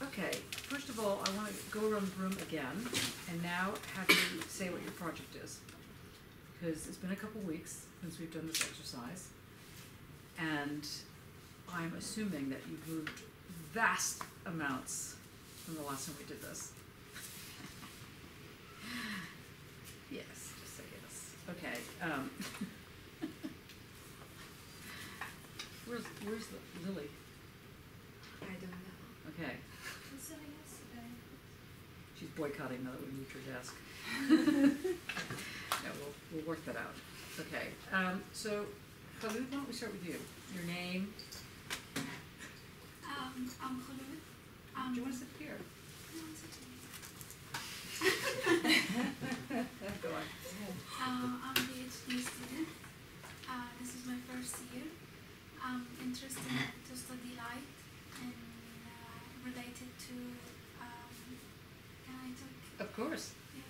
Okay, first of all, I want to go around the room again and now have you say what your project is. Because it's been a couple weeks since we've done this exercise, and I'm assuming that you've moved vast amounts from the last time we did this. Yes, just say yes. Okay. Where's Lily? I don't know. Okay. She said yesterday. She's boycotting now that we moved her desk. Yeah, we'll work that out. Okay. So, Khalid, why don't we start with you? Your name? I'm Khalid. Do you want to sit here? No, it's okay. Go on. I'm a PhD student. This is my first year. I'm interested to study light and related to. Can I talk? Of course. Yeah.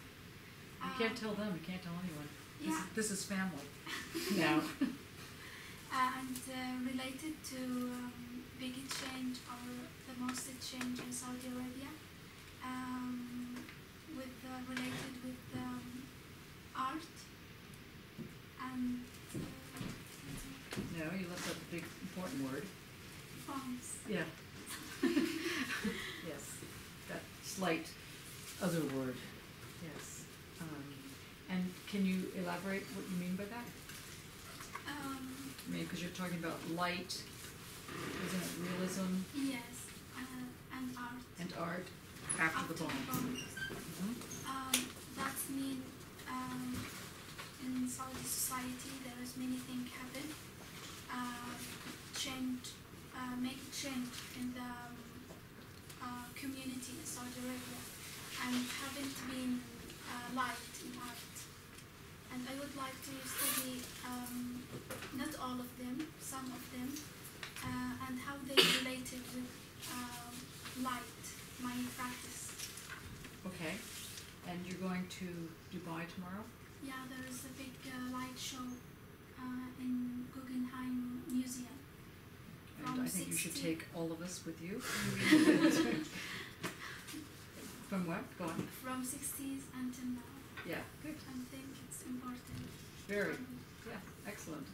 You can't tell them. You can't tell anyone. Yeah. This is family. Now. And related to big change or the most change in Saudi Arabia, related with art and No, you left out the big important word. forms. Yeah. Yes. That slight other word. Yes. And can you elaborate what you mean by that? I mean, because you're talking about light, isn't it realism? Yes, and art. And art after the bomb. That's mean in Saudi society there is many things happen. Make change in the community in Saudi Arabia, and haven't been light in art. And I would like to study not all of them, some of them, and how they related with light, my practice. Okay. And you're going to Dubai tomorrow? Yeah, there is a big light show in Guggenheim Museum. And I think you should take all of us with you. From what? Go on. From 60s until now. Yeah, good. I think it's important. Very. Yeah, excellent.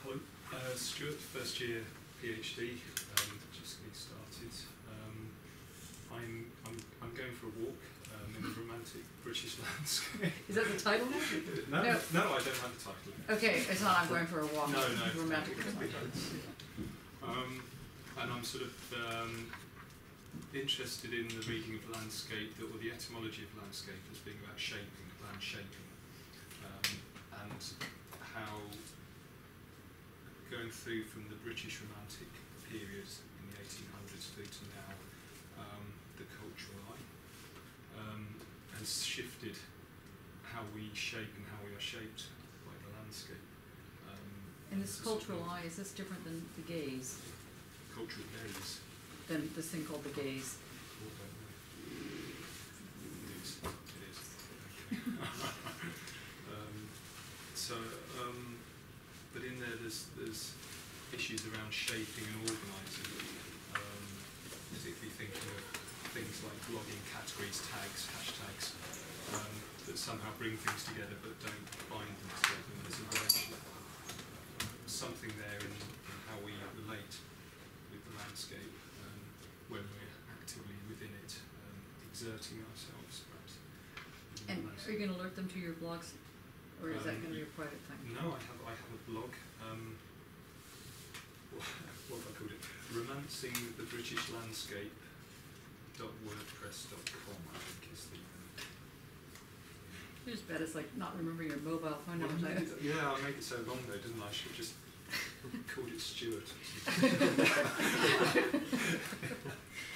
Hello, Stuart, first year PhD, just getting started. I'm going for a walk in the romantic British landscape. Is that the title now? No, I don't have the title. Okay, it's not I'm going for a walk. No. Romantic. And I'm sort of interested in the reading of landscape, or the etymology of landscape as being about shaping, land shaping, and how going through from the British Romantic period in the 1800s through to now, the cultural eye has shifted how we shape and how we are shaped by the landscape. And this cultural eye, is this different than the gaze? Cultural gaze. Than this thing called the gaze? It is. But in there there's issues around shaping and organising, particularly thinking of things like blogging categories, tags, hashtags, that somehow bring things together but don't bind them together. And there's a relationship, something there in how we relate with the landscape when we're actively within it, exerting ourselves, perhaps. And are you going to alert them to your blogs, or is that going to be a private thing? No, I have a blog. What have I called it? Romancing the British Landscape. .wordpress.com, I think is the. It's bad. It's like not remembering your mobile phone number. Yeah, I made it so long though, didn't I? I should have just called it Stuart.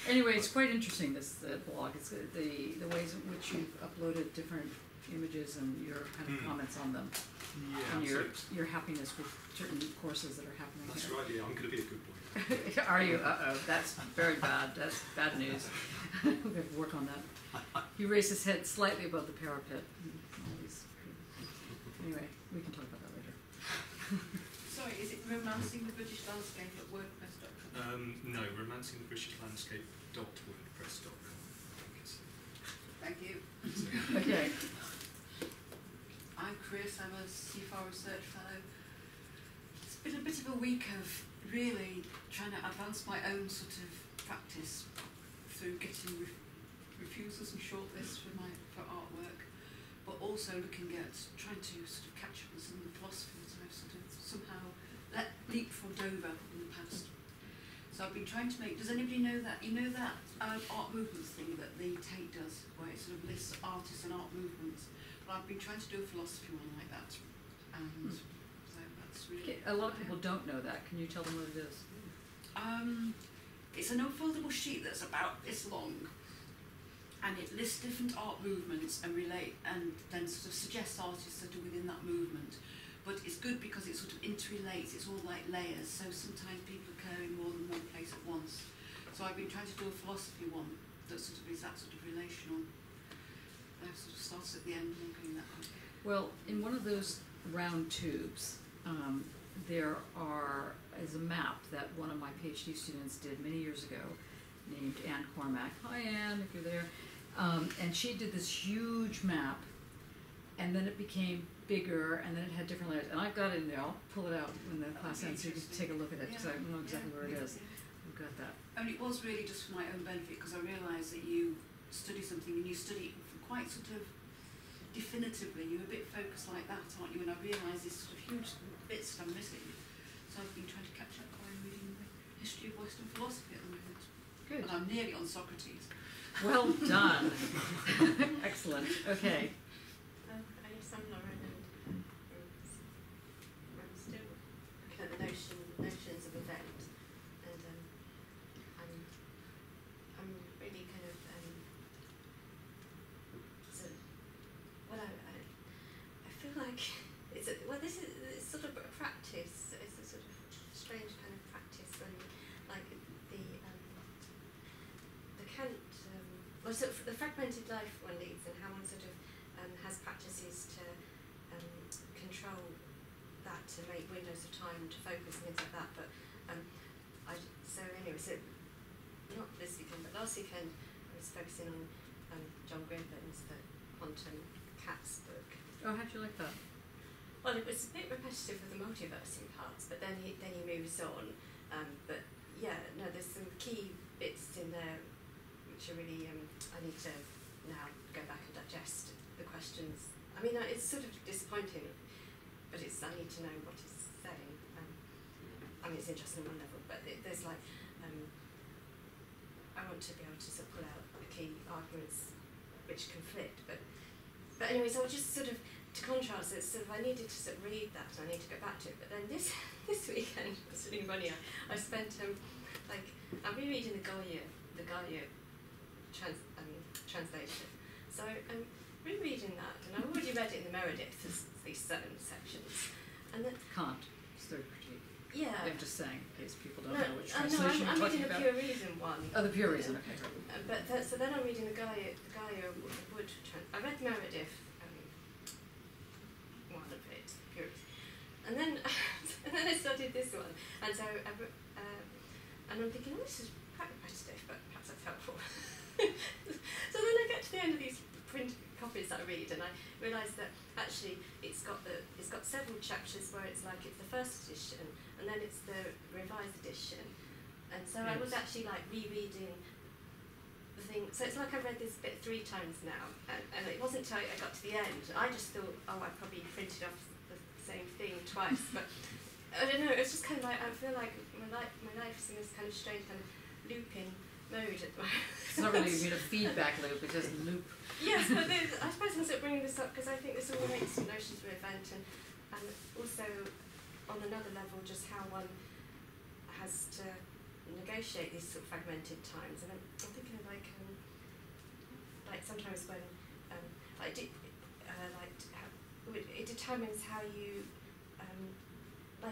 Anyway, it's quite interesting, this blog. It's the ways in which you've uploaded different images and your kind of comments on them. Yeah, and your happiness with certain courses that are happening. That's here. right. Yeah, I'm going to be a good boy. Are you? That's very bad. That's bad news. We have to work on that. He raised his head slightly above the parapet. Anyway, we can talk about that later. Sorry, is it Romancing the British Landscape at WordPress.com. No, romancing the British Landscape.wordpress.com. I think it's. Thank you. Okay. I'm Chris, I'm a CFAR research fellow. It's been a bit of a week of really trying to advance my own sort of practice through getting refusals and shortlists for artwork, but also looking at trying to sort of catch up with some of the philosophers I've sort of somehow leapfrogged over in the past. So I've been trying to make, does anybody know that? You know that art movements thing that the Tate does, where it sort of lists artists and art movements? Well, I've been trying to do a philosophy one like that, and so that's really... Okay, a lot of people don't know that. Can you tell them what it is? It's an unfoldable sheet that's about this long, and it lists different art movements and then sort of suggests artists that are within that movement. But it's good because it sort of interrelates, it's all like layers, so sometimes people occur in more than one place at once. So I've been trying to do a philosophy one that sort of is that sort of relational. That sort of starts at the end and going that way. Well, in one of those round tubes, there is a map that one of my PhD students did many years ago, named Anne Cormack. Hi Anne, if you're there. And she did this huge map, and then it became bigger, and then it had different layers. And I've got it in there. I'll pull it out when the class ends so you can take a look at it, because I know exactly where it is. I've got that. And it was really just for my own benefit, because I realised that you study something and you study it quite sort of definitively. You're a bit focused like that, aren't you? And I realised these sort of huge bits that I'm missing. So I've been trying to catch up by reading the history of Western philosophy at the moment. Good. And I'm nearly on Socrates. Well done. Excellent. Okay. Yes, I'm Lauren, and I'm still looking at the notions of event, and I'm really kind of sort of, well, I feel like it's sort of a practice. It's a sort of strange kind of practice when, like, the Kant, well, sort of the fragmented life one leads, and how one sort of has practices to control that, to make windows of time to focus and things like that. But so not this weekend, but last weekend I was focusing on John Griffin's The Quantum Cats book. Oh, how'd you like that? Well, it was a bit repetitive of the multiversing parts, but then he moves on. But yeah, no, there's some key bits in there which are really, I need to now go back and digest the questions. I mean, it's sort of disappointing, but I need to know what he's saying. I mean, it's interesting on one level, but there's like, I want to be able to sort of pull out the key arguments which conflict, but anyway, so I just sort of, to contrast it, sort of, I needed to sort of read that, and I need to go back to it, but then this weekend, it was really funny, I spent, I'm rereading the Gaia translation, so I'm rereading that, and I've already read it in the Meredith, these certain sections, and then... Kant, it's third critique. Yeah. I'm just saying, in case people don't know which I'm translation you're talking reading about. the Pure Reason one. Oh, the Pure Reason, okay. So then I'm reading the Gaia Wood. I read Meredith, one of it, Pure Reason, and then I started this one, and so and I'm thinking, oh, this is quite repetitive, but perhaps that's helpful. So then I get to the end of these print copies that I read, and I realise that actually it's got several chapters where it's like it's the first edition, and then it's the revised edition, and so I was actually like rereading the thing. So it's like I read this bit 3 times now, and it wasn't until I got to the end. I just thought, oh, I probably printed off the same thing twice, but I don't know. It's just kind of like I feel like my life's in this kind of strange kind of looping mode at the moment. It's not really a feedback loop, it's just loop. Yes, but I suppose I'm sort of bringing this up because I think this all relates to notions of event, and also on another level just how one has to negotiate these sort of fragmented times. And I'm thinking of like sometimes when it determines how you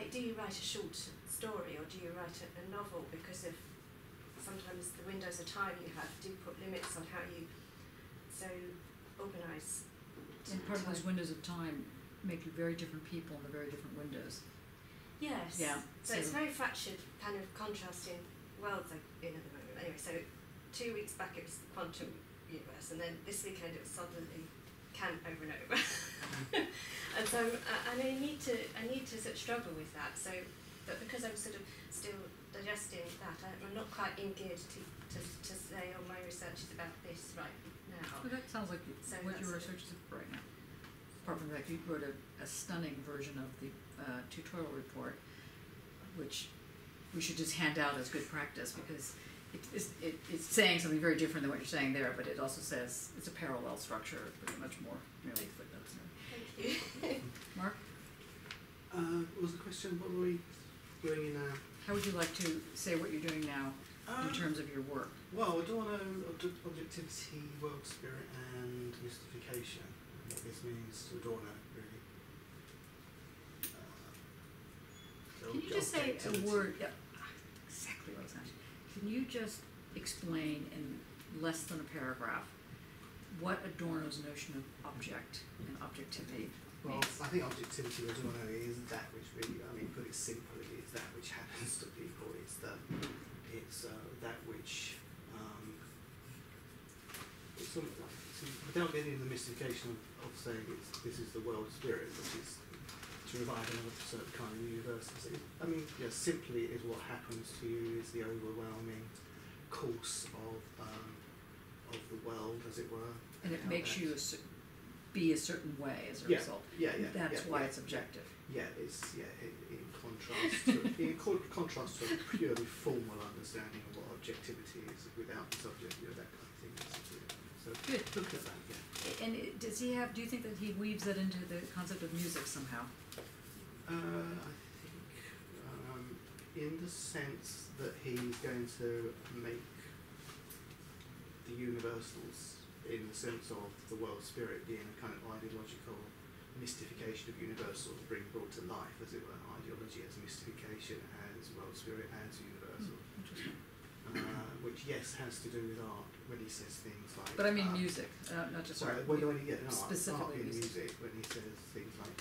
do you write a short story or do you write a novel, because of sometimes the windows of time you have do put limits on how you organise. And part of those windows of time make you very different people in the very different windows. Yes. Yeah. So it's very fractured, kind of contrasting worlds I'm in at the moment. Anyway, so 2 weeks back it was the quantum universe, and then this weekend it was suddenly Kant over and over. And so and I need to sort of struggle with that. So, but because I'm sort of still digesting that, I'm not quite in gear to say, oh, my research is about this right now. Well, that sounds like So what that's your it. research is right now. Apart from the fact you wrote a stunning version of the tutorial report, which we should just hand out as good practice, because it's saying something very different than what you're saying there, but it also says it's a parallel structure, pretty much more merely footnotes. Thank you. Mark, What was the question? What were we doing in now? how would you like to say what you're doing now in terms of your work? Well, I do want to objectivity, world spirit, and mystification. And what this means to Adorno, really. Can you just say a word? Yeah, exactly what I was asking. Can you just explain in less than a paragraph what Adorno's notion of object and objectivity Well, means? I think objectivity, Adorno, is that which really, I mean, put it simply, is that which happens to people. It's that which, it's sort of like, without getting into the mystification of saying this is the world spirit, which is to revive another certain kind of universalism. I mean, yeah, simply is what happens to you is the overwhelming course of the world, as it were. And it how makes you that's- be a certain way as a Yeah, result. yeah, That's why it's objective. Yeah, it's in contrast to a purely formal understanding of what objectivity is without the subject, that kind of thing. So Good. look at that, yeah. And does he have? Do you think that he weaves that into the concept of music somehow? I think in the sense that he's going to make the universals in the sense of the world spirit being a kind of ideological mystification of universals brought to life, as it were, ideology as mystification, as world spirit, as universal. Interesting. Which, yes, has to do with art, when he says things like... But I mean music, not just art. When he, yeah, no, specifically art in music. music, when he says things like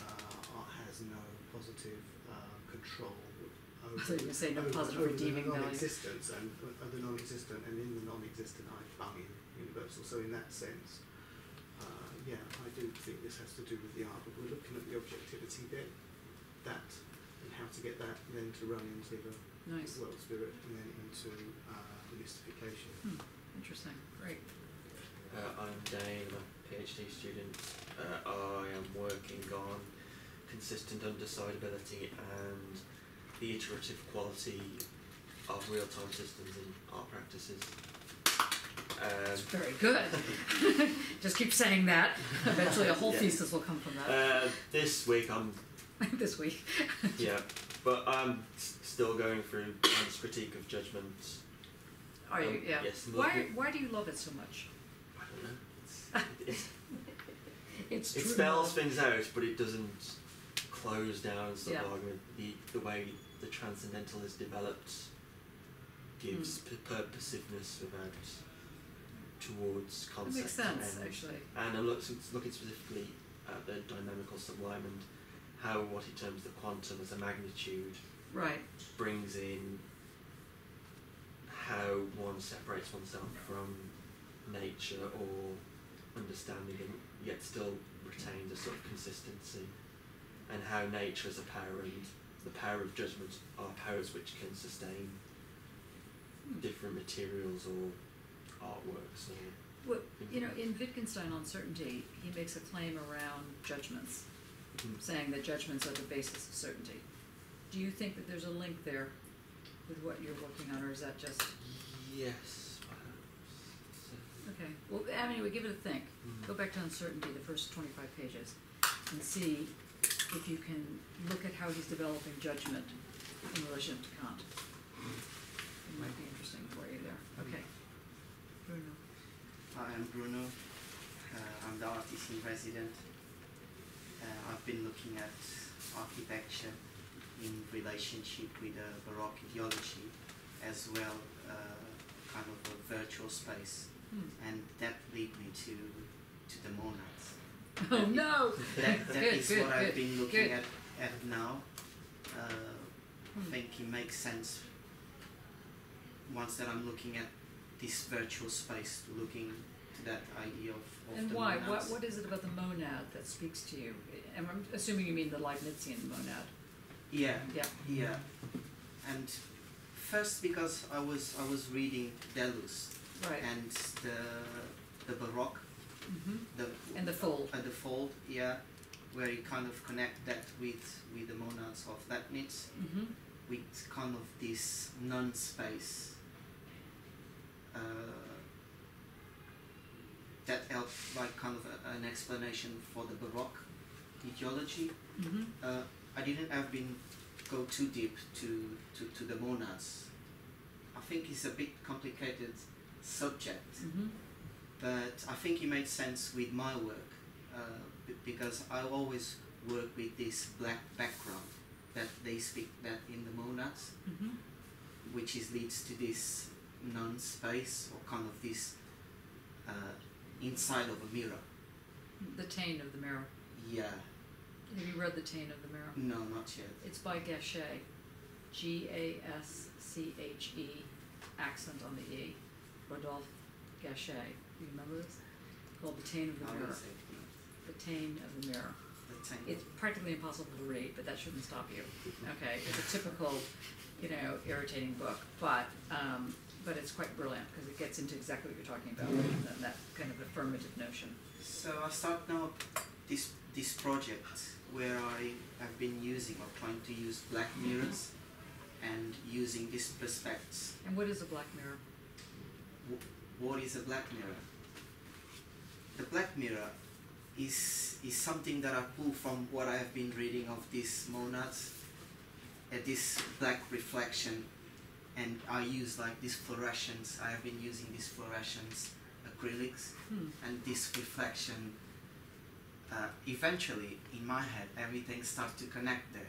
art has no positive control over, So you say no positive over redeeming the value. non-existence and the non-existent, and in the non-existent I find universal. So in that sense, yeah, I do think this has to do with the art, but we're looking at the objectivity bit, that, and how to get that then to run into the Nice. world spirit, and then into the mystification. Interesting. Great. I'm Dane, I'm a PhD student. I am working on consistent undecidability and the iterative quality of real-time systems in art practices. That's very good. Just keep saying that. Eventually a whole thesis will come from that. This week I'm This week. yeah, but I'm still going through Kant's critique of judgment. Are you? Yeah. Yes. Why do you love it so much? I don't know. It's It true. spells things out, but it doesn't close down sort Yeah. of argument. The way the transcendental is developed gives purposiveness about towards That concepts. makes sense, and, actually. And I'm looking specifically at the dynamical sublime and how what he terms the quantum as a magnitude Right. brings in how one separates oneself from nature or understanding and yet still retains a sort of consistency, and how nature as a power and the power of judgment are powers which can sustain different materials or artworks or Well, you know, in Wittgenstein on certainty, he makes a claim around judgments, saying that judgments are the basis of certainty. Do you think that there's a link there with what you're working on, or is that just... yes, perhaps. Okay, well, anyway, give it a think. Go back to uncertainty, the first 25 pages, and see if you can look at how he's developing judgment in relation to Kant. It might be interesting for you there. Okay. Bruno. Hi, I'm Bruno. I'm the artist in resident. I've been looking at architecture in relationship with Baroque ideology, as well kind of a virtual space, and that led me to the monads. Oh no! That Good, is good, what I've good, been looking good. at now. I think it makes sense once that I'm looking at this virtual space, looking to that idea of And the why? monads. What is it about the monad that speaks to you? And I'm assuming you mean the Leibnizian monad. Yeah, Yeah. yeah. And first because I was reading Deleuze Right. and the Baroque, And the fold. the fold, yeah, where you kind of connect that with the monads of Leibniz, with kind of this non-space that helped like kind of an explanation for the Baroque ideology. I didn't have been go too deep to the monads. I think it's a bit complicated subject, but I think it made sense with my work because I always work with this black background that they speak that in the monads, which leads to this non-space or kind of this inside of a mirror. The Taine of the Mirror. Yeah. Have you read The Taine of the Mirror? No, not yet. It's by Gachet. Gasche, accent on the E. Rodolphe Gachet. Do you remember this? Called The Taine of the I Mirror. will say The Taine of the Mirror. the Taine. It's practically impossible to read, but that shouldn't stop you. Okay, it's a typical, irritating book, but it's quite brilliant because it gets into exactly what you're talking about, that kind of affirmative notion. So I start now this project where I have been using or trying to use black mirrors and using these perspectives. And what is a black mirror? What is a black mirror? The black mirror is something that I pull from what I have been reading of these monads, this black reflection, and I use like these fluorescents. I have been using these fluorescents acrylics, and this reflection. Eventually, in my head, everything starts to connect there.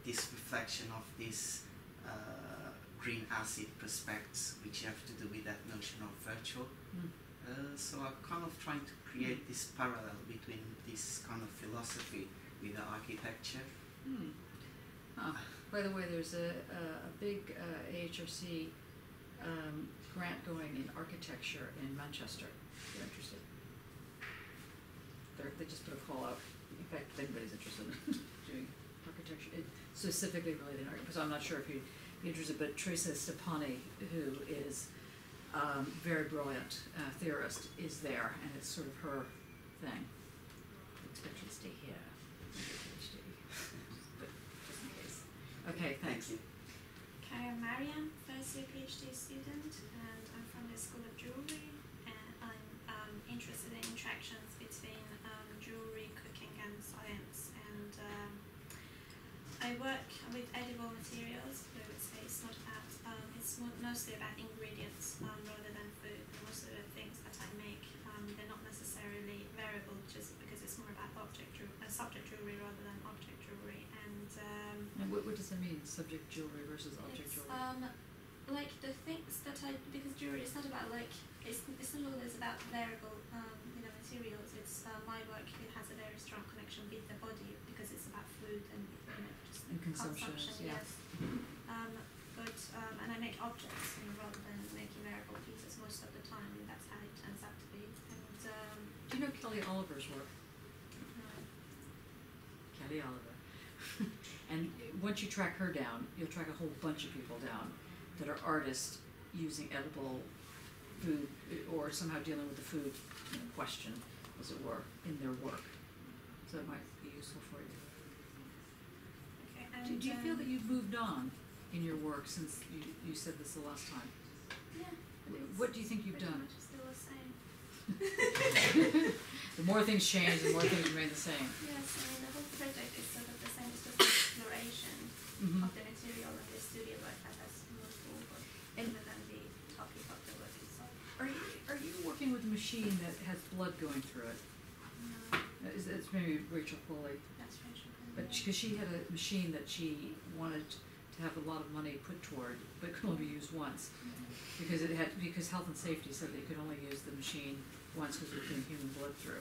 This reflection of this green acid perspectives, which have to do with that notion of virtual. So I'm kind of trying to create this parallel between this kind of philosophy with the architecture. By the way, there's a big AHRC grant going in architecture in Manchester, if you're interested. They just put a call out. In fact, if anybody's interested in doing architecture, specifically related to architecture, so I'm not sure if you'd be interested, but Teresa Stepani, who is very brilliant theorist, is there, and it's sort of her thing. I expect you to stay here, PhD, but just in case. Okay, thanks. Thank you. Okay, I'm Mariam, first year PhD student, and I'm from the School of Jewelry, and I'm interested in interactions between jewelry, cooking, and science. And I work with edible materials, but I would say it's not about, it's mostly about ingredients rather than food. And most of the things that I make, they're not necessarily variable, just because it's more about subject jewelry rather than object jewelry. And what does that mean, subject jewelry versus object jewelry? Like the things that because jewelry is not about it's not always about variable materials. It's my work, it has a very strong connection with the body because it's about food and just And consumption, yeah. yes. And I make objects rather than making variable pieces most of the time, and that's how it turns out to be. And Do you know Kelly Oliver's work? no. Kelly Oliver. And once you track her down, you'll track a whole bunch of people down that are artists using edible food or somehow dealing with the food question, as it were, in their work. So it might be useful for you. Okay, and Do you feel that you've moved on in your work since you said this the last time? yeah, What do you think you've pretty done? much still the same. The more things change, the more things remain the same. Yes, I mean the whole project is sort of the same. It's just exploration of the material and the studio work that has moved forward, And- rather than the topic of the work itself. Are you working with a machine that has blood going through it? No, It's maybe Rachel Foley, that's Rachel. but because she had a machine that she wanted to have a lot of money put toward, but could only be used once, because health and safety said that you could only use the machine once because we're putting human blood through.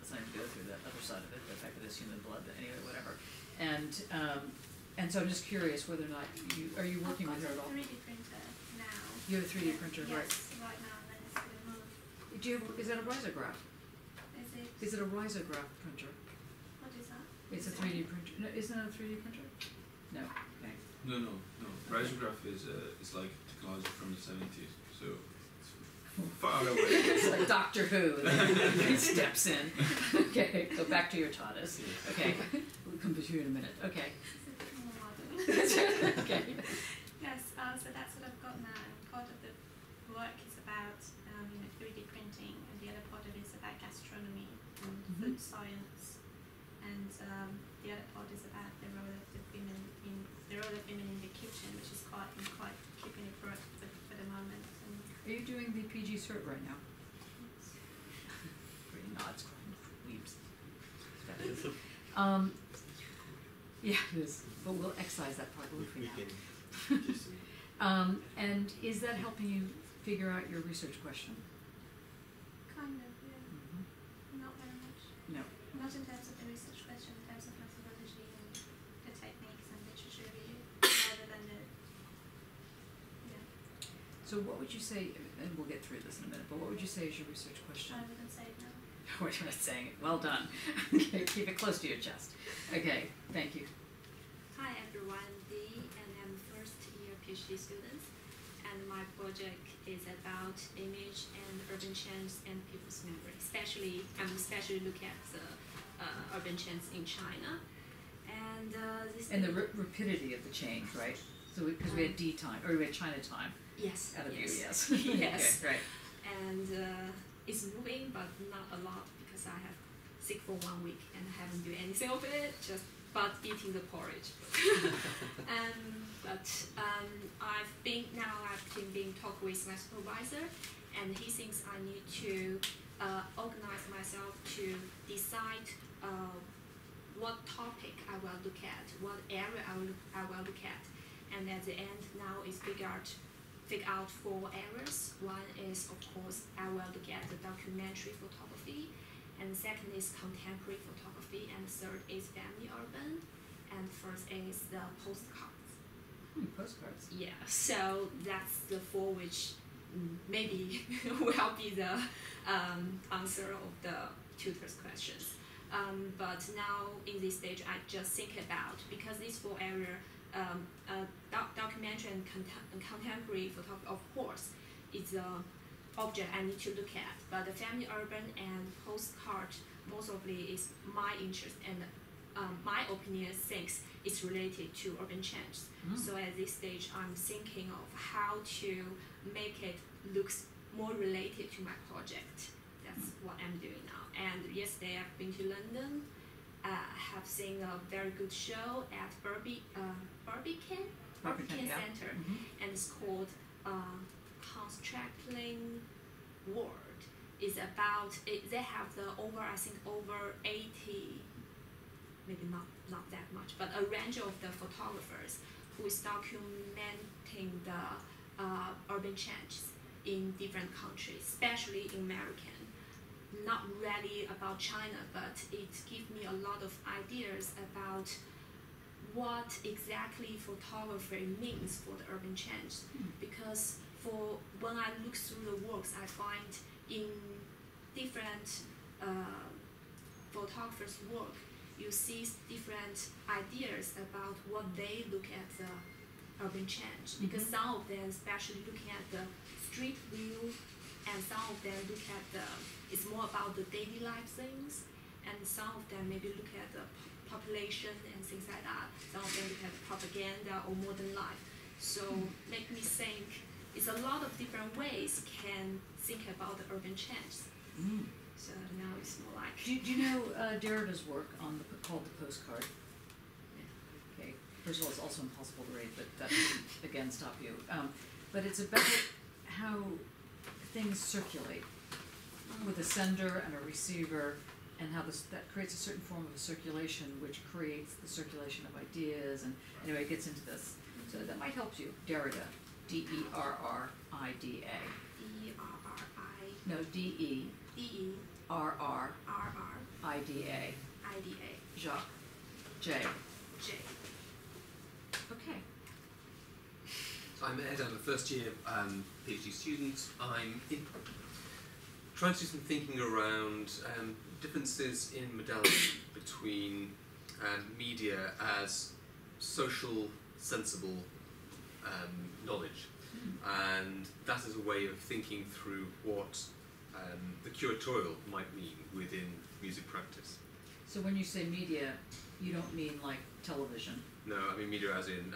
Let's not even go through that other side of it, the fact that it's human blood, but anyway, whatever. And so I'm just curious whether or not are you working with her at all? I've got a 3D printer now. You have a 3D printer, right? Yes, right now, and it's going to move. Do you have, is that a risograph? Is Is it a risograph printer? what is that? It's a 3D printer. No, isn't it a 3D printer? No. Okay. No. Risograph is like technology from the 70s, so it's far away. It's like Doctor Who, and then he steps in. Okay, go back to your TARDIS. Okay, we'll come to you in a minute. Okay. It's a bit more modern. Okay. Yes, so that's what I've got now. Part of the work is about 3D printing, and the other part of it is about gastronomy and food science, and the other part is about the role of the women in the kitchen, which is quite keeping it for the moment. And Are you doing the PG cert right now? Pretty nods, weeps. Yeah, it is. But we'll excise that part. We'll We figure can do some. and is that helping you figure out your research question? kind of, yeah, not very much. No. Not in terms of the research question, in terms of methodology and the techniques and literature review, rather than the, yeah. So what would you say, and we'll get through this in a minute, but what would you say is your research question? I wouldn't say no. We're not saying it. Well done. Okay, keep it close to your chest. Okay, thank you. Hi everyone, Dee, and I'm first year PhD student, and my project is about image and urban change and people's memory. I'm especially looking at the urban change in China, and this. And the rapidity of the change, right? So because we had D time, or we had China time. Yes. Out of yes. you, yes. Yes. Okay, right. And it's moving, but not a lot because I have sick for 1 week and I haven't done anything of it, but eating the porridge. I've been talk with my supervisor, and he thinks I need to organize myself to decide what topic I will look at, what area I will look at, and at the end now is figure out 4 areas. One is, of course, I will look at the documentary photography, and the second is contemporary photography, and the third is family urban, and first is the postcards. Postcards. Yeah, so that's the 4 which maybe will be the answer of the tutor's questions. But now in this stage, I just think about, because these 4 areas, documentary and contemporary photography, of course, is the object I need to look at. But the family urban and postcard mostly is my interest, and my opinion thinks it's related to urban change. So at this stage, I'm thinking of how to make it looks more related to my project. That's what I'm doing now. And yesterday I've been to London. Have seen a very good show at Barbican Yeah. Center, and it's called Constructing World. It's about they have over 80, maybe not that much, but a range of the photographers who is documenting the urban changes in different countries, especially in American. Not really about China, but it gives me a lot of ideas about what exactly photography means for the urban change. Because when I look through the works, I find in different photographers' work, you see different ideas about what they look at the urban change. Because some of them, especially looking at the street view, and some of them look at it's more about the daily life things, and some of them maybe look at the population and things like that. Some of them look at propaganda or modern life. So make me think, it's a lot of different ways can think about the urban change. So now it's more like. Do you know Derrida's work on called The Postcard? Yeah. Okay. First of all, it's also impossible to read, but that doesn't again stop you. But it's about how things circulate with a sender and a receiver, and how that creates a certain form of a circulation, which creates the circulation of ideas. And anyway, it gets into this. So that might help you. Derrida, D-E-R-R-I-D-A. D-E-R-R-I. No, D-E. D-E. R-R. R-R. I-D-A. I-D-A. Jacques. J. J. Okay. I'm Ed, I'm a first year PhD student. I'm trying to do some thinking around differences in modality between media as social, sensible knowledge, and that is a way of thinking through what the curatorial might mean within music practice. So when you say media, you don't mean like television? No, I mean media as in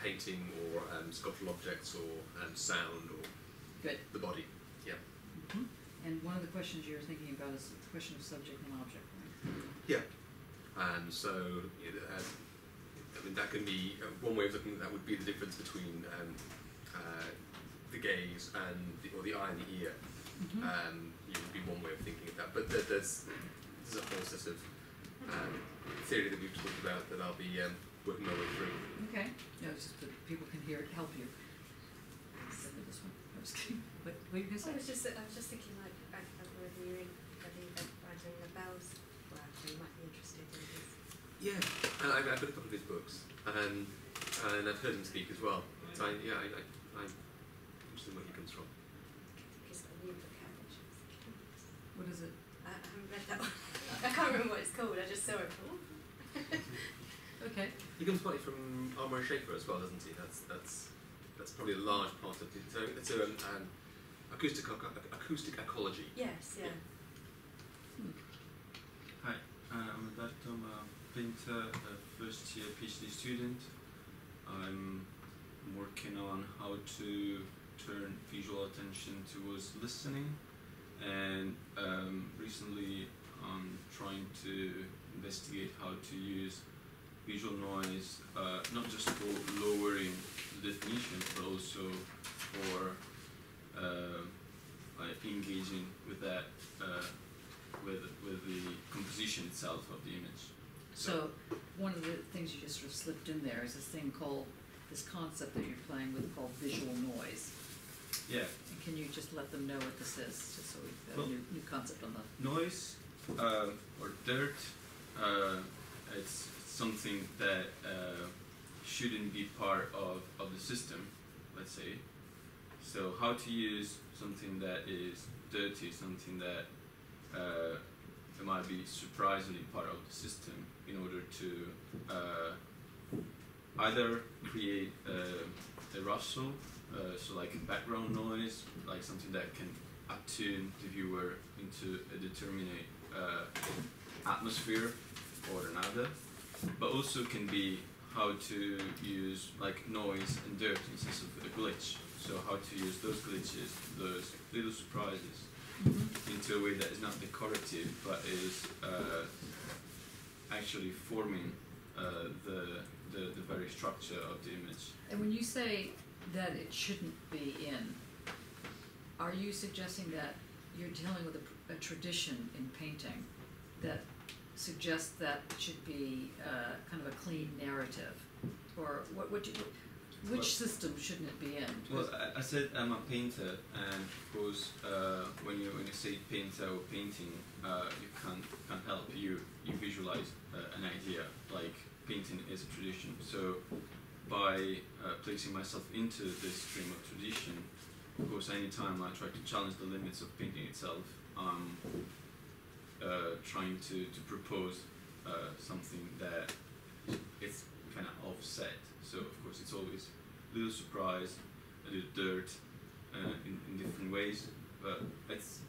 painting or sculptural objects or sound or Good. the body. Yeah. Mm-hmm. And one of the questions you're thinking about is the question of subject and object, right? Yeah. And so, I mean, that can be one way of looking at that would be the difference between the gaze and or the eye and the ear. Mm-hmm. It would be one way of thinking of that. But there's a whole set of theory that we've talked about that I'll be working my way through. Okay. No, it's just that people can hear it, help you. Send me this one. I was kidding. What were you going to say? I was just thinking like whether you're writing the bells work, you might be interested in this. Yeah, and I've got a couple of his books, and I've heard him speak as well. So I'm interested in where he comes from. He's got a new book out, which is What is it? I haven't read that one. I can't remember what it's called. I just saw it. Okay. He comes partly from Armour Schaefer as well, doesn't he? That's probably a large part of it. So it's acoustic ecology. Yes, yeah. Hi, I'm Alberto. I'm a painter, a first year PhD student. I'm working on how to turn visual attention towards listening, and recently I'm trying to investigate how to use visual noise, not just for lowering the definition, but also for engaging with that, with the composition itself of the image. So one of the things you just sort of slipped in there is this thing called, this concept that you're playing with called visual noise. Yeah. And can you just let them know what this is, just so we've got a new concept on the... Noise or dirt, it's something that shouldn't be part of the system, let's say. So how to use something that is dirty, something that might be surprisingly part of the system in order to either create a rustle, so like a background noise, like something that can attune the viewer into a determinate atmosphere or another, but also can be how to use like noise and dirt in the sense of a glitch. So how to use those glitches, those little surprises, into a way that is not decorative, but is actually forming the very structure of the image. And when you say that it shouldn't be in, are you suggesting that you're dealing with a tradition in painting that suggests that it should be kind of a clean narrative? Or which system shouldn't it be in? Well, I said I'm a painter, and of course, when you say painter or painting, you can't help you visualize an idea. Like painting is a tradition. So by placing myself into this stream of tradition, of course, anytime I try to challenge the limits of painting itself, I'm trying to propose something that is kind of offset. So of course it's always a little surprise, a little dirt, in different ways, but it's...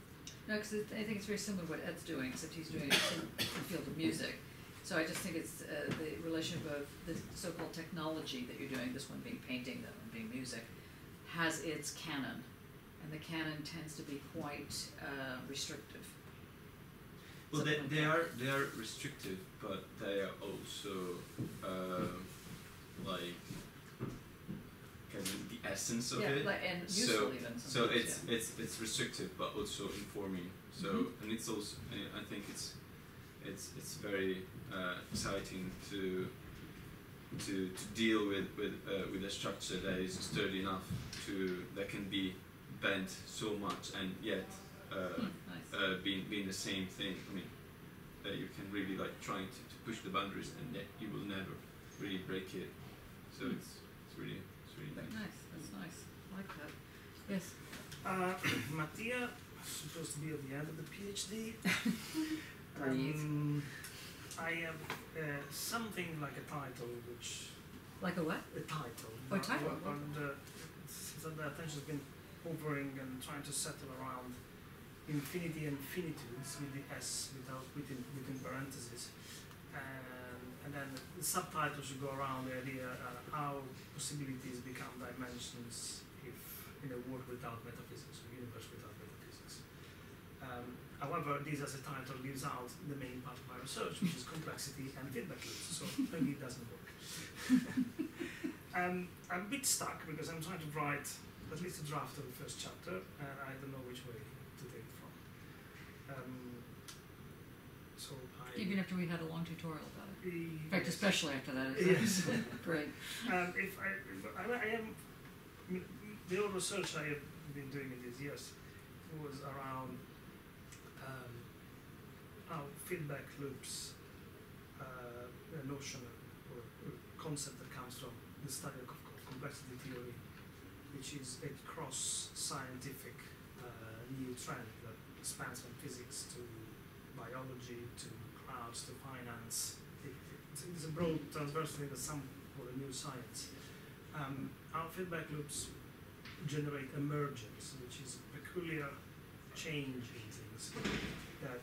No, because I think it's very similar to what Ed's doing, except he's doing it in the field of music. So I just think it's the relationship of the so-called technology that you're doing, this one being painting, that one being music, has its canon, and the canon tends to be quite restrictive. Well, they are restrictive, but they are also like kind of the essence of it. Like, and useful even. So it's restrictive, but also informing. So and it's also, I think it's very exciting to deal with a structure that is sturdy enough that can be bent so much and yet being the same thing. I mean, that you can really like trying to push the boundaries, and yet you will never really break it. So Hmm. it's really nice. Nice, that's nice. I like that. Yes. Mattia, supposed to be at the end of the PhD. Breathe. I have something like a title, which Like a what? a title. Oh, a title, And so the attention has been hovering and trying to settle around infinity and finitudes with the S within parentheses. And then the subtitle should go around the idea how possibilities become dimensions if in a world without metaphysics, a universe without metaphysics. However, this as a title leaves out the main part of my research, which is complexity and feedback loops, so maybe it doesn't work. I'm a bit stuck because I'm trying to write at least a draft of the first chapter, and I don't know which way to take it from. So Even after we had a long tutorial about it. In fact, yes. especially after that. Yes. Great. If I am, the old research I have been doing in these years was around how feedback loops, a notion or a concept that comes from the study of complexity theory, which is a cross-scientific new trend that spans from physics to biology to crowds to finance. It's a broad transversal thing that some call a new science. Our feedback loops generate emergence, which is peculiar change in things that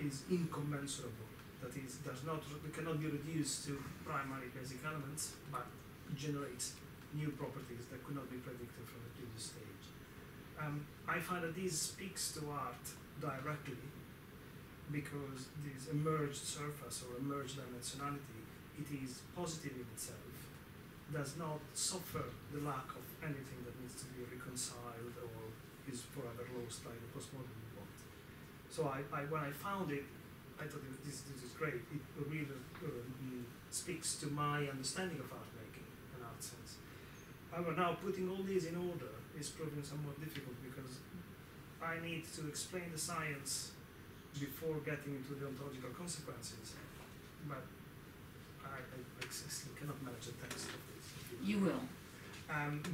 is incommensurable. That is, it cannot be reduced to primary basic elements, but generates new properties that could not be predicted from the previous stage. I find that this speaks to art directly because this emerged surface or emerged dimensionality, it is positive in itself, does not suffer the lack of anything that needs to be reconciled or is forever lost like the postmodern want. So when I found it, I thought this is great. It really speaks to my understanding of art making and art sense. However, now putting all these in order is proving somewhat difficult because I need to explain the science before getting into the ontological consequences. But I still cannot manage the text of this. You will.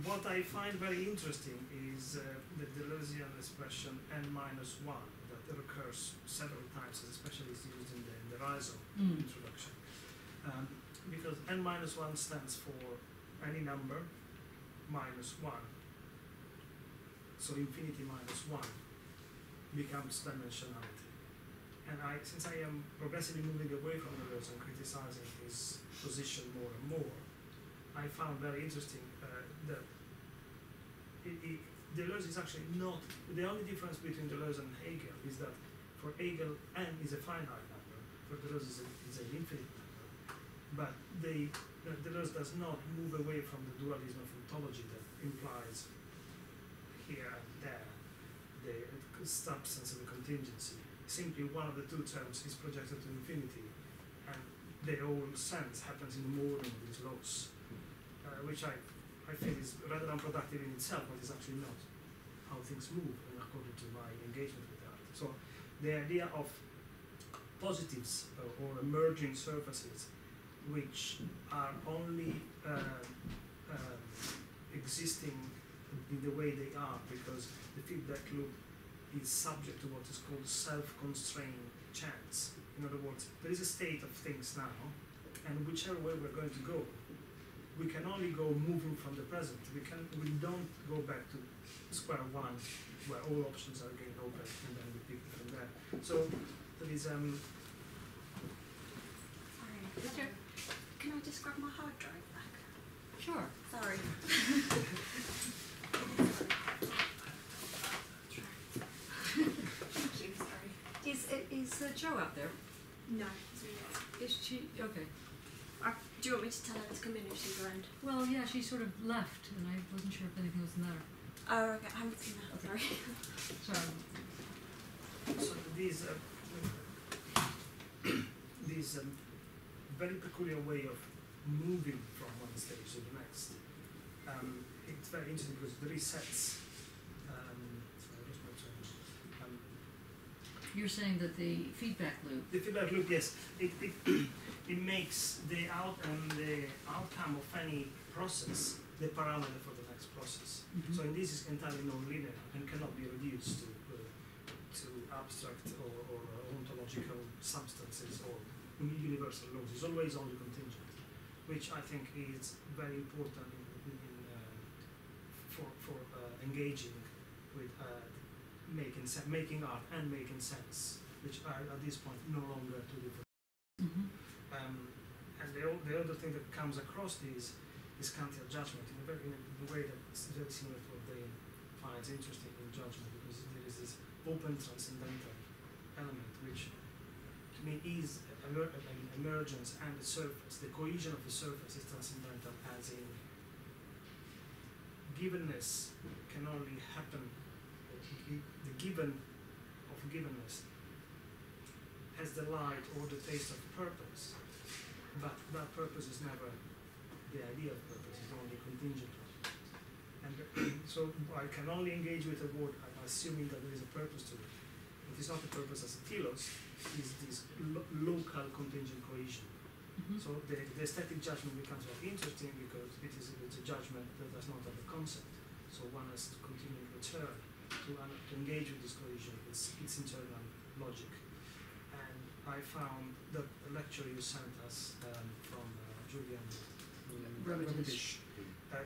What I find very interesting is the Deleuzian expression n-1 that recurs several times, especially is used in the Rhizome introduction. Because n-1 stands for any number minus 1. So infinity minus 1 becomes dimensionality. And since I am progressively moving away from Deleuze and criticizing his position more and more, I found very interesting that Deleuze is actually not, the only difference between Deleuze and Hegel is that for Hegel n is a finite number, for Deleuze is an infinite number, but Deleuze does not move away from the dualism of ontology that implies here and there the substance and the contingency. Simply one of the two terms is projected to infinity, and the whole sense happens in the molding of these laws, which I feel is rather unproductive in itself, but is actually not how things move, and according to my engagement with art. So the idea of positives or emerging surfaces, which are only existing in the way they are because the feedback loop is subject to what is called self-constrained chance. In other words, there is a state of things now, and whichever way we're going to go, we can only go moving from the present. We don't go back to square one, where all options are again open, and then we pick from there. So there is Sorry, can I just grab my hard drive back? Sure. Sorry. Thank you, sorry. Is Jo out there? No, it's me. Is she okay? Do you want me to tell her to come in if she's around? Well, yeah, she sort of left, and I wasn't sure if anything was the matter. Oh, okay, I haven't seen her. Okay. Sorry. so these very peculiar way of moving from one stage to the next. It's very interesting because it resets. Sorry, I lost my train. You're saying that the feedback loop. The feedback loop, yes, it it makes the outcome of any process the parameter for the next process. So in this is entirely non-linear and cannot be reduced to abstract or ontological substances or universal laws. It's always only contingent, which I think is very important for engaging with making art and making sense, which are at this point no longer two different. And the other thing that comes across is Kantian judgment in a way that's very similar to what they find interesting in judgment, because there is this open transcendental element which to me is emergence and the surface. The cohesion of the surface is transcendental, as in givenness can only happen, the given of givenness has the light or the taste of purpose, but that purpose is never the idea of purpose, it's only contingent. And so I can only engage with a word assuming that there is a purpose to it. It is not a purpose as a telos, it is this local contingent cohesion. So the aesthetic judgment becomes very interesting because it's a judgment that does not have a concept. So one has to continue return to engage with this cohesion, its internal logic. And I found that the lecture you sent us from Julian Remedish,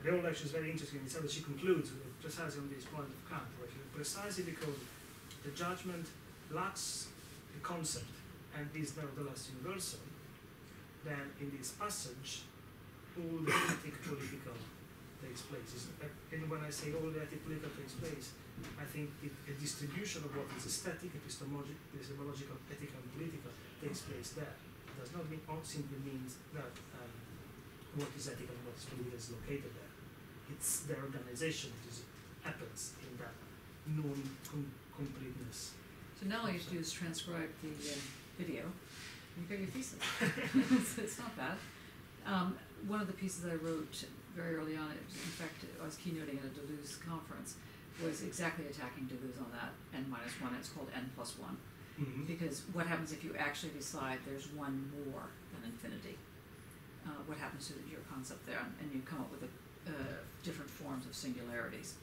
the whole lecture is very interesting. It's how she concludes precisely on this point of Kant, precisely because the judgment lacks a concept and is nevertheless universal. Then in this passage, all the ethic political takes place. And when I say all the ethic political takes place, I think a distribution of what is aesthetic, epistemological, ethical, and political takes place there. It does not simply mean that what is ethical and what is political is located there. It's their organization that happens in that non-completeness. So now all you have to do is transcribe the video. You got your thesis. It's not bad. One of the pieces I wrote very early on, in fact, I was keynoting at a Deleuze conference, was exactly attacking Deleuze on that, n-1. It's called n+1. Because what happens if you actually decide there's one more than infinity? What happens to your concept there? And you come up with different forms of singularities.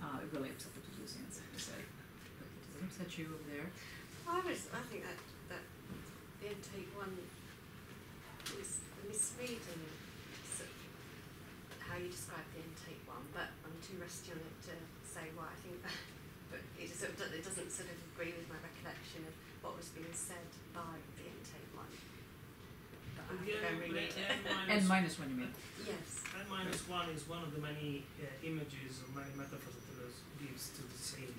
It really upset the Deleuzians, I have to say. Does it upset you over there? I think that the intake one is misreading sort of how you describe the intake one, but I'm too rusty on it to say why I think that. But it doesn't sort of agree with my recollection of what was being said by the intake one. But I can reread it. n-1 you mean? Yes. n-1 is one of the many images or many metaphors that Deleuze gives to the same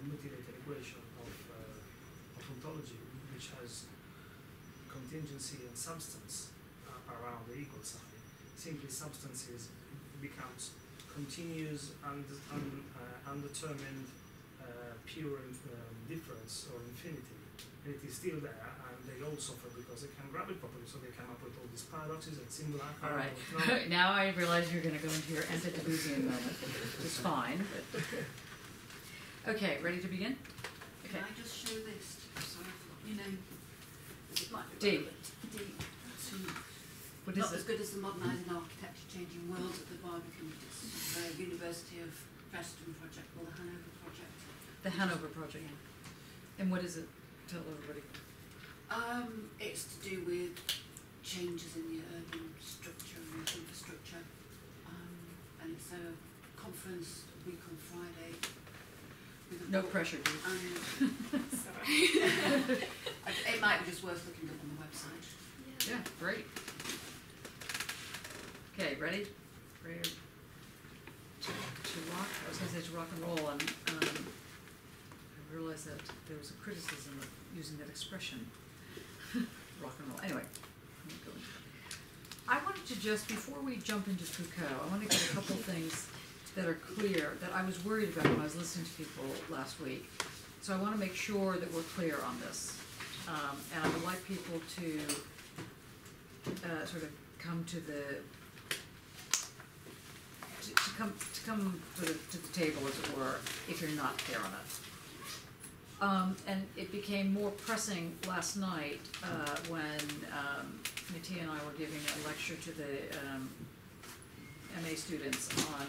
mutilated equation of ontology, which has contingency and substance around the equal sign. Simply substances becomes continuous and undetermined pure difference or infinity, and it is still there, and they all suffer because they can grab it properly, so they come up with all these paradoxes and simulacra. All right. Now I realize you're going to go into your anti-Deleuzian moment. It's fine. But okay, ready to begin? Okay. Can I just show this? So, you know, it might be D. What not is as it? good as the modernising architecture changing world at the Barbican University of Preston project called the Hanover Project. The Hanover Project. And what is it? Tell everybody. It's to do with changes in the urban structure and infrastructure. And it's a conference a week on Friday. With a No book. pressure, dude. Sorry. It might be just worth looking up on the website. Yeah, great. Okay, ready? Ready to rock? I was going to say to rock and roll, and I realized that there was a criticism of using that expression, rock and roll. Anyway, let me go into that. I wanted to just, before we jump into Foucault, I want to get a couple things that are clear that I was worried about when I was listening to people last week. So I want to make sure that we're clear on this. And I would like people to sort of come to the to come to the table, as it were, if you're not clear on it. And it became more pressing last night when Mattia and I were giving a lecture to the MA students on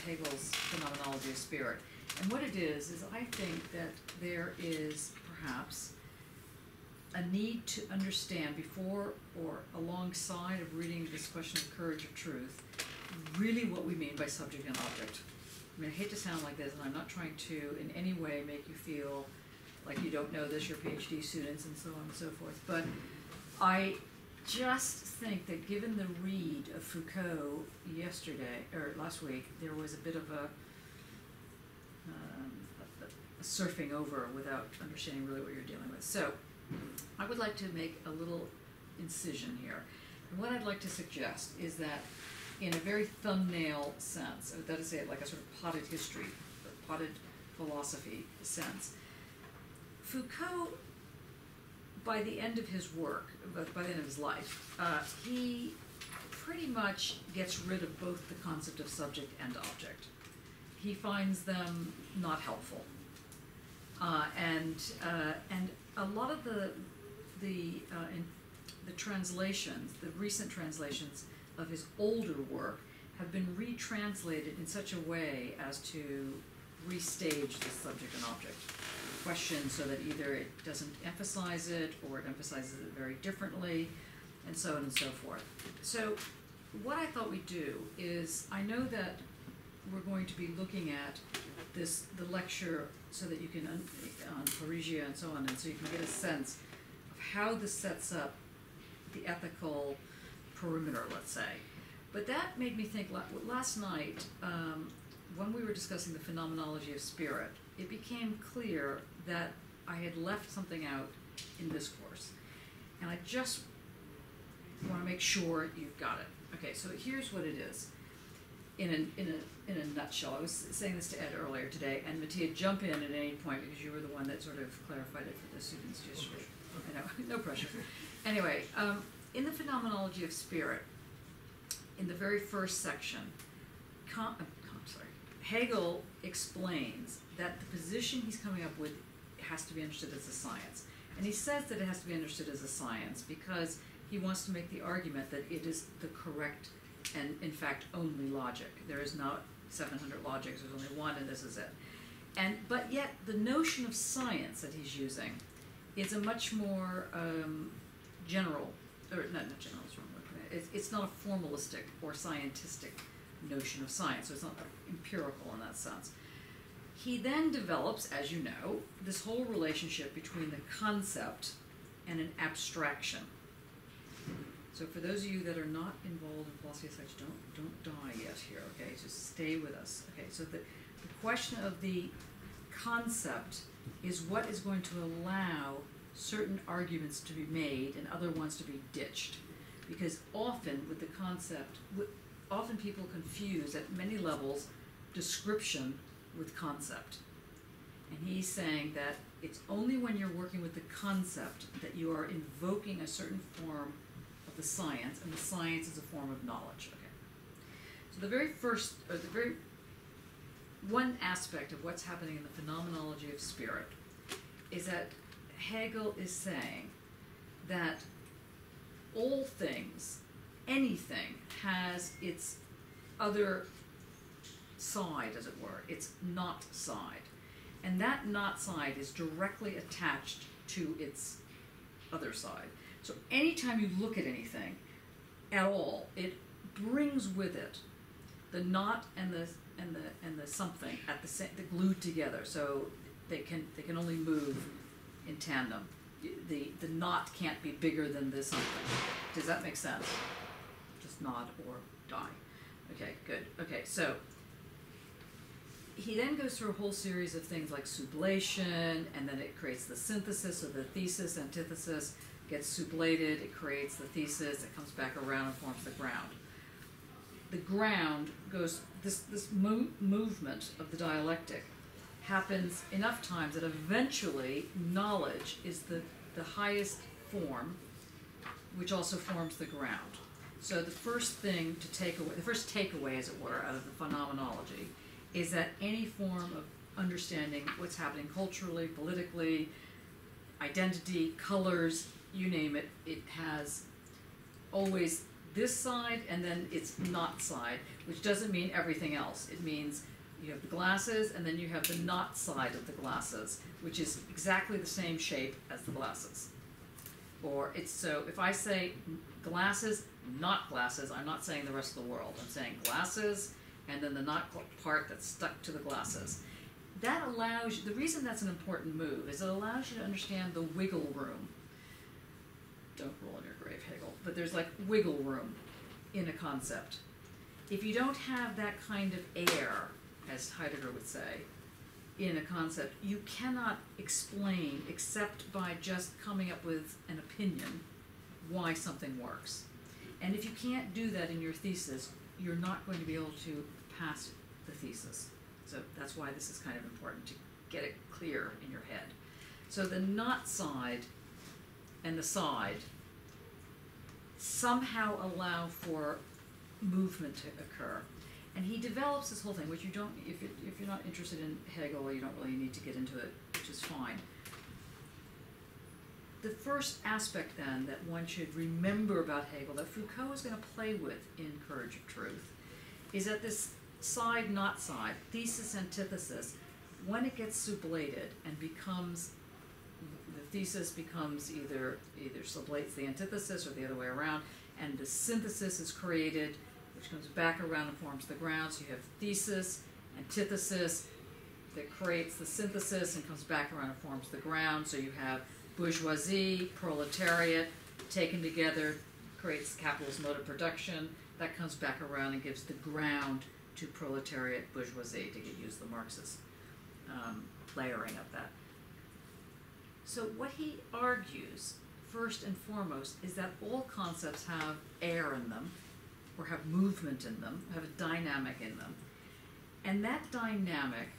Hegel's Phenomenology of Spirit. And what it is I think that there is perhaps a need to understand before or alongside of reading this question of courage or truth, really what we mean by subject and object. I mean, I hate to sound like this, and I'm not trying to in any way make you feel like you don't know this, you're PhD students and so on and so forth, but I just think that given the read of Foucault yesterday, or last week, there was a bit of a surfing over without understanding really what you're dealing with. So, I would like to make a little incision here. And what I'd like to suggest is that in a very thumbnail sense, that is like a sort of potted history, potted philosophy sense, Foucault, by the end of his work, by the end of his life, he pretty much gets rid of both the concept of subject and object. He finds them not helpful. And a lot of the translations, the recent translations of his older work, have been retranslated in such a way as to restage the subject and object question so that either it doesn't emphasize it or it emphasizes it very differently, and so on and so forth. So what I thought we'd do is, I know that we're going to be looking at the lecture so that you can, on Parisia and so on, and so you can get a sense of how this sets up the ethical perimeter, let's say. But that made me think, last night, when we were discussing the phenomenology of spirit, it became clear that I had left something out in this course. And I just want to make sure you've got it. Okay, so here's what it is. In a nutshell, I was saying this to Ed earlier today, and Mattia, jump in at any point because you were the one that sort of clarified it for the students yesterday. I know, no pressure. Anyway, in the phenomenology of spirit, in the very first section, Hegel explains that the position he's coming up with has to be understood as a science. And he says that it has to be understood as a science because he wants to make the argument that it is the correct and, in fact, only logic. There is not 700 logics, there's only one, and this is it. But yet, the notion of science that he's using is a much more general, or not general, it's wrong word. It's not a formalistic or scientistic notion of science, so it's not empirical in that sense. He then develops, as you know, this whole relationship between the concept and an abstraction. So for those of you that are not involved in philosophy of science, don't die yet here, okay? Just stay with us. Okay, so the question of the concept is what is going to allow certain arguments to be made and other ones to be ditched. Because often with the concept, often people confuse at many levels description with concept. And he's saying that it's only when you're working with the concept that you are invoking a certain form of the science, and the science is a form of knowledge. Okay. So the very first, or the very one aspect of what's happening in the phenomenology of spirit is that Hegel is saying that all things, anything, has its other side, as it were, its not side. And that not side is directly attached to its other side. So anytime you look at anything at all, it brings with it the not and the something at the same, they're glued together, so they can only move in tandem. The not can't be bigger than the something. Does that make sense? Just nod or die. Okay, good. Okay, so he then goes through a whole series of things like sublation, and then it creates the synthesis, so the thesis, antithesis gets sublated, it creates the thesis, it comes back around and forms the ground. The ground goes, this movement of the dialectic happens enough times that eventually knowledge is the highest form, which also forms the ground. So the first thing to take away, the first takeaway, as it were, out of the phenomenology is that any form of understanding what's happening culturally, politically, identity, colors, you name it. It has always this side and then its not side, which doesn't mean everything else. It means you have the glasses and then you have the not side of the glasses, which is exactly the same shape as the glasses. Or it's, so if I say glasses, not glasses, I'm not saying the rest of the world. I'm saying glasses and then the not part that's stuck to the glasses. That allows you, the reason that's an important move is it allows you to understand the wiggle room. Don't roll in your grave, Hegel, but there's like wiggle room in a concept. If you don't have that kind of air, as Heidegger would say, in a concept, you cannot explain, except by just coming up with an opinion, why something works. And if you can't do that in your thesis, you're not going to be able to pass the thesis. So that's why this is kind of important, to get it clear in your head. So the not side and the side somehow allow for movement to occur. And he develops this whole thing, which you don't, if you're not interested in Hegel, you don't really need to get into it, which is fine. The first aspect then that one should remember about Hegel, that Foucault is going to play with in Courage of Truth, is that this side, not side, thesis, antithesis, when it gets sublated and becomes, the thesis becomes either sublates the antithesis or the other way around, and the synthesis is created, which comes back around and forms the ground. So you have thesis, antithesis, that creates the synthesis and comes back around and forms the ground. So you have bourgeoisie, proletariat, taken together, creates capitalist mode of production. That comes back around and gives the ground to proletariat, bourgeoisie, to use the Marxist layering of that. So what he argues, first and foremost, is that all concepts have air in them, or have movement in them, have a dynamic in them. And that dynamic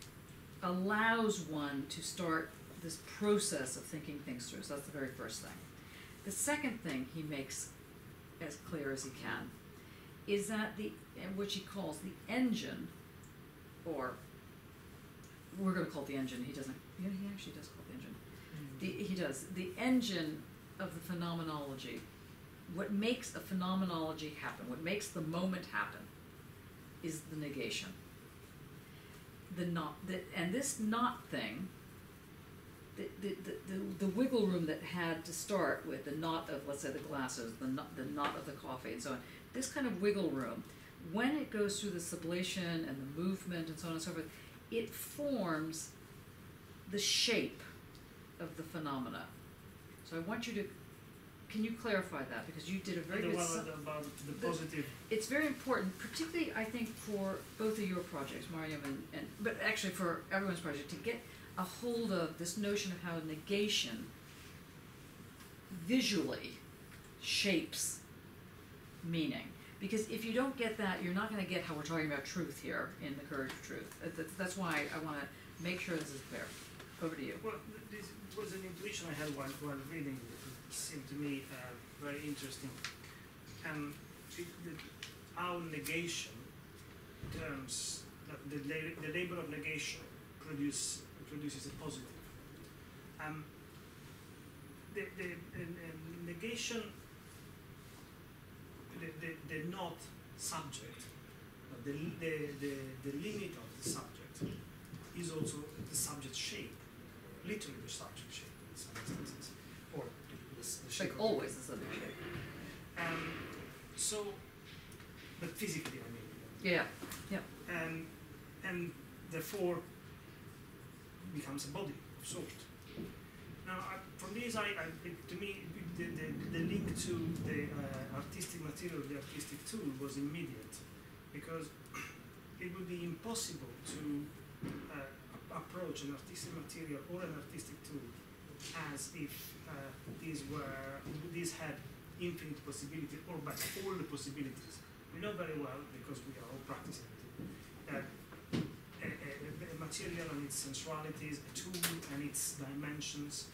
allows one to start this process of thinking things through. So that's the very first thing. The second thing he makes as clear as he can is that which he calls the engine, or we're going to call it the engine. He doesn't. He actually does call it the engine. He does the engine of the phenomenology. What makes a phenomenology happen, what makes the moment happen, is the negation. And this not thing, the wiggle room that had to start with the not of, let's say, the glasses, the not of the coffee, and so on. This kind of wiggle room, when it goes through the sublation and the movement and so on and so forth, it forms the shape of the phenomena. So I want you to, can you clarify that? Because you did a very good... about the positive... It's very important, particularly, I think, for both of your projects, Mariam and but actually for everyone's project, to get a hold of this notion of how negation visually shapes meaning. Because if you don't get that, you're not going to get how we're talking about truth here in the Courage of Truth. That's why I want to make sure this is clear. Over to you. Well, this was an intuition I had while reading it. It seemed to me very interesting. How negation turns, the labor of negation produces a positive. The negation, the not subject, the limit of the subject is also the subject shape, literally the subject shape in some instances, or the shape. Like always the subject shape. So, but physically, I mean. Yeah. Yeah. And therefore becomes a body of sort. Now, from this, to me, the link to the artistic material, the artistic tool, was immediate, because it would be impossible to approach an artistic material or an artistic tool as if these had infinite possibility, or by all the possibilities. We know very well, because we are all practicing it, that a material and its sensualities, a tool and its dimensions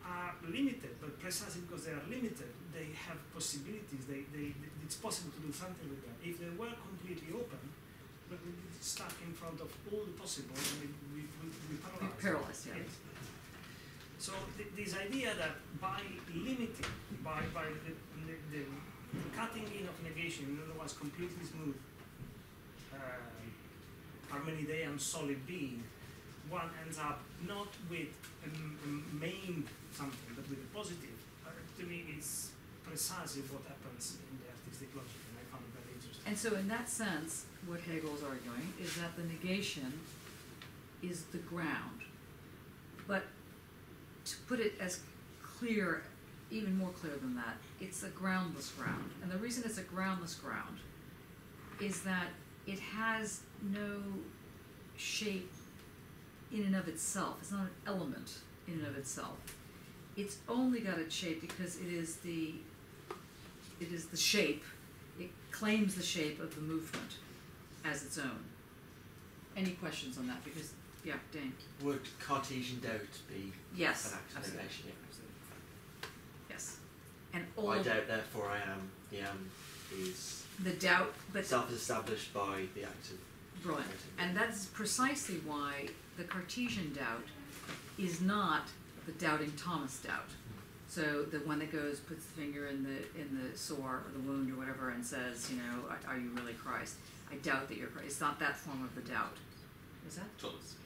are limited, but precisely because they are limited, they have possibilities. It's possible to do something with them. If they were completely open, but we're stuck in front of all the possible, and we paralyze. Paralyzed, yeah. Yes. So this idea that by limiting, by the cutting in of negation, in other words, completely smooth Parmenidean solid being, one ends up not with a main something, but with a positive. To me, it's precisely what happens in the artistic logic, and I found it very interesting. And so in that sense, what Hegel's arguing is that the negation is the ground. But to put it as clear, even more clear than that, it's a groundless ground. And the reason it's a groundless ground is that it has no shape in and of itself. It's not an element in and of itself. It's only got its shape because it is the shape. It claims the shape of the movement as its own. Any questions on that? Because, yeah, Dane. Would Cartesian doubt be Yes, an act of absolutely. negation? Yes. And all I of doubt, therefore I am. The am is the doubt, but self-established by the act of brilliant. doubting. And that's precisely why the Cartesian doubt is not the doubting Thomas doubt. So the one that goes, puts the finger in the sore or the wound or whatever and says, you know, are you really Christ? I doubt that you're Christ. It's not that form of the doubt. Is that? Thomas.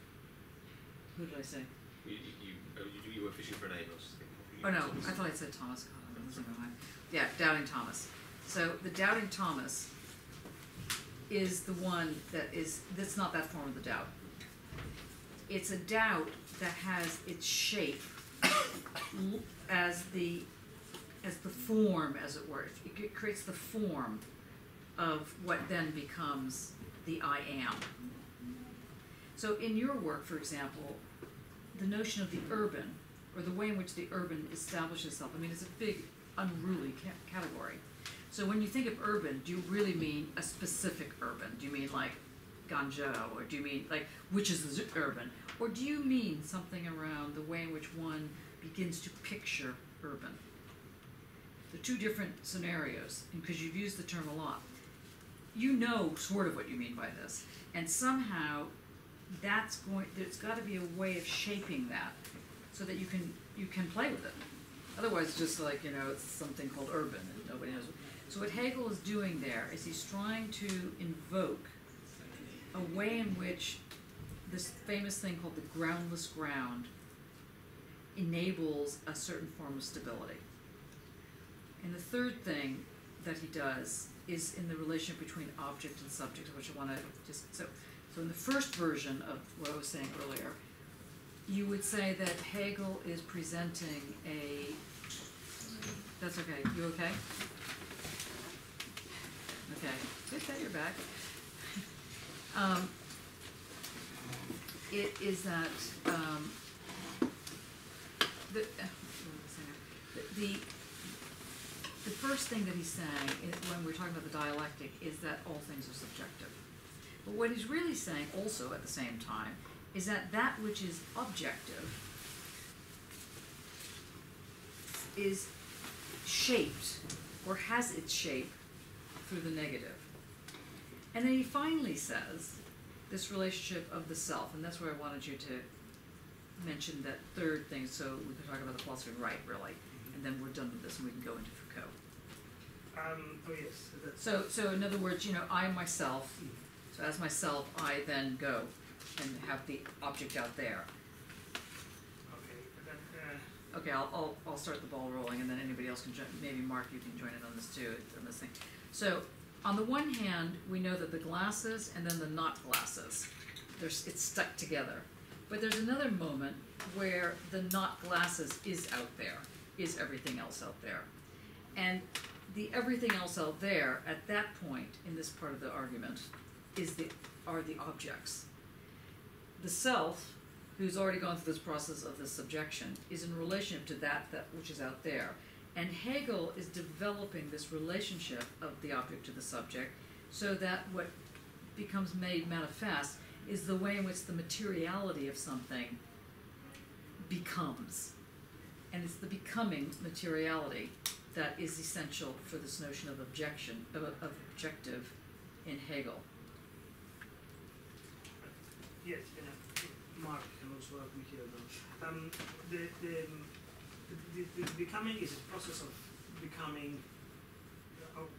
Who did I say? You were fishing for a name, I was just thinking. Oh no, Thomas. I thought I said Thomas. God, I'm losing my mind. Yeah, doubting Thomas. So the doubting Thomas is the one that's not that form of the doubt. It's a doubt that has its shape as the form, as it were. It creates the form of what then becomes the I am. So in your work, for example, the notion of the urban, or the way in which the urban establishes itself, I mean, it's a big, unruly category. So when you think of urban, do you really mean a specific urban? Do you mean like Guangzhou, or do you mean like, which is the urban? Or do you mean something around the way in which one begins to picture urban? The two different scenarios, because you've used the term a lot. You know sort of what you mean by this, and somehow there's got to be a way of shaping that so that you can play with it. Otherwise, it's just like, you know, it's something called urban and nobody knows. So what Hegel is doing there is he's trying to invoke a way in which this famous thing called the groundless ground enables a certain form of stability. And the third thing that he does is in the relationship between object and subject, which I want to just, so in the first version of what I was saying earlier, you would say that Hegel is presenting that's okay, you okay? Okay, good that you're back. It is that, the first thing that he's saying when we're talking about the dialectic is that all things are subjective. But what he's really saying also at the same time is that that which is objective is shaped or has its shape through the negative. And then he finally says this relationship of the self, and that's where I wanted you to mention that third thing, so we can talk about the philosophy of right, really, and then we're done with this and we can go into Foucault. Oh yes. So in other words, you know, I myself, so as myself, I then go and have the object out there. Okay, then, Okay, I'll start the ball rolling, and then anybody else can join. Maybe Mark, you can join in on this too, on this thing. So, on the one hand, we know that the glasses and then the not glasses, it's stuck together. But there's another moment where the not glasses is out there, is everything else out there, and the everything else out there at that point in this part of the argument are the objects. The self, who's already gone through this process of this subjection, is in relationship to that which is out there. And Hegel is developing this relationship of the object to the subject so that what becomes made manifest is the way in which the materiality of something becomes. And it's the becoming materiality that is essential for this notion of objective in Hegel. Yes, Mark can also help me here now. The becoming is a process of becoming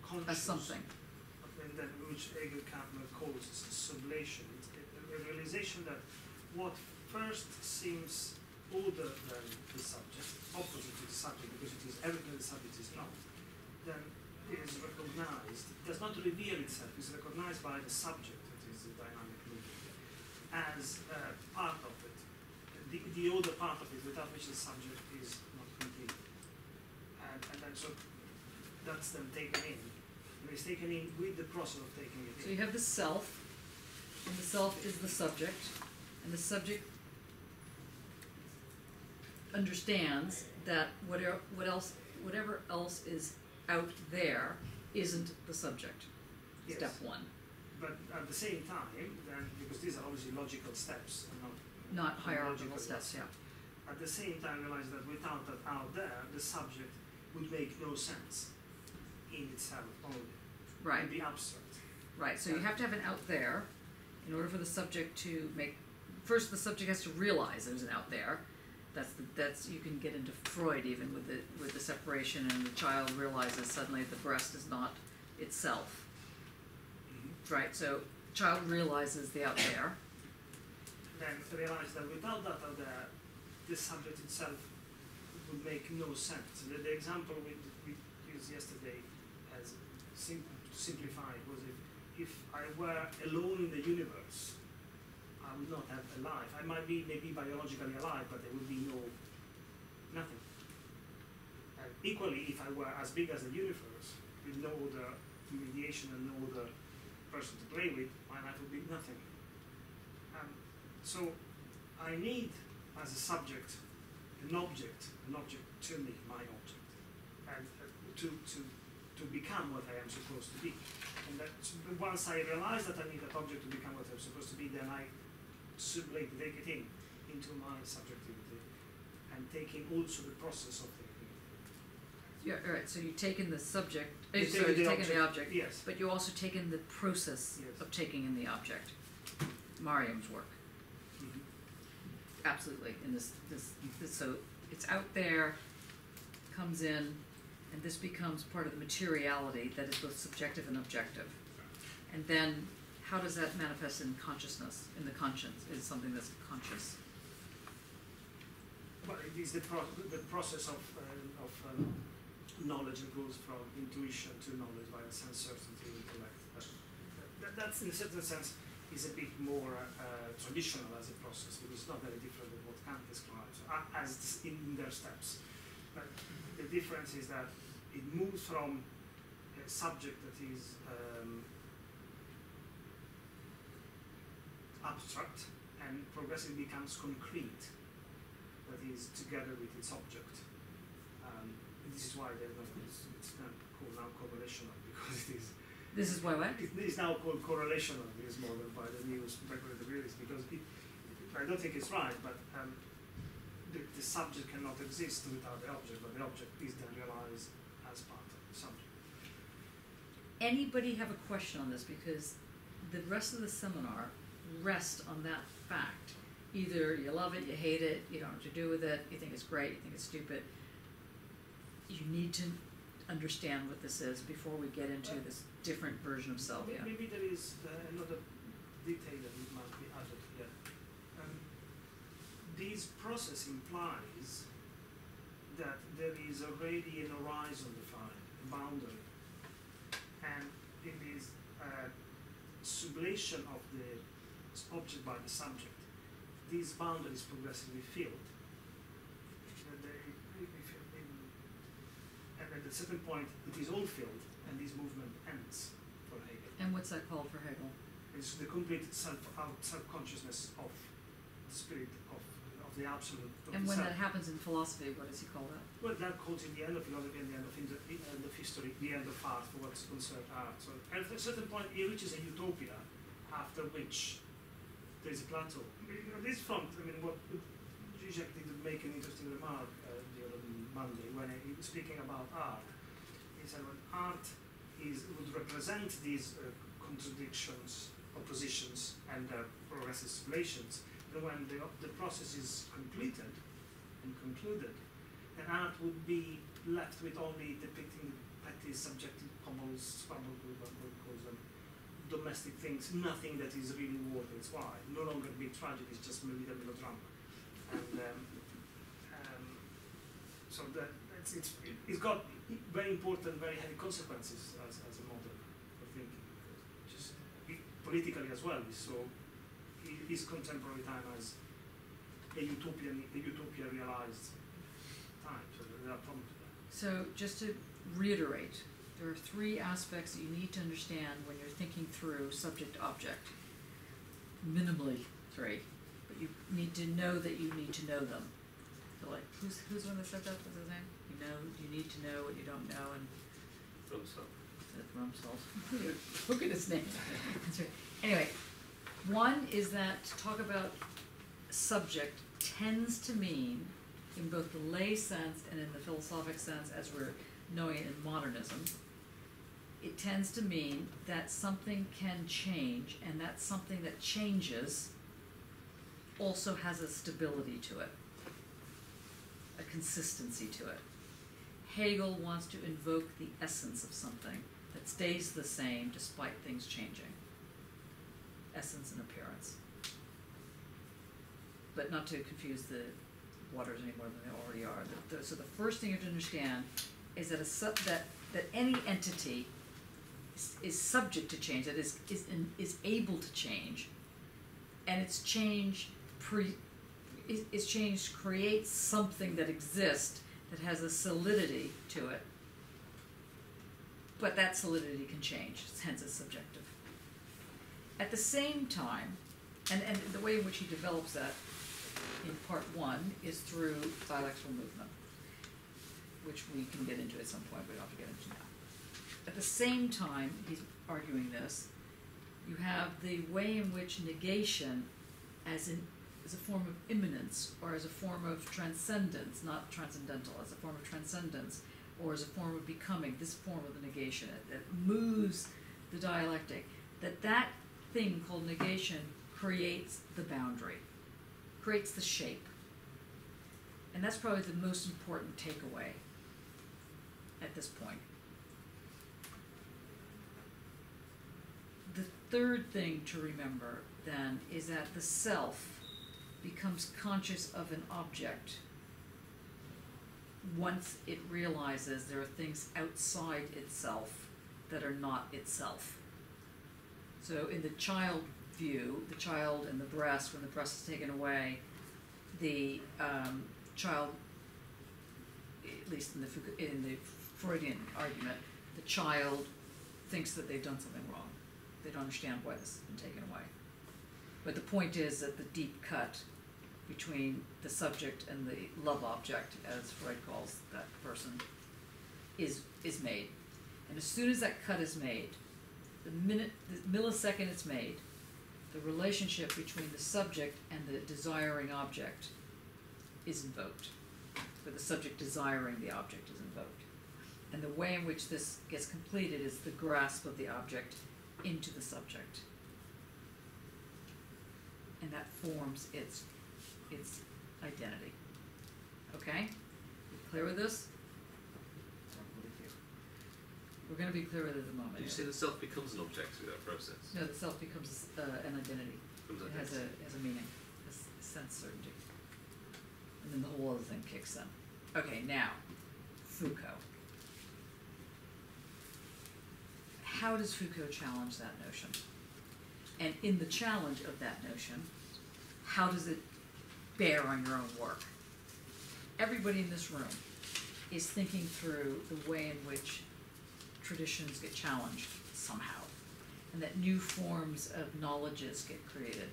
conscious. As something. And then, which Hegel calls sublation. It's a realization that what first seems older than the subject, opposite to the subject, because it is everything the subject is not, then is recognized, does not reveal itself, is recognized by the subject, that is the dynamic movement, as part of it, the older part of it, without which the subject is not complete. And then so that's then taken in. And it's taken in with the process of taking it in. So you have the self, and the self is the subject, and the subject understands that whatever else is out there isn't the subject. Yes. Step one. But at the same time, then, because these are obviously logical steps and Not hierarchical chronological steps, yeah. At the same time, realize that without that out there, the subject would make no sense in itself only. Right. It would be abstract. Right, so you have to have an out there in order for the subject to make. First, the subject has to realize there's an out there. That's you can get into Freud even with the separation, and the child realizes suddenly the breast is not itself. Mm-hmm. Right, so child realizes the out there. Then realize that without that out there, the subject itself would make no sense. The example we used yesterday, as simplified, was if I were alone in the universe, I would not have a life. I might be maybe biologically alive, but there would be nothing. And equally, if I were as big as the universe, with no other mediation and no other person to play with, my life would be nothing. So I need, as a subject, an object to me, my object, and to become what I am supposed to be. And that once I realize that I need that object to become what I'm supposed to be, then I take it into my subjectivity, and taking also the process of thinking. Yeah, all right. So you've taken the subject. You've Sorry, taken you've the taken the object. Yes. But you also taken the process Yes. of taking in the object. Mariam's work. Mm-hmm. Absolutely. In this, so it's out there, comes in, and this becomes part of the materiality that is both subjective and objective. And then, how does that manifest in consciousness? In the conscience is something that's conscious. Well, it is the process of knowledge that goes from intuition to knowledge by the sense certainty and intellect. That's in a certain sense is a bit more traditional as a process, because it's not very different than what Kant describes as in their steps. But the difference is that it moves from a subject that is abstract and progressively becomes concrete, that is together with its object. This is why it's called now correlational, because it is. This is why what? It is now called correlational, this model, by the new speculative realists, because I don't think it's right, but the subject cannot exist without the object, but the object is then realized as part of the subject. Anybody have a question on this? Because the rest of the seminar rests on that fact. Either you love it, you hate it, you don't know what to do with it, you think it's great, you think it's stupid. You need to understand what this is before we get into this different version of self. Yeah. Maybe there is another detail that might be added here. This process implies that there is already an horizon defined, a boundary, and it is sublation of the object by the subject. This boundary is progressively filled. And at a certain point, it is all filled, and this movement ends for Hegel. And what's that called for Hegel? It's the complete self-consciousness of the spirit of the absolute. Of And the when self. that happens in philosophy, what does he call that? Well, that calls in the end of philosophy and the end of history, the end of art for what's concerned art. So at a certain point, he reaches a utopia, after which there is a plateau. This front, what Zizek did make an interesting remark the other Monday when he was speaking about art. He said, well, art would represent these contradictions oppositions and progressive relations. And when the process is completed and concluded, an art would be left with only depicting petty subjective quibbles, domestic things, nothing that is really worth its while. No longer big tragedies, just little melodrama. And so it's got very important, very heavy consequences as a model of thinking. Just politically as well. So his contemporary time as a utopia realized time. So there are problems with that. So just to reiterate, there are three aspects that you need to understand when you're thinking through subject-object. Minimally three, but you need to know that you need to know them. So like, who's the one that said that? What's his name? You need to know what you don't know, and Rumsfeld. Look at his name. That's right. Anyway, one is that to talk about subject tends to mean, in both the lay sense and in the philosophic sense as we're knowing it in modernism, it tends to mean that something can change, and that something that changes also has a stability to it, a consistency to it. Hegel wants to invoke the essence of something that stays the same despite things changing. Essence and appearance. But not to confuse the waters any more than they already are. So the first thing you have to understand is that that any entity is subject to change, that is able to change, and its change creates something that exists that has a solidity to it, but that solidity can change, hence it's subjective. At the same time, and the way in which he develops that in part one is through dialectical movement, which we can get into at some point, we don't have to get into now. At the same time, he's arguing this, you have the way in which negation as a form of immanence, or as a form of transcendence, not transcendental, as a form of transcendence, or as a form of becoming, this form of the negation, that moves the dialectic, that thing called negation creates the boundary, creates the shape. And that's probably the most important takeaway at this point. The third thing to remember, then, is that the self becomes conscious of an object once it realizes there are things outside itself that are not itself. So in the child view, the child and the breast, when the breast is taken away, the child, at least in the Freudian argument, the child thinks that they've done something wrong. They don't understand why this has been taken away. But the point is that the deep cut between the subject and the love object, as Freud calls that person, is made. And as soon as that cut is made, the millisecond it's made, the relationship between the subject and the desiring object is invoked. Or the subject desiring the object is invoked. And the way in which this gets completed is the grasp of the object into the subject. And that forms its identity. Okay? You clear with this? We're going to be clear with it at the moment. Did you say the self becomes an object through that process? No, the self becomes an identity. It has a meaning, a sense certainty. And then the whole other thing kicks in. Okay, now, Foucault. How does Foucault challenge that notion? And in the challenge of that notion, how does it bear on your own work? Everybody in this room is thinking through the way in which traditions get challenged somehow, and that new forms of knowledges get created.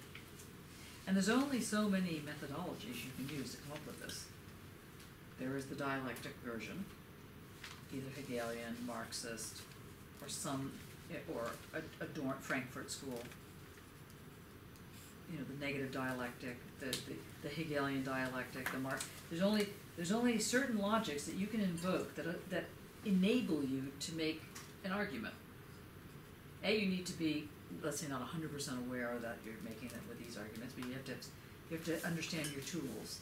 And there's only so many methodologies you can use to come up with this. There is the dialectic version, either Hegelian, Marxist, or Frankfurt School. You know, the negative dialectic, the Hegelian dialectic, there's only certain logics that you can invoke that enable you to make an argument. You need to be, let's say, not 100% aware that you're making it with these arguments, but you have to understand your tools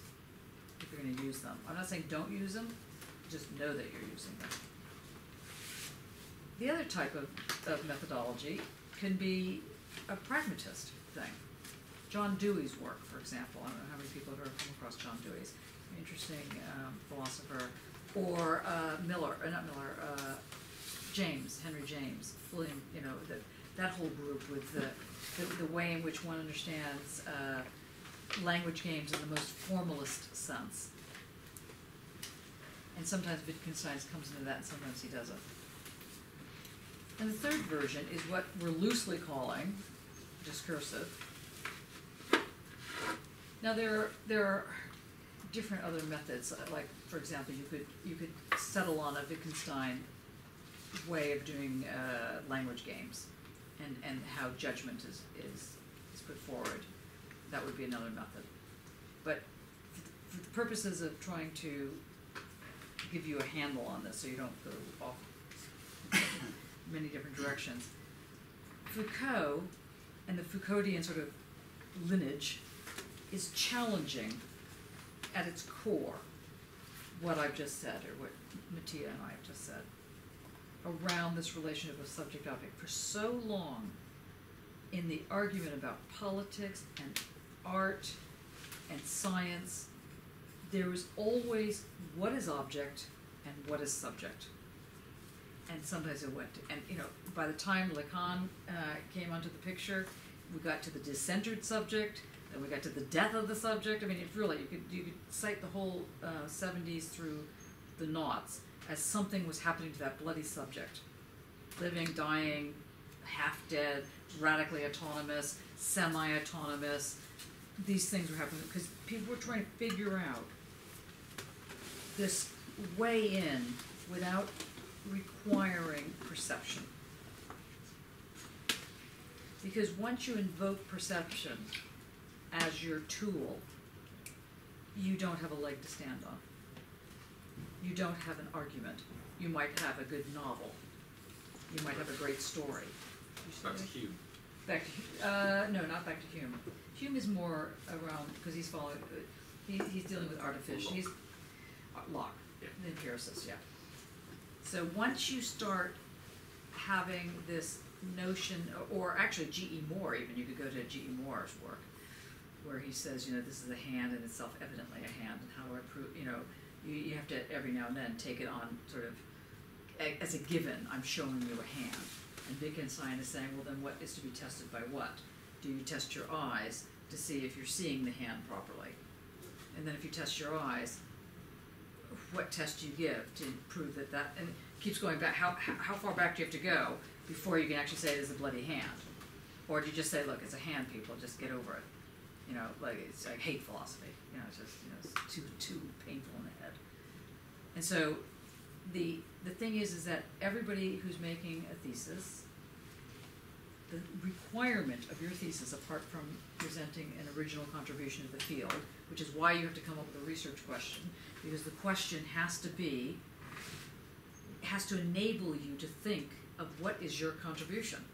if you're going to use them. I'm not saying don't use them, just know that you're using them. The other type of methodology can be a pragmatist thing. John Dewey's work, for example. I don't know how many people have ever come across John Dewey's interesting philosopher, or James, Henry James, William, that whole group with the way in which one understands language games in the most formalist sense. And sometimes Wittgenstein comes into that and sometimes he doesn't. And the third version is what we're loosely calling discursive. Now there are different other methods, like for example you could settle on a Wittgenstein way of doing language games and how judgment is put forward. That would be another method. But for the purposes of trying to give you a handle on this so you don't go off many different directions, Foucault and the Foucauldian sort of lineage is challenging at its core what I've just said, or what Mattia and I have just said, around this relationship of subject-object. For so long, in the argument about politics and art and science, there was always what is object and what is subject. And sometimes it went to, and by the time Lacan came onto the picture, we got to the discentered subject, then we got to the death of the subject. I mean, it's really, you could cite the whole 70s through the noughts as something was happening to that bloody subject. Living, dying, half dead, radically autonomous, semi-autonomous. These things were happening because people were trying to figure out this way in without requiring perception. Because once you invoke perception as your tool, you don't have a leg to stand on. You don't have an argument. You might have a good novel. You might have a great story. Back to Hume. No, not back to Hume. Hume is more around, because he's following, he's dealing with artificial, he's Locke, Yeah. the empiricist, yeah. So once you start having this notion, or actually G.E. Moore even, you could go to G.E. Moore's work, where he says, this is a hand and it's self-evidently a hand, and how do I prove, you have to every now and then take it on sort of as a given, I'm showing you a hand. And Wittgenstein is saying, well then what is to be tested by what? Do you test your eyes to see if you're seeing the hand properly? And then if you test your eyes, what test do you give to prove that, and it keeps going back, how far back do you have to go before you can actually say it is a bloody hand? Or do you just say, look, it's a hand, people, just get over it? It's like hate philosophy, it's just, it's too painful in the head. And so the thing is that everybody who's making a thesis, the requirement of your thesis, apart from presenting an original contribution to the field, which is why you have to come up with a research question, because the question has to enable you to think of what is your contribution.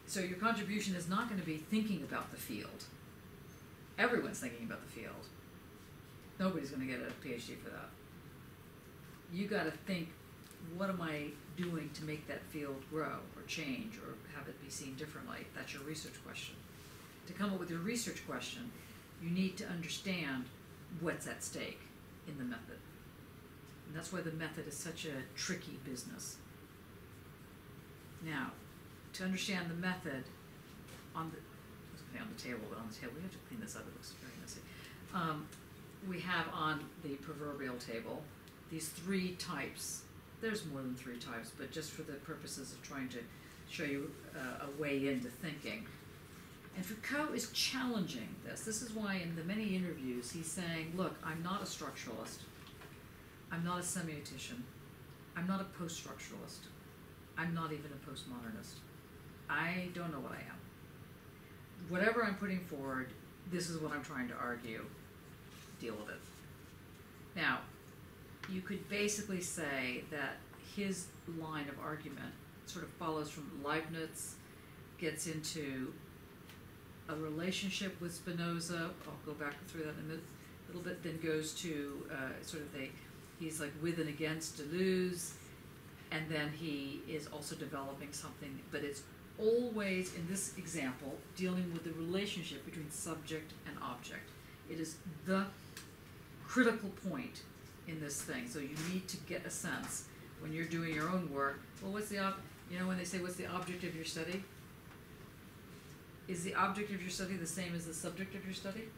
So your contribution is not going to be thinking about the field. Everyone's thinking about the field. Nobody's going to get a PhD for that. You got to think, what am I doing to make that field grow or change or have it be seen differently? That's your research question. To come up with your research question, you need to understand what's at stake in the method. And that's why the method is such a tricky business. Now, to understand the method on the, I was going to say on the table, but on the table, we have to clean this up, it looks very messy. We have on the proverbial table these three types. There's more than three types, but just for the purposes of trying to show you a way into thinking. And Foucault is challenging this. This is why in the many interviews he's saying, look, I'm not a structuralist. I'm not a semiotician. I'm not a post-structuralist. I'm not even a postmodernist. I don't know what I am. Whatever I'm putting forward, this is what I'm trying to argue. Deal with it. Now, you could basically say that his line of argument sort of follows from Leibniz, gets into a relationship with Spinoza. I'll go back through that in a little bit. Then goes to he's like with and against Deleuze, and then he is also developing something, but it's always, in this example, dealing with the relationship between subject and object. It is the critical point in this thing. So you need to get a sense when you're doing your own work. Well, what's the when they say what's the object of your study? Is the object of your study the same as the subject of your study?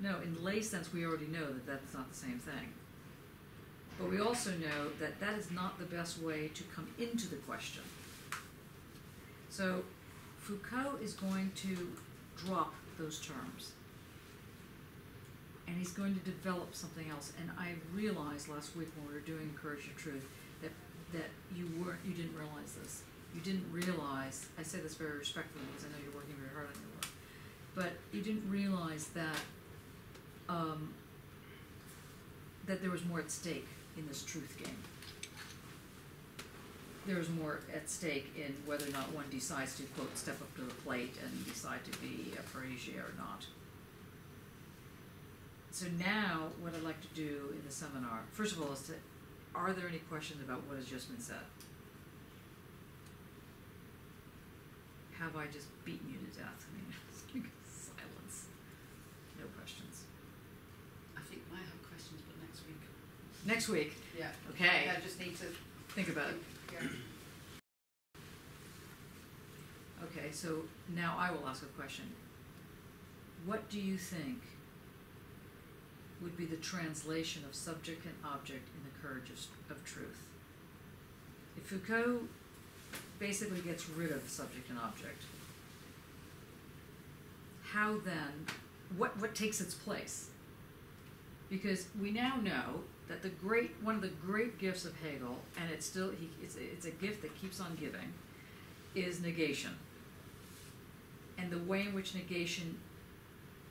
No, in lay sense, we already know that that's not the same thing. But we also know that that is not the best way to come into the question. So Foucault is going to drop those terms. And he's going to develop something else. And I realized last week when we were doing Courage of Truth that you didn't realize this. You didn't realize, I say this very respectfully because I know you're working very hard on your work, but you didn't realize that that there was more at stake in this truth game. There was more at stake in whether or not one decides to, quote, step up to the plate and decide to be a Parisian or not. So now, what I'd like to do in the seminar, first of all, is to, are there any questions about what has just been said? Have I just beaten you to death? I mean, it's like silence. No questions. I think I have questions, but next week. Next week? Yeah. Okay. Yeah, I just need to think about it. Yeah. Okay, so now I will ask a question. What do you think would be the translation of subject and object in the Courage of Truth? If Foucault basically gets rid of subject and object, how then, what takes its place? Because we now know that one of the great gifts of Hegel, and it's a gift that keeps on giving, is negation. And the way in which negation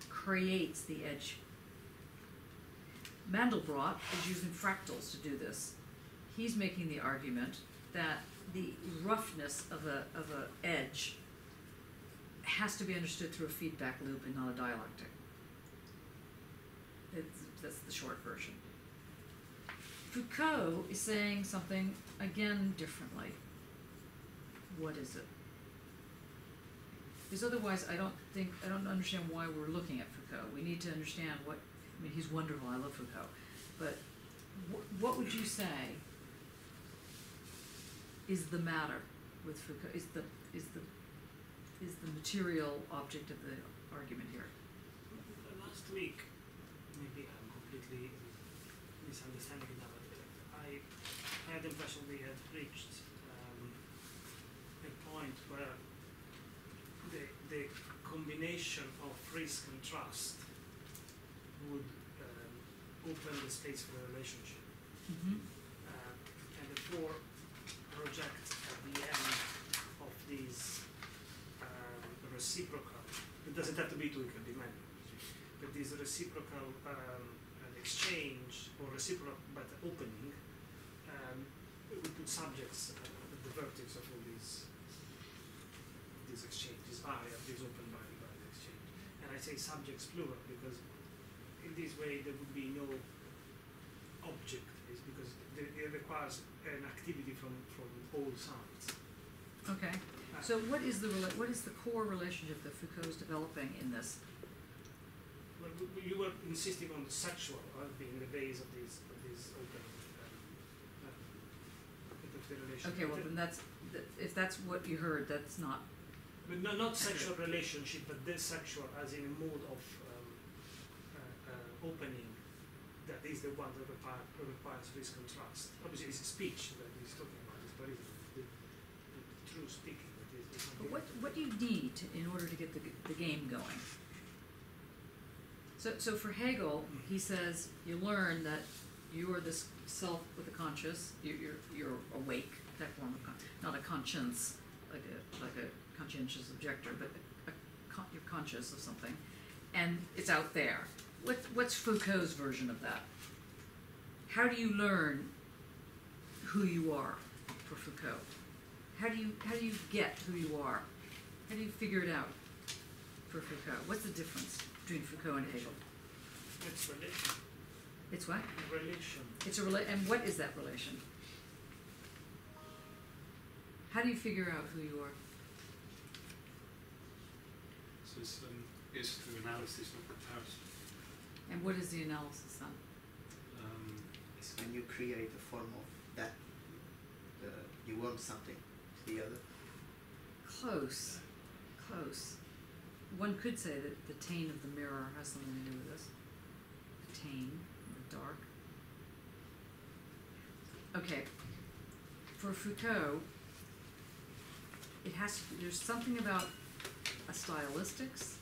creates the edge. Mandelbrot is using fractals to do this. He's making the argument that the roughness of a edge has to be understood through a feedback loop and not a dialectic. That's the short version. Foucault is saying something, again, differently. What is it? Because otherwise I don't understand why we're looking at Foucault. We need to understand he's wonderful, I love Foucault. But what would you say is the matter with Foucault, is the material object of the argument here? Last week, maybe I'm completely misunderstanding it now, but I had the impression we had reached a point where the combination of risk and trust would open the space for a relationship. Mm-hmm. And therefore project at the end of these reciprocal, it doesn't have to be two, it can be many, but these reciprocal exchange or reciprocal but opening, we put subjects at the vertex of all these exchanges, these open by the exchange. And I say subjects plural because in this way there would be no object, because it requires an activity from all sides. Okay. So what is the core relationship that Foucault is developing in this? Well, you were insisting on the sexual being the base of these open the relationship. Okay, well then if that's what you heard, that's not. But not sexual relationship, but this sexual as in a mode of opening. That is the one that requires risk and trust. Obviously, it's speech that he's talking about. It's very the true speaking. But what do you need in order to get the game going? So for Hegel, he says you learn that you are this self with a conscious. You're awake. That form of not a conscience like a conscientious objector, but you're conscious of something, and it's out there. What's Foucault's version of that? How do you learn who you are for Foucault? how do you get who you are? How do you figure it out for Foucault? What's the difference between Foucault and Hegel? It's relation. It's what? Relation. It's a and what is that relation? How do you figure out who you are? So it's through analysis, not comparison. And what is the analysis then? It's when you create a form of that, you want something to the other. Close. Close. One could say that the tane of the mirror has something to do with this. The tane, the dark. Okay. For Foucault, it has to, there's something about a stylistics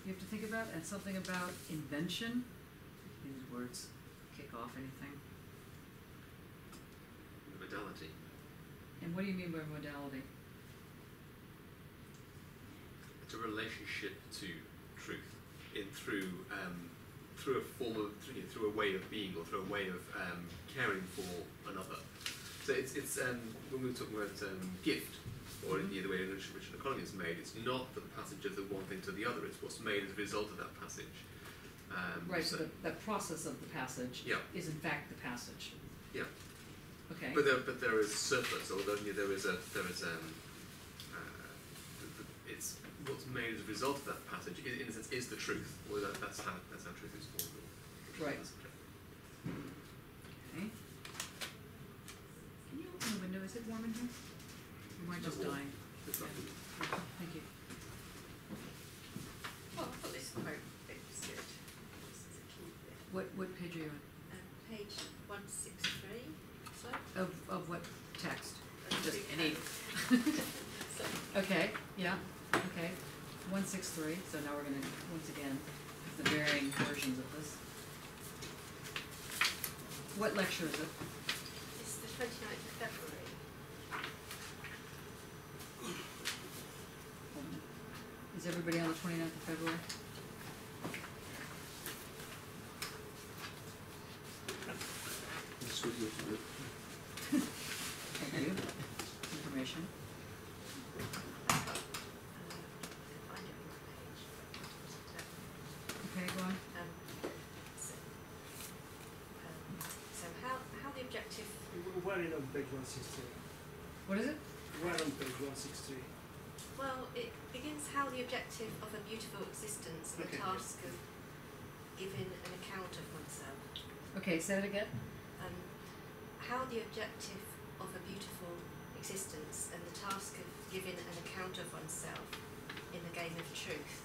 you have to think about, and something about invention. These words kick off anything. Modality. And what do you mean by modality? It's a relationship to truth through a form of through a way of being, or through a way of caring for another. So it's when we were talking about gift, or the way in which an economy is made, it's not the passage of the one thing to the other, it's what's made as a result of that passage. Right, so the process of the passage is in fact the passage. Yeah. Okay. But there is surplus, or there is it's what's made as a result of that passage, in a sense, is the truth, or that's how truth is formed. Right. Okay. Can you open the window? Is it warm in here? Or am I just dying? Yeah. Thank you. Well, I thought this quote bit was good. This is a key bit. What page are you on? Page 163. So. Of what text? Just Foucault. any. So, Okay, yeah, okay. 163, so now we're gonna, once again, have the varying versions of this. What lecture is it? it's the 29th of February. Is everybody on the 29th of February? This would be good. Thank you. Information. I can't find it on that page. Okay, go on. So how the objective. Where in on page 163? What is it? Where on page 163? Well, it begins how the objective of a beautiful existence and the Okay. task of giving an account of oneself. Okay, say it again. How the objective of a beautiful existence and the task of giving an account of oneself in the game of truth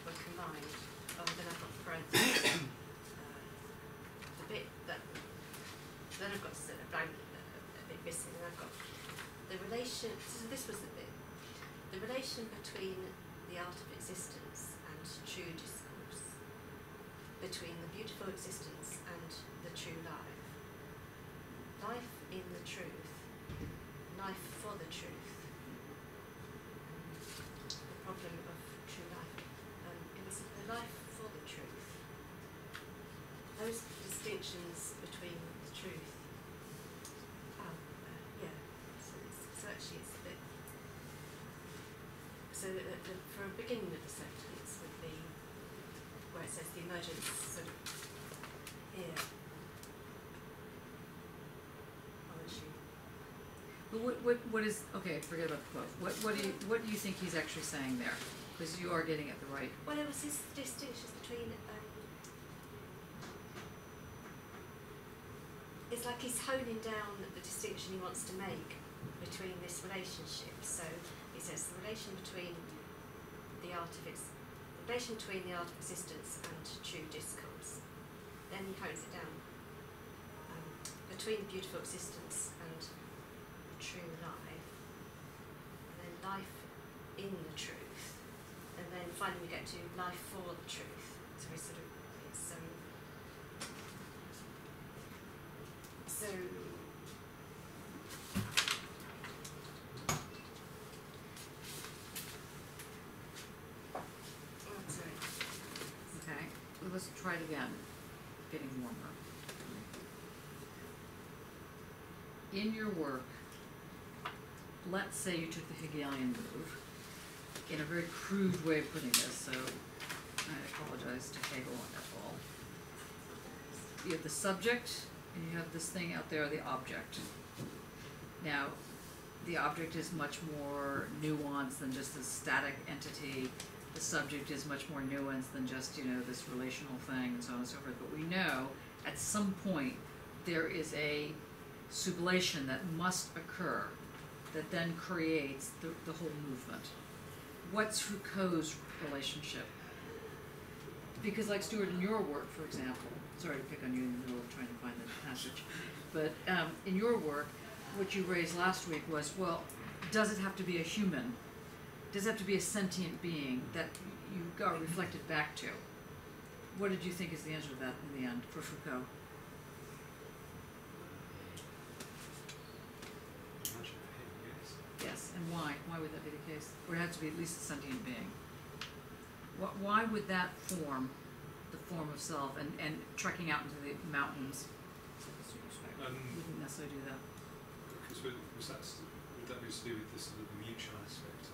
were combined. Oh, then I've got parentheses. The bit that then I've got a blank, a bit missing, and I've got the relation. So this was the bit. The relation between the art of existence and true discourse, between the beautiful existence and the true life. Life in the truth, life for the truth. The problem of true life. It was the life for the truth. Those distinctions between the truth. Yeah. So actually, it's a bit. So for a beginning of the sentence would be where it says the emergence sort of here. But what is, okay, forget about the quote. What do you think he's actually saying there? Because you are getting it the right. Well, it was his distinctions between. It's like he's honing down the distinction he wants to make between this relationship. So he says the relation between the art of existence and true discourse. Then he hones it down between beautiful existence and true life, and then life in the truth, and then finally we get to life for the truth. So we sort of so sorry. Okay, well, let's try it again. Getting warmer. In your work, let's say you took the Hegelian move, in a very crude way of putting this, so I apologize to Hegel at all. You have the subject, and you have this thing out there, the object. Now, the object is much more nuanced than just a static entity. The subject is much more nuanced than just, this relational thing and so on and so forth. But we know at some point there is a sublation that must occur that then creates the whole movement. What's Foucault's relationship? Because like Stuart, in your work, for example, sorry to pick on you in the middle of trying to find the passage, but in your work, what you raised last week was, well, does it have to be a human? Does it have to be a sentient being that you are reflected back to? What did you think is the answer to that in the end for Foucault? Yes, and why? Why would that be the case? Or it has to be at least a sentient being. Why would that form the form of self and trekking out into the mountains wouldn't necessarily do that? Because would that be to do with the sort of mutual aspect?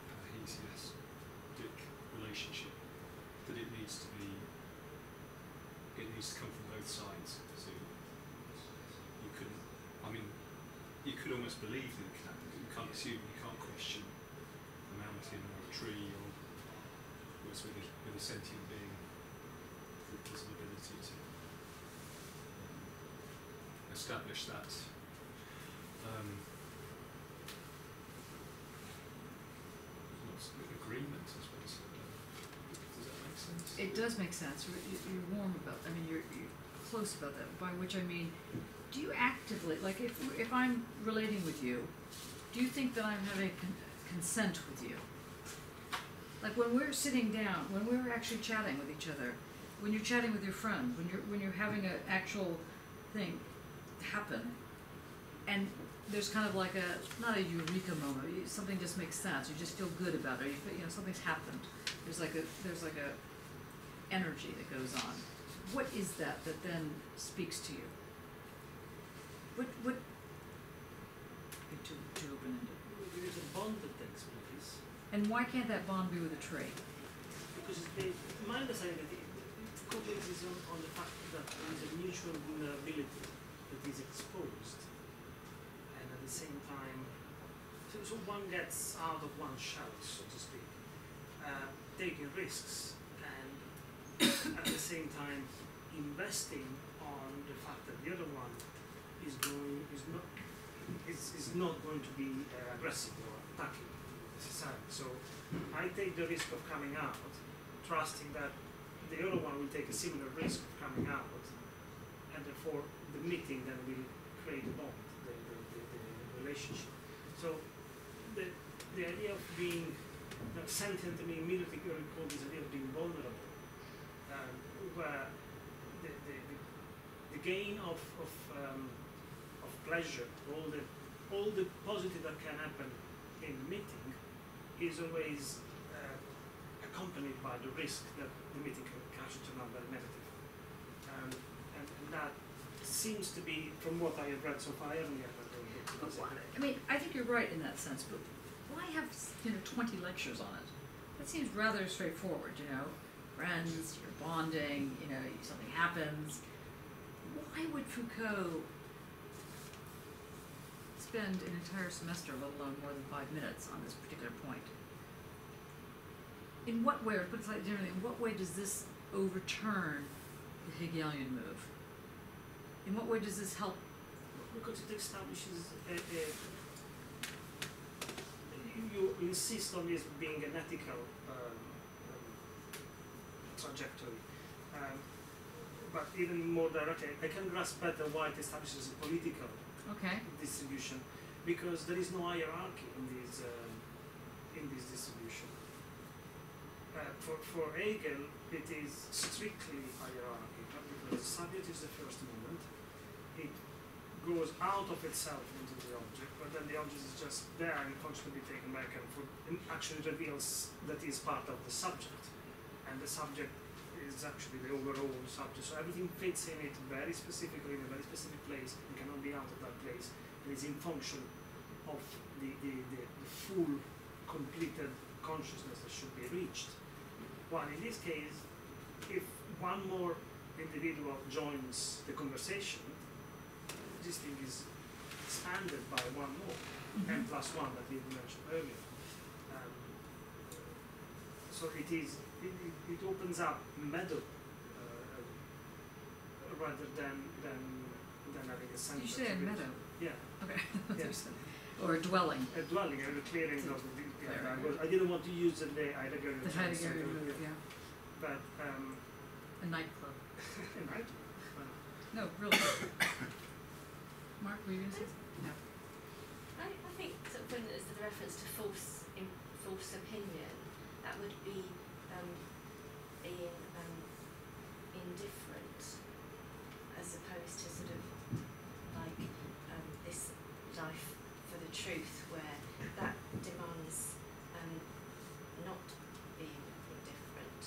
Parahesiastic relationship, that it needs to come from both sides. So you could almost believe that it can happen. You can't assume, you can't question a mountain or a tree, or whereas with a sentient being, there's an ability to establish that agreement, I suppose. Does that make sense? It does make sense. You're warm about. You're close about that. By which I mean, do you actively, like, if I'm relating with you, do you think that I'm having consent with you? Like when we're sitting down, when we're actually chatting with each other, when you're chatting with your friend, when you're having an actual thing happen, and there's kind of like not a eureka moment, something just makes sense, you just feel good about it, something's happened. There's like a energy that goes on. What is that then speaks to you? What too open-ended. There is a bond that takes place. And why can't that bond be with a tree? Because my understanding that Foucault bases on the fact that there is a mutual vulnerability that is exposed, and at the same time, so one gets out of one's shell, so to speak, taking risks, and at the same time investing on the fact that the other one is not going to be aggressive or attacking necessarily. So I take the risk of coming out, trusting that the other one will take a similar risk of coming out, and therefore the meeting then will create a bond, the relationship. So the idea of being sentient, immediately recall this idea of being vulnerable, where the gain of pleasure, all the positive that can happen in meeting, is always accompanied by the risk that the meeting can actually turn out very negative. And that seems to be, from what I have read so far, I haven't yet read it. I think you're right in that sense, but why have 20 lectures on it? That seems rather straightforward, friends, you're bonding, something happens. Why would Foucault spend an entire semester, let alone more than 5 minutes, on this particular point? In what way, or put it slightly differently, in what way does this overturn the Hegelian move? In what way does this help? Because it establishes you insist on this being an ethical trajectory. But even more directly, I can grasp better why it establishes a political distribution, because there is no hierarchy in this distribution. For Hegel, it is strictly hierarchy, because the subject is the first moment. It goes out of itself into the object, but then the object is just there and constantly taken back and actually reveals that he is part of the subject, and the subject is actually the overall subject. So everything fits in it very specifically in a very specific place and cannot be out of that place. And is in function of the full completed consciousness that should be reached. While in this case, if one more individual joins the conversation, this thing is expanded by one more, n plus one that we mentioned earlier. So it opens up middle rather than having a center. You say a meadow. Yeah. Okay. Yes. Or a dwelling. A dwelling, a clearing of the. Clearing. I didn't want to use the Heidegger. The Heidegger move, yeah. But A nightclub. a nightclub. No, really. Mark, were you going to say something? No. I think sort of when there's the reference to false opinion, that would be being indifferent, as opposed to sort of like this life for the truth, where that demands not being indifferent.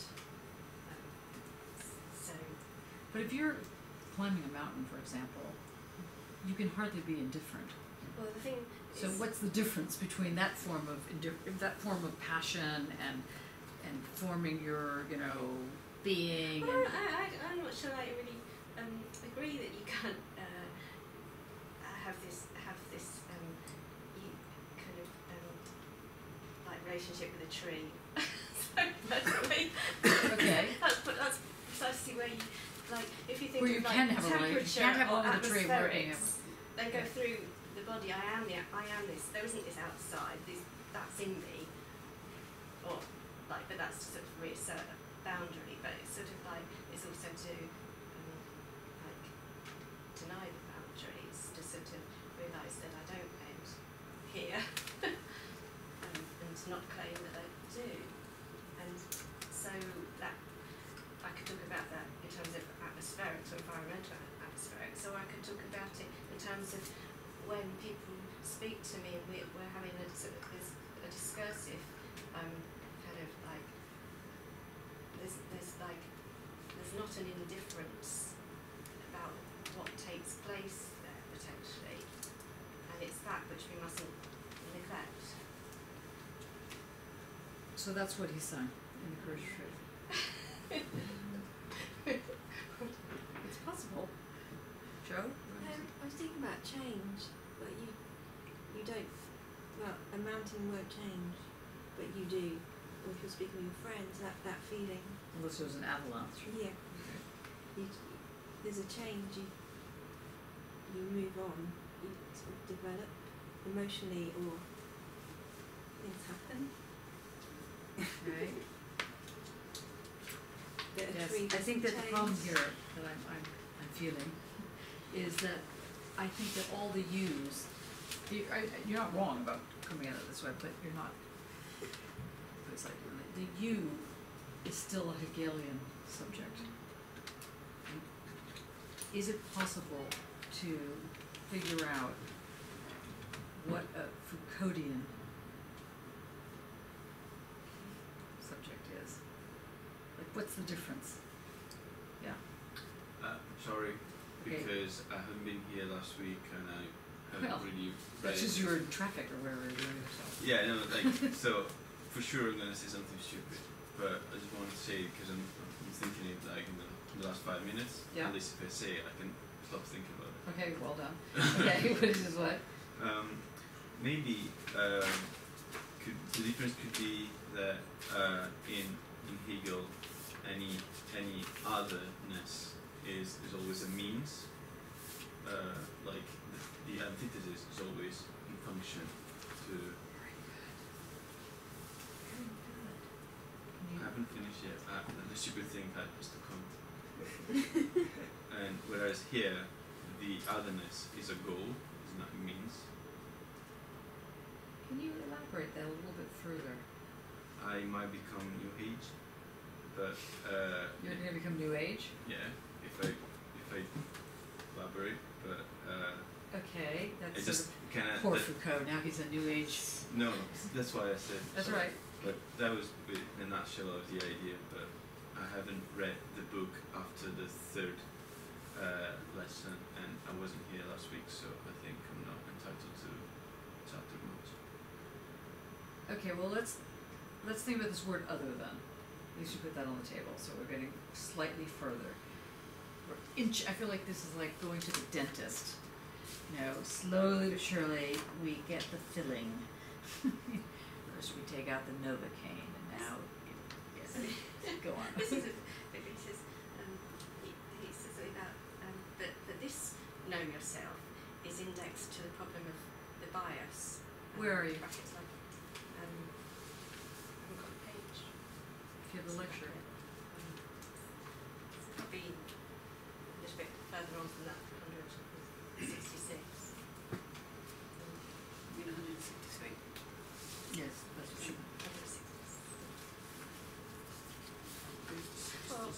So. But if you're climbing a mountain, for example, you can hardly be indifferent. Well, the thing. So what's the difference between that form of passion and forming your, being? Well, I'm not sure I really agree that you can't have this you kind of like relationship with a tree. So that's the way. Okay. That's precisely where you like if you think Where you of like can have a temperature relationship. You can't have or one with a tree where you atmospherics, they go through the body. I am this. There isn't this outside. That's in me. Or like, but that's to sort of reassert a boundary. But it's sort of like it's also to like deny the boundaries, to sort of realise that I don't end here, and to not claim that I do. And so that I could talk about that in terms of atmospherics or environmental atmospherics, or I could talk about it in terms of when people speak to me and we're having a sort of a discursive kind of like there's not an indifference about what takes place there potentially, and it's that which we mustn't neglect. So that's what he's saying in the Courage of Truth. It's possible. Joe? I was thinking about change, but you don't, well, a mountain won't change, but you do. Or if you're speaking with your friends, that feeling. Unless there was an avalanche. Yeah. There's a change, you move on, you sort of develop emotionally, or things happen. Okay. That a Yes, tree I think that doesn't the problem change. here that I'm feeling is that I think that all the yous, you're not wrong about coming at it this way, but you're not. It's like the you is still a Hegelian subject. And is it possible to figure out what a Foucauldian subject is? Like, what's the difference? Yeah. Sorry, Okay. because I haven't been here last week and I haven't Well, really That's read just it. you were in traffic or wherever you were. So. Yeah, no, like, so for sure I'm going to say something stupid, but I just want to say, because I'm thinking it like in the last 5 minutes, Yeah. at least if I say it, I can stop thinking about it. Okay, well done. Okay, what is this what? Maybe the difference could be that in Hegel, any otherness is always a means. Like the antithesis is always in function to. I haven't finished yet. The stupid thing has to come. And whereas here, the otherness is a goal, is not a means. Can you elaborate that a little bit further? I might become New Age, but You're going to become New Age? yeah, if I elaborate, but Okay, I that's just sort kind of poor Foucault. Now he's a New Age. no, that's why I said. That's sorry. right. But that was in a nutshell of the idea. But I haven't read the book after the third lesson, and I wasn't here last week, so I think I'm not entitled to chapter notes. Okay, well let's think about this word other then. At least you put that on the table, so we're getting slightly further. I feel like this is like going to the dentist. You know, slowly but surely we get the filling. First we take out the Novocaine, and now, yes, go on. This is he says something about that this know yourself is indexed to the problem of the bias. Where are you? Brackets like, I haven't got the page. If you have the lecture. It's probably a little bit further on than that, 166. You mean 163? Yes, that's what you. 166. Well,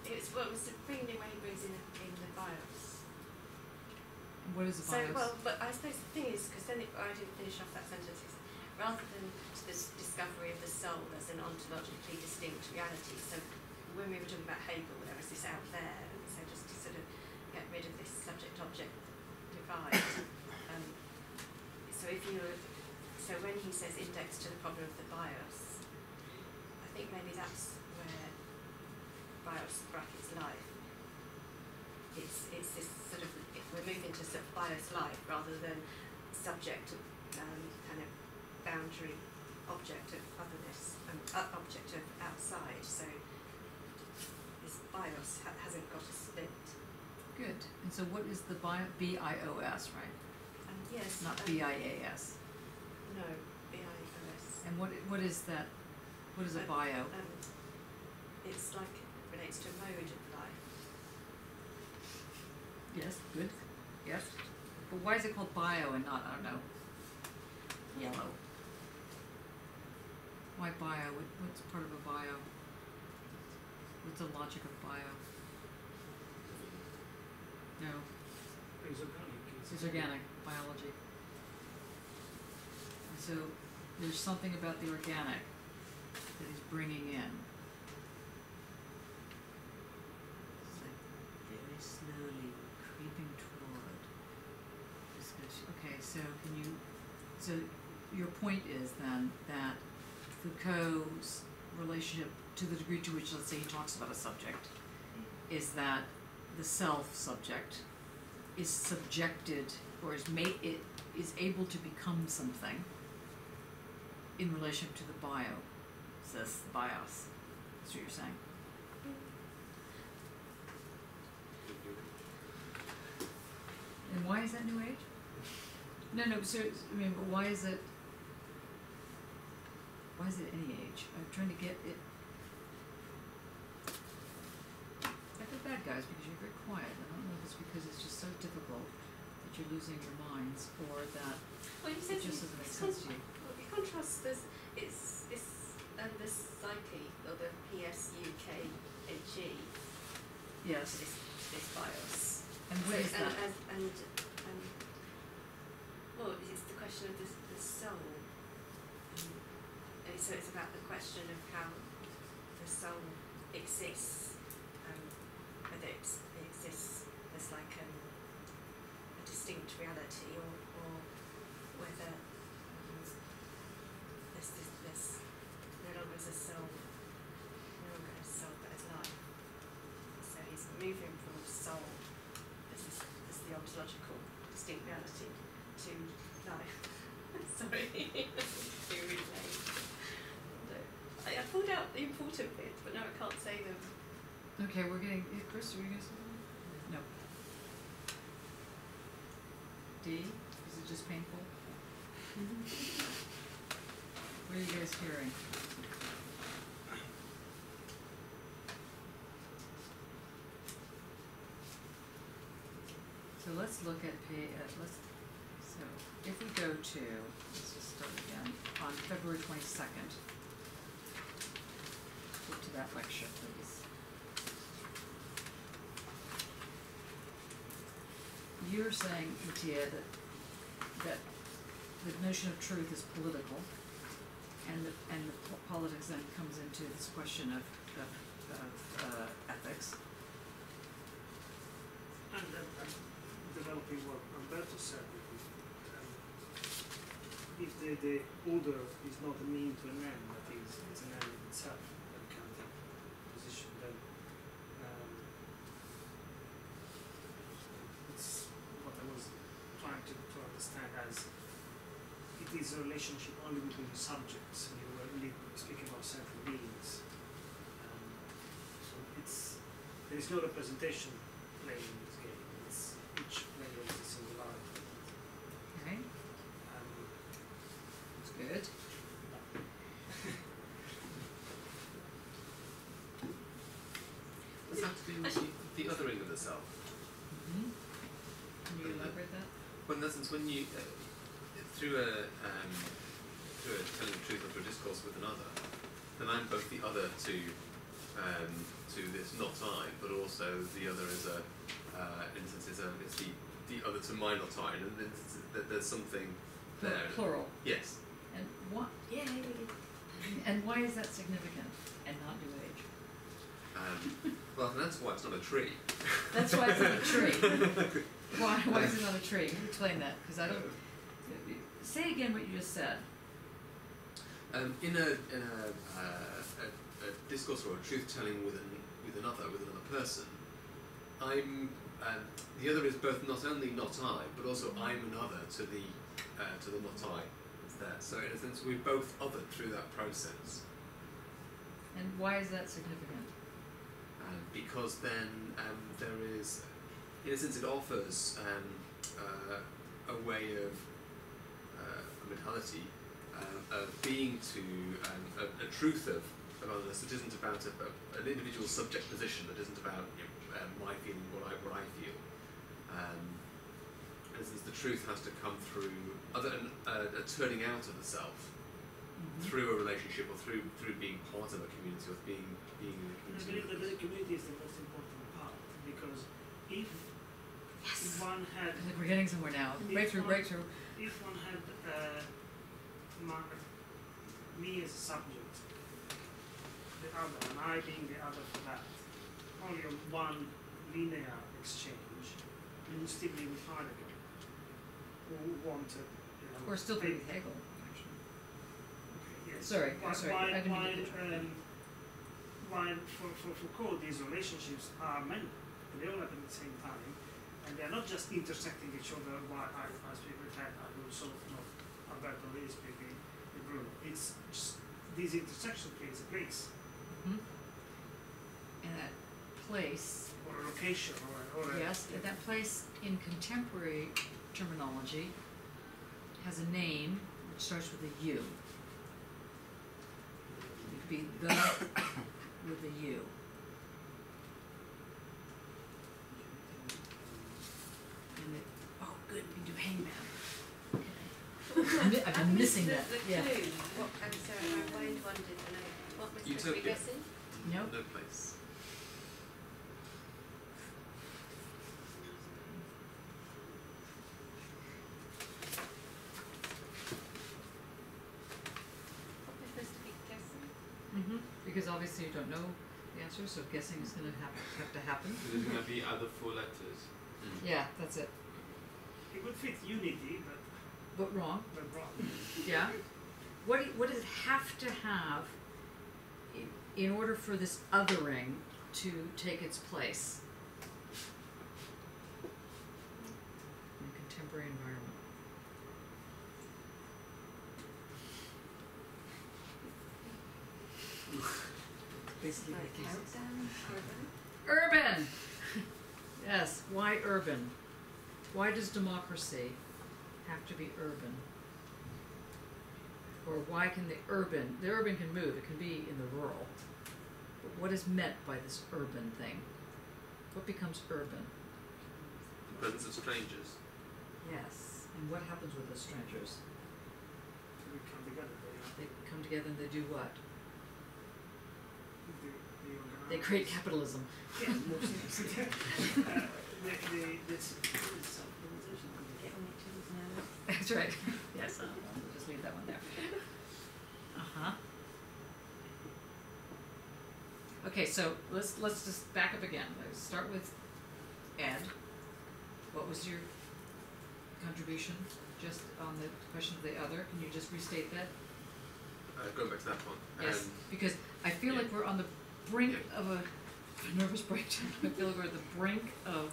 It was bringing new waverings in the bios. What is a So, bias? well, but I suppose the thing is, because then I didn't finish off that sentence, is rather than this discovery of the soul as an ontologically distinct reality, so when we were talking about Hegel, there was this out there, and so just to sort of get rid of this subject-object divide. So when he says index to the problem of the bios, I think maybe that's where bios brackets life. It's this sort of, we're moving to sort of bios life rather than subject kind of boundary object of otherness and object of outside. So this bios hasn't got a split. Good. And so what is the B-I-O-S, right? Yes. Not B-I-A-S. No, B-I-O-S. And what is that? What is a bio? It's like it relates to a mode of life. Yes, good. Yes. But why is it called bio and not, I don't know, yellow? Why bio? What's part of a bio? What's the logic of bio? No. It's organic. It's organic biology. And so there's something about the organic that he's bringing in. It's like very slowly creeping toward discussion. Okay, so so your point is then that Foucault's relationship, to the degree to which, let's say, he talks about a subject, is that the self-subject is subjected, or is able to become something in relation to the bio, says the bios. That's what you're saying. And why is that New Age? No, seriously, I mean, but why is it any age? I'm trying to get it. I feel bad, guys, because you're very quiet. I don't know if it's because it's just so difficult that you're losing your minds, or that Well, you said it just doesn't make sense to you. Well, you contrast this. It's the psyche, or the PSUKHE. Yes. This bios. And what is that? And well, it's the question of the soul. And so it's about the question of how the soul exists, whether it exists as like a distinct reality, or whether there's no longer as a soul, but as life. So he's moving from soul as the ontological distinct reality to life. Sorry, too really late. I pulled out the important bits, but now I can't say them. Okay, we're getting. Chris, are you gonna say something? No. D, is it just painful? What are you guys hearing? So let's look at so if we go to, let's just start again, on February 22nd, go to that lecture, please. You're saying, Mattia, that the notion of truth is political, and the politics then comes into this question of ethics. And developing what Alberto said, if the order is not a mean to an end, that is, it's an end in itself, that kind of position, then it's what I was trying to understand as it is a relationship only between the subjects. You were speaking about central beings. So there is no representation playing in this game. It's each player is a singularity. Okay. That's good. Does that have to do with the othering of the self? Mm-hmm. Can you elaborate that? Well, in essence, when you through a telling the truth or through a discourse with another, then I'm both the other to this not I, but also the other is a in a sense it's the other to my not I, and there's something there. Plural. Yes. And what? Yay! And why is that significant and not New Age? Well, that's why it's not a tree. That's why it's not a tree. Why is it not a tree? Explain that, because I don't. Say again what you just said. In a discourse or a truth telling with another person, I'm the other is both not only not I, but also I'm another to the not I that's there. So in a sense, we're both othered through that process. And why is that significant? Because then there is, in a sense, it offers a way of a mentality of being to a truth of otherness that isn't about an individual subject position, that isn't about my feeling, what I feel. In a sense, the truth has to come through a turning out of the self. Mm-hmm. Through a relationship or through being part of a community or being in a community. I believe that the community is the most important part, because if one had... I think we're getting somewhere now. Breakthrough. If one had me as a subject, the other, and I being the other for that, only on one linear exchange, you would still be with Heidegger, who wanted, Or still be with Hegel. Yes. Sorry, I'm sorry. I didn't mean to while for Foucault, these relationships are many, and they all happen at the same time, and they are not just intersecting each other. While I speak with Ted, I will sort of know Alberto is speaking with Bruno. It's just this intersection creates a place. Mm-hmm. And that place, or a location, or yes, that place in contemporary terminology has a name which starts with a U. Be the with a U. And it, oh, good, we do hangman. Okay. I've been missing that. The Yeah. clue. What, I'm sorry, my mind wandered. What was supposed to be Utopia. guessing? Nope. No place. Mm-hmm. Because obviously you don't know the answer, so guessing is going to have to happen. So there's going to be other 4 letters. Yeah, that's it. It would fit unity, But wrong. but wrong. Yeah. What does it have to have in order for this othering to take its place in a contemporary environment? Basically, Like countdown, urban. Yes. Why urban? Why does democracy have to be urban? Or why can the urban can move, it can be in the rural. But what is meant by this urban thing? What becomes urban? The presence of strangers. Yes. And what happens with the strangers? We come together. They come together and they do what? They organize. create capitalism. Yeah, mostly. get on each other's nerves. That's right. Yes, we'll just leave that one there. Uh-huh. Okay, so let's just back up again. Let's start with Ed. What was your contribution just on the question of the other? Can you just restate that? Going back to that one. Yes, because I feel yeah. like we're on the brink Yeah. of a nervous breakdown. I feel like we're at the brink of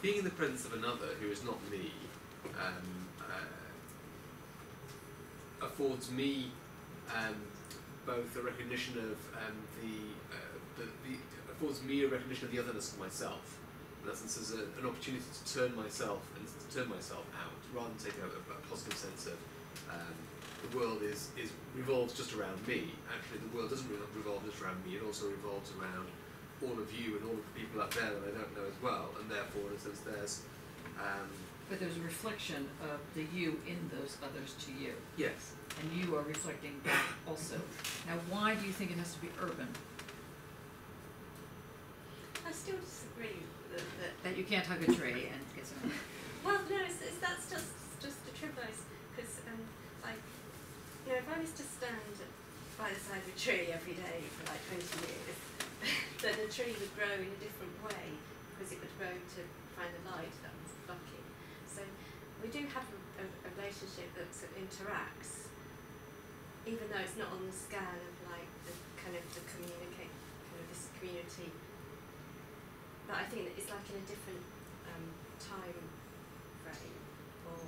Being in the presence of another who is not me affords me both a recognition of affords me a recognition of the otherness of myself. In essence, there's an opportunity to turn myself out, rather than take a positive sense of the world revolves just around me. Actually, the world doesn't revolve just around me. It also revolves around all of you and all of the people out there that I don't know as well. And therefore, in a sense, there's but there's a reflection of the you in those others to you. yes. And you are reflecting back also. Now, why do you think it has to be urban? I still disagree that That you can't hug a tree and get some. well, no, that's just the truth, because like, you know, if I was to stand by the side of a tree every day for like 20 years, then the tree would grow in a different way, because it would grow to find the light that was blocking. So we do have a relationship that sort of interacts, even though it's not on the scale of like the kind of the this community. But I think that it's like in a different time frame, or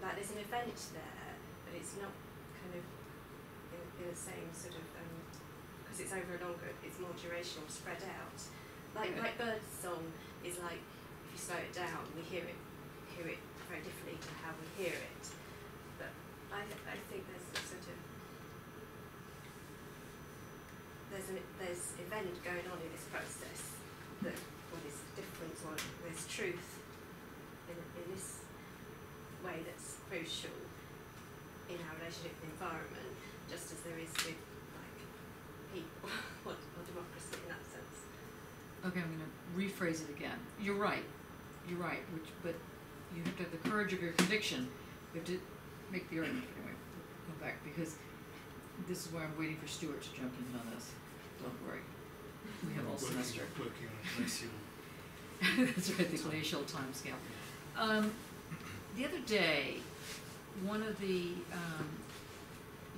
like there's an event there, but it's not kind of in the same sort of because it's over a longer, it's more durational, spread out. Like bird song is like, if you slow it down, we hear it very differently to how we hear it. But I think there's a sort of there's event going on in this process that what is different, or there's truth in this way that's crucial in our relationship with the environment, just as there is with like people or democracy in that sense. Okay, I'm going to rephrase it again. You're right, but you have to have the courage of your conviction. You have to make the argument. Anyway, we'll come back, because this is why I'm waiting for Stuart to jump in on this. Don't worry. We have all semester. Working on a glacial. That's right, the glacial time scale. The other day, one of the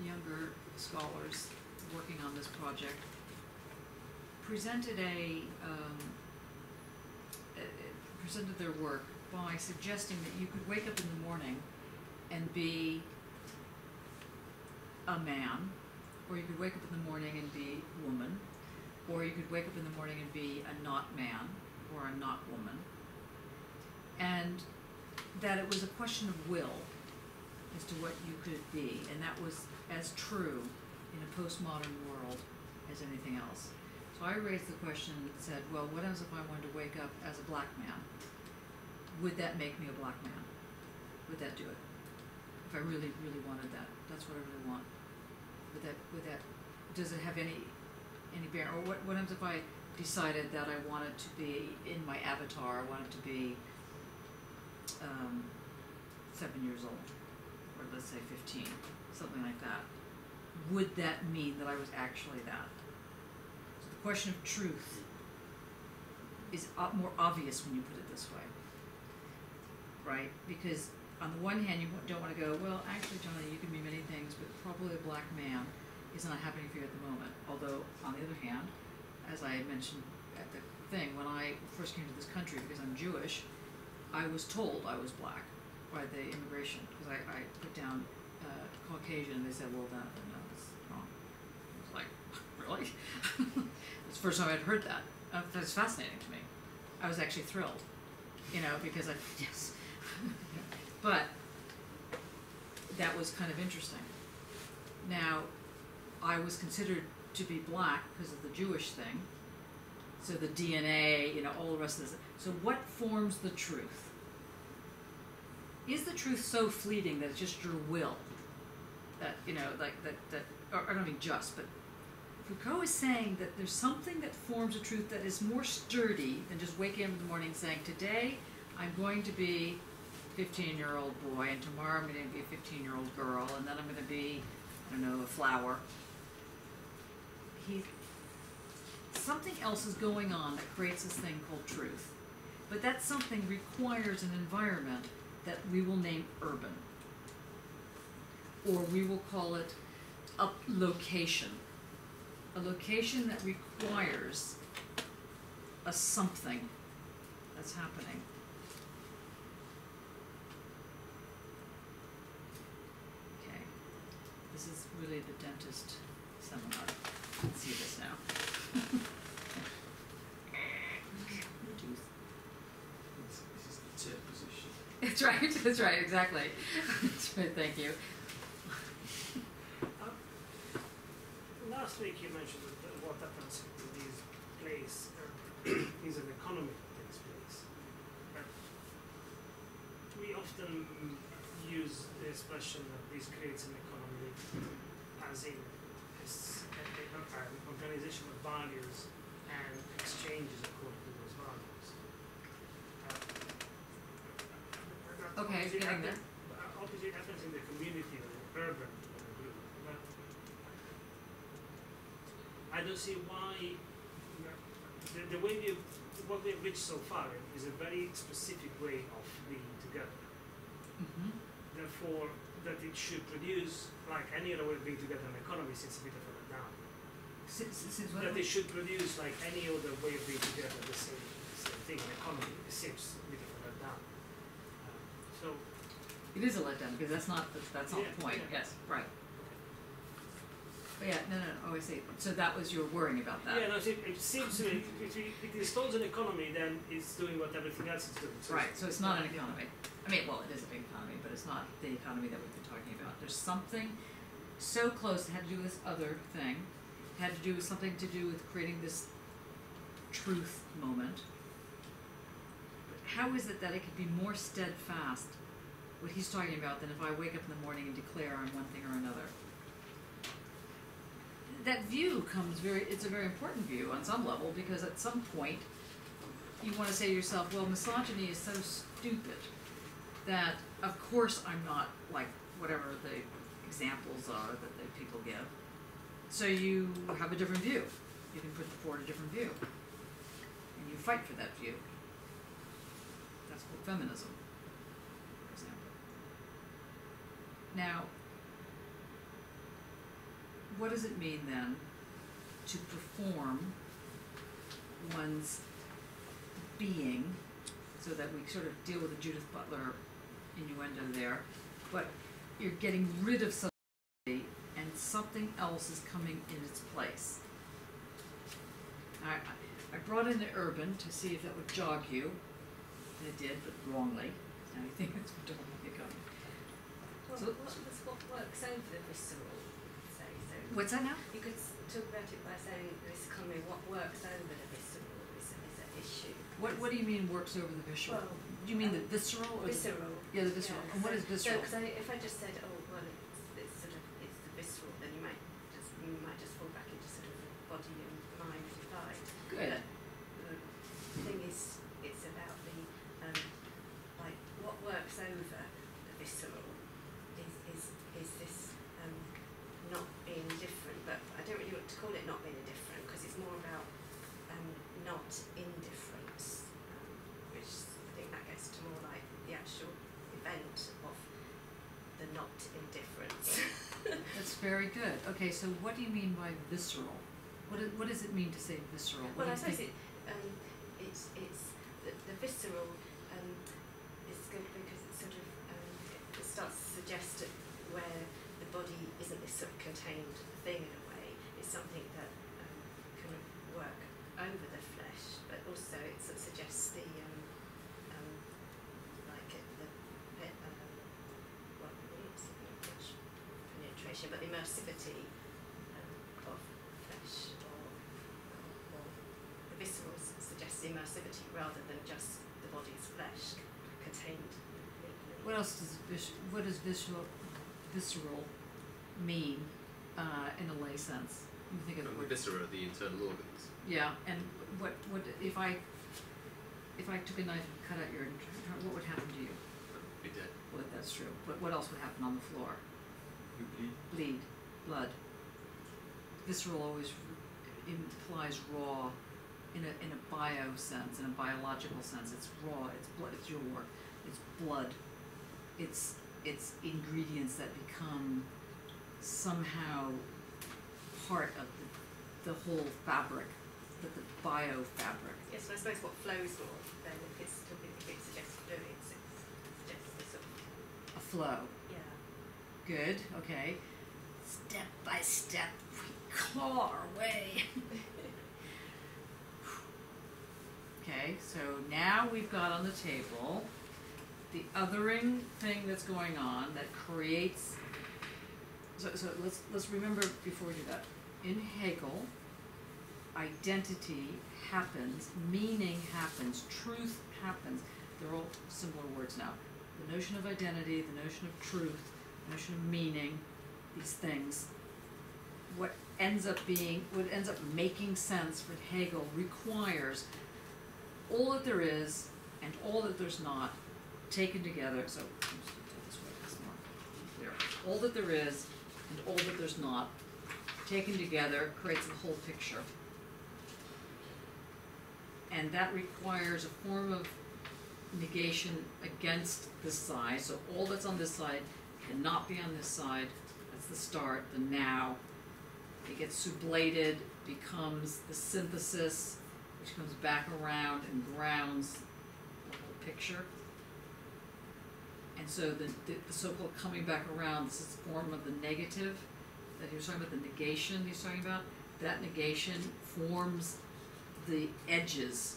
younger scholars working on this project presented presented their work by suggesting that you could wake up in the morning and be a man, or you could wake up in the morning and be woman, or you could wake up in the morning and be a not man or a not woman, and that it was a question of will as to what you could be, and that was as true in a postmodern world as anything else. So I raised the question and said, well, what else if I wanted to wake up as a black man? Would that make me a black man? Would that do it? If I really, really wanted that, that's what I really want. Would that, does it have any bearing? Or what happens if I decided that I wanted to be, in my avatar, I wanted to be 7 years old, or let's say 15, something like that. Would that mean that I was actually that? So the question of truth is more obvious when you put it this way, right? Because on the one hand, you don't want to go, well, actually, Johnny, you can be many things, but probably a black man is not happening for you at the moment. Although, on the other hand, as I mentioned at the thing, when I first came to this country, because I'm Jewish, I was told I was black by the immigration, because I put down Caucasian, and they said, well, no, that's wrong. I was like, really? It's the first time I'd heard that. That's fascinating to me. I was actually thrilled, because yes. But that was kind of interesting. Now, I was considered to be black because of the Jewish thing, so the DNA, all the rest of this. So what forms the truth? Is the truth so fleeting that it's just your will? That, or I don't mean just, but Foucault is saying that there's something that forms a truth that is more sturdy than just waking up in the morning saying, today I'm going to be a 15-year-old boy, and tomorrow I'm going to be a 15-year-old girl, and then I'm going to be I don't know, a flower. Something else is going on that creates this thing called truth. But that something requires an environment that we will name urban. Or we will call it a location. A location that requires a something that's happening. Okay. This is really the dentist seminar. You can see this now. This is the chair position. That's right, exactly. That's right, thank you. Last week you mentioned that what happens in these places is an economy that takes place. But we often use the expression that this creates an economy as in an organization of values and exchanges according to those values. Okay, getting there. Obviously it happens in the community or the urban group. But I don't see why the way what we have reached so far is a very specific way of being together. Mm-hmm. Therefore, that it should produce, like any other way of being together, an economy seems a bit of a letdown. Since what? That it should produce, like any other way of being together, the same thing, an economy, it seems a bit of a letdown. So It is a letdown because that's not the point. Yeah. Yes, right. But yeah, no. Oh, I see. So that was your worrying about that. yeah, no, it seems to me if it installs an economy, then it's doing what everything else is doing. So Right, so it's not an economy. I mean, well, it is a big economy, but it's not the economy that we've been talking about. There's something so close that had to do with this other thing, had to do with something to do with creating this truth moment. But how is it that it could be more steadfast, what he's talking about, than if I wake up in the morning and declare on one thing or another? That view it's a very important view on some level, because at some point you want to say to yourself, well, misogyny is so stupid that of course I'm not like whatever the examples are that the people give. So you have a different view. You can put forward a different view. And you fight for that view. That's called feminism, for example. Now, what does it mean then to perform one's being, so that we sort of deal with the Judith Butler innuendo there, but you're getting rid of something and something else is coming in its place. I brought in the urban to see if that would jog you, and it did, but wrongly. Now you think it's what works over the visceral, say so. What's that now? You could talk about it by saying this economy, what works over the visceral is an issue. What do you mean works over the visceral? Well, Do you mean the visceral? Or visceral. Yeah, the visceral. Yeah, And what is visceral? So, if I just said, oh, well, it's the visceral, then you might just fall back into sort of body and mind divide. Good. But the thing is, it's about the like what works over the visceral is this not being different. But I don't really want to call it not being indifferent, because it's more about not indifference, which I think that gets to more like the actual event of the not indifference. That's very good. Okay, so what do you mean by visceral? What does it mean to say visceral? Well, I What do you suppose think? it's the visceral is good because it sort of it starts to suggest where the body isn't this sort of contained thing in a way. It's something that can work over the flesh, but also it sort of suggests the penetration, but the immersivity of flesh, or the visceral suggests the immersivity rather than just the body's flesh contained completely. What else does visceral mean in a lay sense? You think of the From the word. viscera, the internal organs. Yeah, and what if I took a knife and cut out your internal, what would happen to you? Be dead. Well, that's true. But what else would happen on the floor? You bleed. Bleed. blood. Visceral always implies raw in a bio sense, in a biological sense. It's raw, it's blood, it's your work, it's blood, it's ingredients that become somehow part of the whole fabric, the bio fabric. Yes, and I suppose what flows more then if it's suggested doing, it suggests a sort of A flow. yeah. Good, okay. Step by step, we claw our way. Okay, so now we've got on the table the othering thing that's going on that creates. So let's remember before we do that. In Hegel, identity happens, meaning happens, truth happens. They're all similar words now. The notion of identity, the notion of truth, the notion of meaning, these things. What ends up making sense for Hegel requires all that there is and all that there's not taken together. So I'm just going to take this way, it's more clear. All that there is and all that there's not taken together creates the whole picture. And that requires a form of negation against this side. So all that's on this side cannot be on this side. That's the start, the now. It gets sublated, becomes the synthesis, which comes back around and grounds the whole picture. And so the so-called coming back around, this is the form of the negative that he was talking about, the negation he's talking about. That negation forms the edges.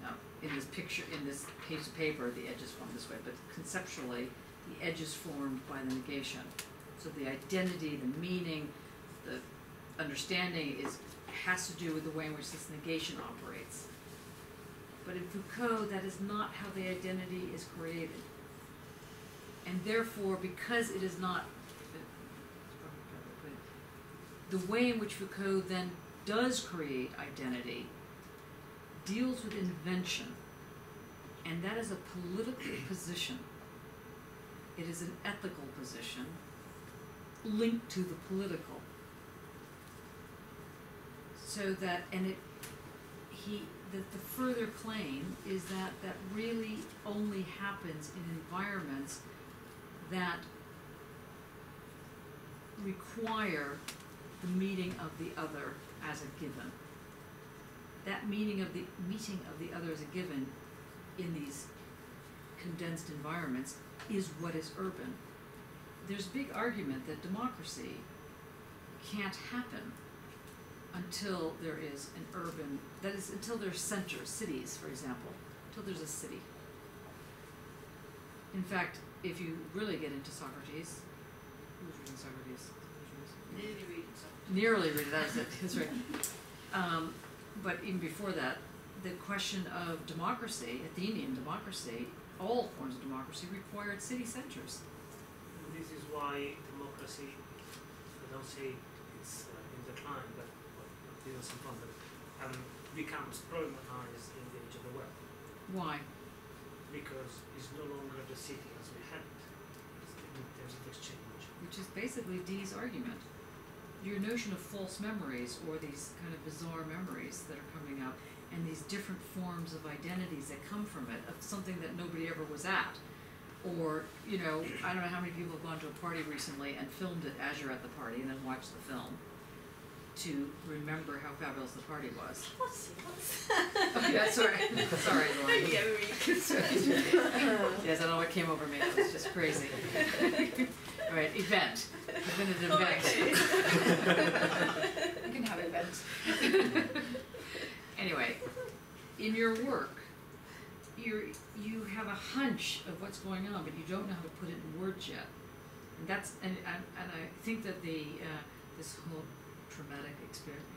Now, in this picture, in this piece of paper, the edges form this way, but conceptually, the edges formed by the negation. So the identity, the meaning, the understanding has to do with the way in which this negation operates. But in Foucault, that is not how the identity is created. And therefore, because it is not, the way in which Foucault then does create identity deals with invention. And that is a political position. It is an ethical position linked to the political. So that, and the further claim is that really only happens in environments that require the meeting of the other as a given. That meeting of the other as a given in these condensed environments is what is urban. There's a big argument that democracy can't happen until there is an urban, that is, until there's centers, cities, for example, until there's a city. In fact, if you really get into Socrates, who's reading Socrates? Nearly reading something. Nearly reading, that is it, that's right. But even before that, the question of democracy, Athenian democracy, all forms of democracy required city centers. And this is why democracy, I don't say it's in decline, but some fun, but becomes problematized in the age of the web. Why? Because it's no longer the city as we had it in terms of exchange. Which is basically Dee's argument. Your notion of false memories, or these kind of bizarre memories that are coming up, and these different forms of identities that come from it, of something that nobody ever was at. Or, you know, I don't know how many people have gone to a party recently and filmed it as you're at the party and then watched the film to remember how fabulous the party was. What's Okay, that's right. Sorry, Lauren. Yeah, Yes, I don't know what came over me. It was just crazy. All right, event. Definitive event. You can have events. Anyway, in your work, you have a hunch of what's going on, but you don't know how to put it in words yet. And I think that this whole traumatic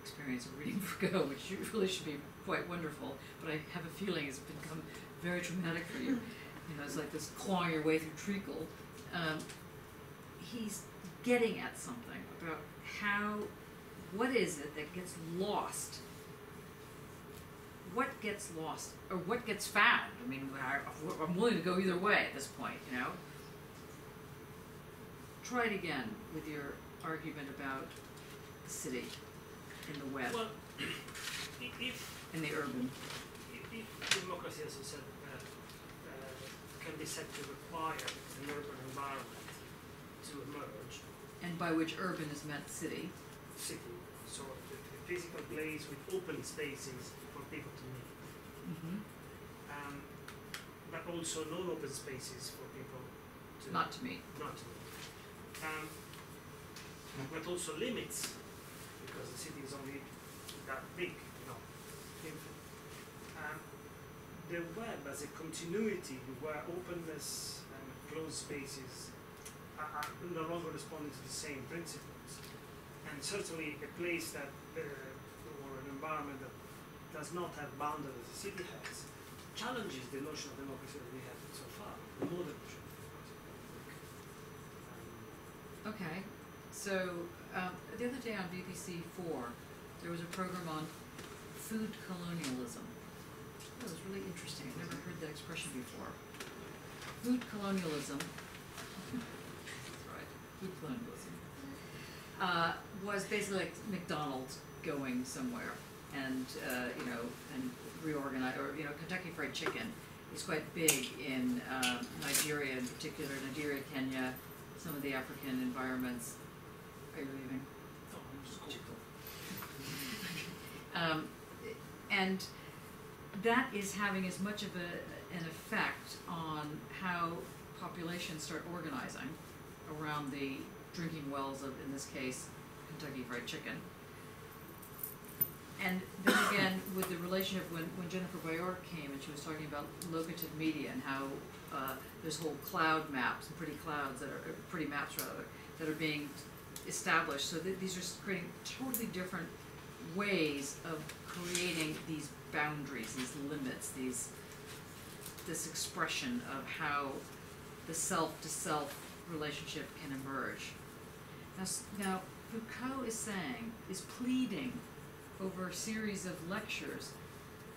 experience of reading Foucault, which really should be quite wonderful, but I have a feeling it's become very traumatic for you. You know, it's like this clawing your way through treacle. He's getting at something about what is it that gets lost? What gets lost, or what gets found? I mean, I'm willing to go either way at this point, you know? Try it again with your argument about the city in the web, Well, if in the urban. if democracy, as you said, can be said to require an urban environment to emerge, And by which urban is meant city. city, so a physical place with open spaces for people to meet, but also non-open spaces for people to Not to meet. not to meet. But also limits, because the city is only that big, infinite. The web as a continuity where openness and closed spaces are no longer responding to the same principles. And certainly a place that, or an environment that does not have boundaries as the city has, challenges the notion of democracy that we have so far, the modern notion of democracy. Okay, so the other day on BBC 4, there was a program on food colonialism. That was really interesting. I've never heard that expression before. Food colonialism, that's right, food colonialism, was basically like McDonald's going somewhere and, and reorganize, or, Kentucky Fried Chicken is quite big in Nigeria in particular, Nigeria, Kenya, some of the African environments. Are you leaving? Oh, I'm just cool. And that is having as much of an effect on how populations start organizing around the drinking wells of, in this case, Kentucky Fried Chicken. And then again, with the relationship when Jennifer Bayor came and she was talking about locative media and how there's whole cloud maps, and pretty clouds that are, pretty maps rather, that are being established. So these are creating totally different ways of creating these boundaries, these limits, this expression of how the self-to-self relationship can emerge. Now Foucault is pleading over a series of lectures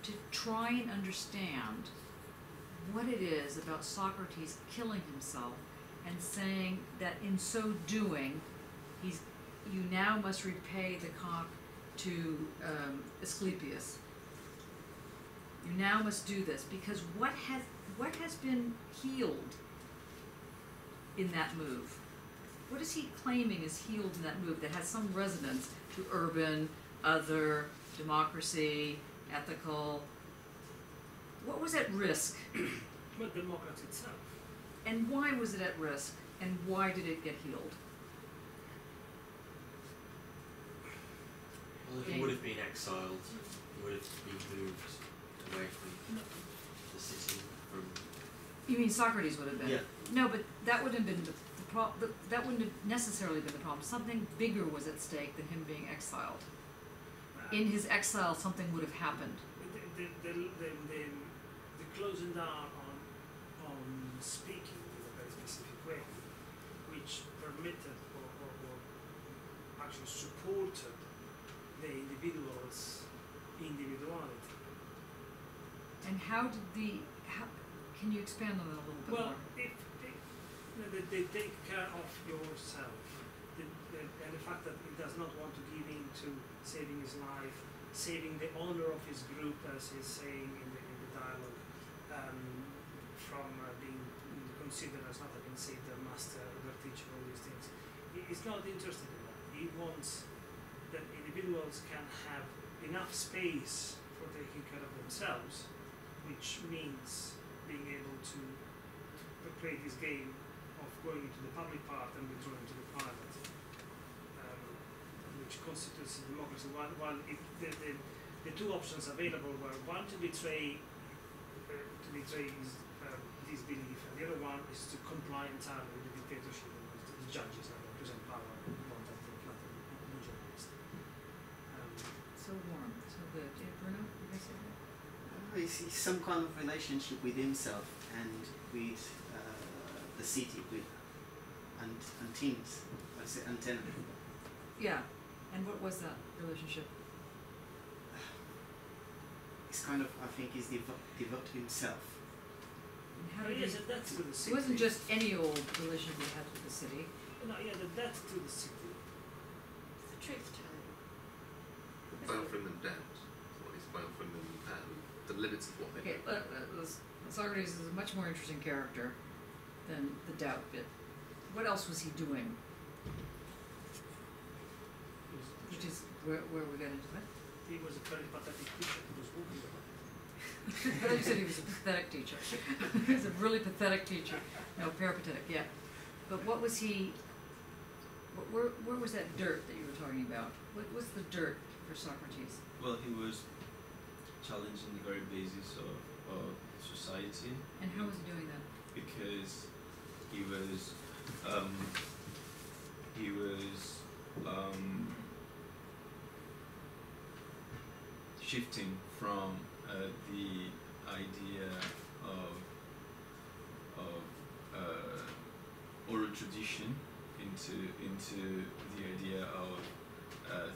to try and understand what it is about Socrates killing himself and saying that in so doing, you now must repay the cock to Asclepius. You now must do this because what has been healed in that move? What is he claiming is healed in that move that has some resonance to urban, other, democracy, ethical? What was at risk? But democracy itself. And why was it at risk? And why did it get healed? Well, if he would have been exiled, he would have been moved away from the city. You mean Socrates would have been? Yeah. No, but that wouldn't have been that wouldn't have necessarily been the problem. Something bigger was at stake than him being exiled. In his exile, something would have happened. The closing down on speaking in a very specific way, which permitted or actually supported the individual's individuality. And how did can you expand on that a little bit more? They take care of yourself, and the fact that he does not want to give in to saving his life, saving the honor of his group, as he's saying in the dialogue, from being considered as not having saved their master, their teacher, all these things. He's not interested in that. He wants that individuals can have enough space for taking care of themselves, which means being able to play this game of going into the public part and withdrawing to the private, which constitutes democracy. While the two options available were one to betray his belief, and the other one is to comply entirely with the dictatorship of the judges that represent power and want that thing flattened no journalist. So warm, so good. Yeah, Bruno, did I say that? It's some kind of relationship with himself and with the city, with antennas. I say antenna. Yeah, and what was that relationship? It's kind of, I think, he's devoted to himself. And how did Yes, that's to the city. it wasn't just any old relationship he had with the city. No, yeah, the debt to the city truth-telling? Biofreeman doubt. What is Biofreeman the limits of what they Okay, Socrates is a much more interesting character than the doubt bit. What else was he doing? Which is where we got into it. He was a very pathetic teacher. He was walking about. I thought you said he was a pathetic teacher. He was a really pathetic teacher. No, peripatetic, yeah. But what was he? Where was that dirt that you were talking about? What was the dirt for Socrates? Well, he was challenging the very basis of society. And how was he doing that? Because he was shifting from the idea of oral tradition into the idea of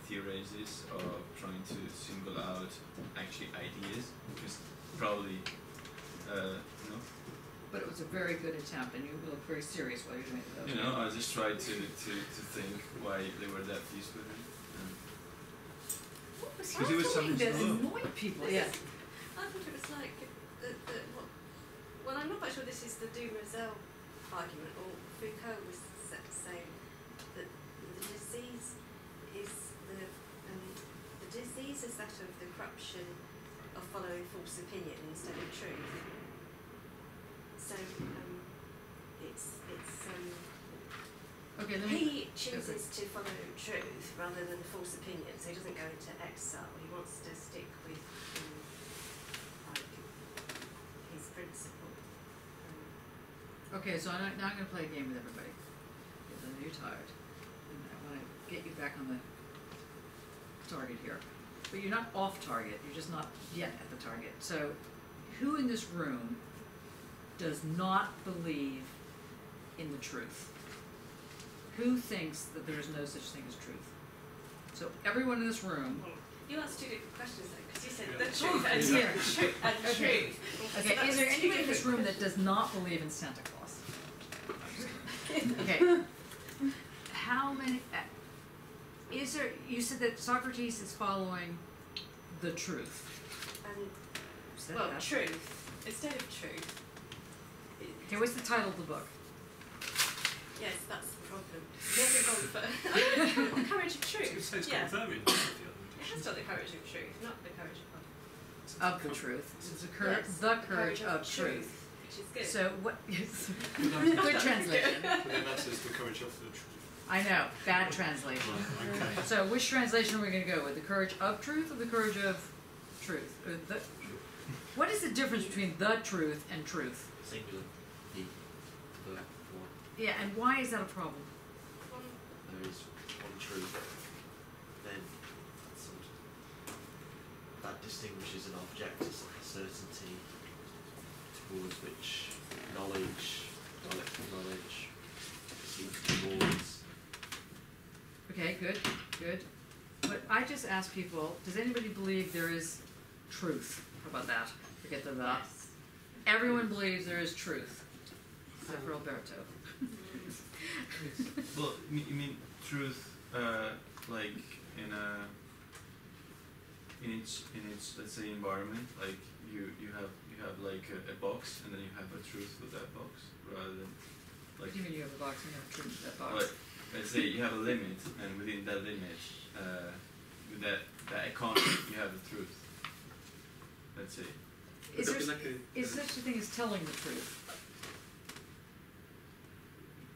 theoresis, of trying to single out actually ideas, because probably no. But it was a very good attempt, and you look very serious while you're doing it. You know, I just tried to think why they were that pleased with him. What was Because he was doing that something annoyed people? Yeah. I thought it was like, well, I'm not quite sure this is the Dumazel argument, or Foucault was saying that the disease is that of the corruption of following false opinion instead of truth. So Okay. he chooses to follow truth rather than false opinion, so he doesn't go into exile. He wants to stick with his principle. Okay, so now I'm going to play a game with everybody, because I know you're tired, and I want to get you back on the target here. But you're not off target, you're just not yet at the target. So, who in this room does not believe in the truth? Who thinks that there is no such thing as truth? So, everyone in this room... You asked two different questions though, because you said Yeah. the truth and Here. truth and Okay. truth. Okay, So is there that's two anyone in this different room that does not believe in Santa Claus? Okay. How many... is there... You said that Socrates is following the truth. And, You said well, that. truth instead of truth. Okay, what's the title of the book? Yes, that's the problem. He hasn't gone for the courage of truth. It's Yeah. got variant the other It has got the courage of truth, not the courage of Of the truth. It's Yes, the courage of truth. which is good. So what? Yes. Good Good translation. But then that says the courage of the truth. I know. Bad translation. Okay. So which translation are we going to go with? The courage of truth or the courage of truth? Or the, what is the difference between the truth and truth? Singular. The one. Yeah, and why is that a problem? There is one truth. Then that's sort of, that distinguishes an object as like a certainty towards which knowledge, dialectical knowledge, seems towards. Okay, good. But I just ask people, does anybody believe there is truth? How about that? Forget the that. Yes. Everyone believes there is truth. Except for Alberto. Well, you mean truth, like in its let's say environment, like you have like a box, and then you have a truth with that box, rather than What like do you mean you have a box and you have a truth in that box? like, let's say you have a limit, and within that limit, with that economy, you have the truth. Let's say. Is Would that there be like a- is such a thing as telling the truth?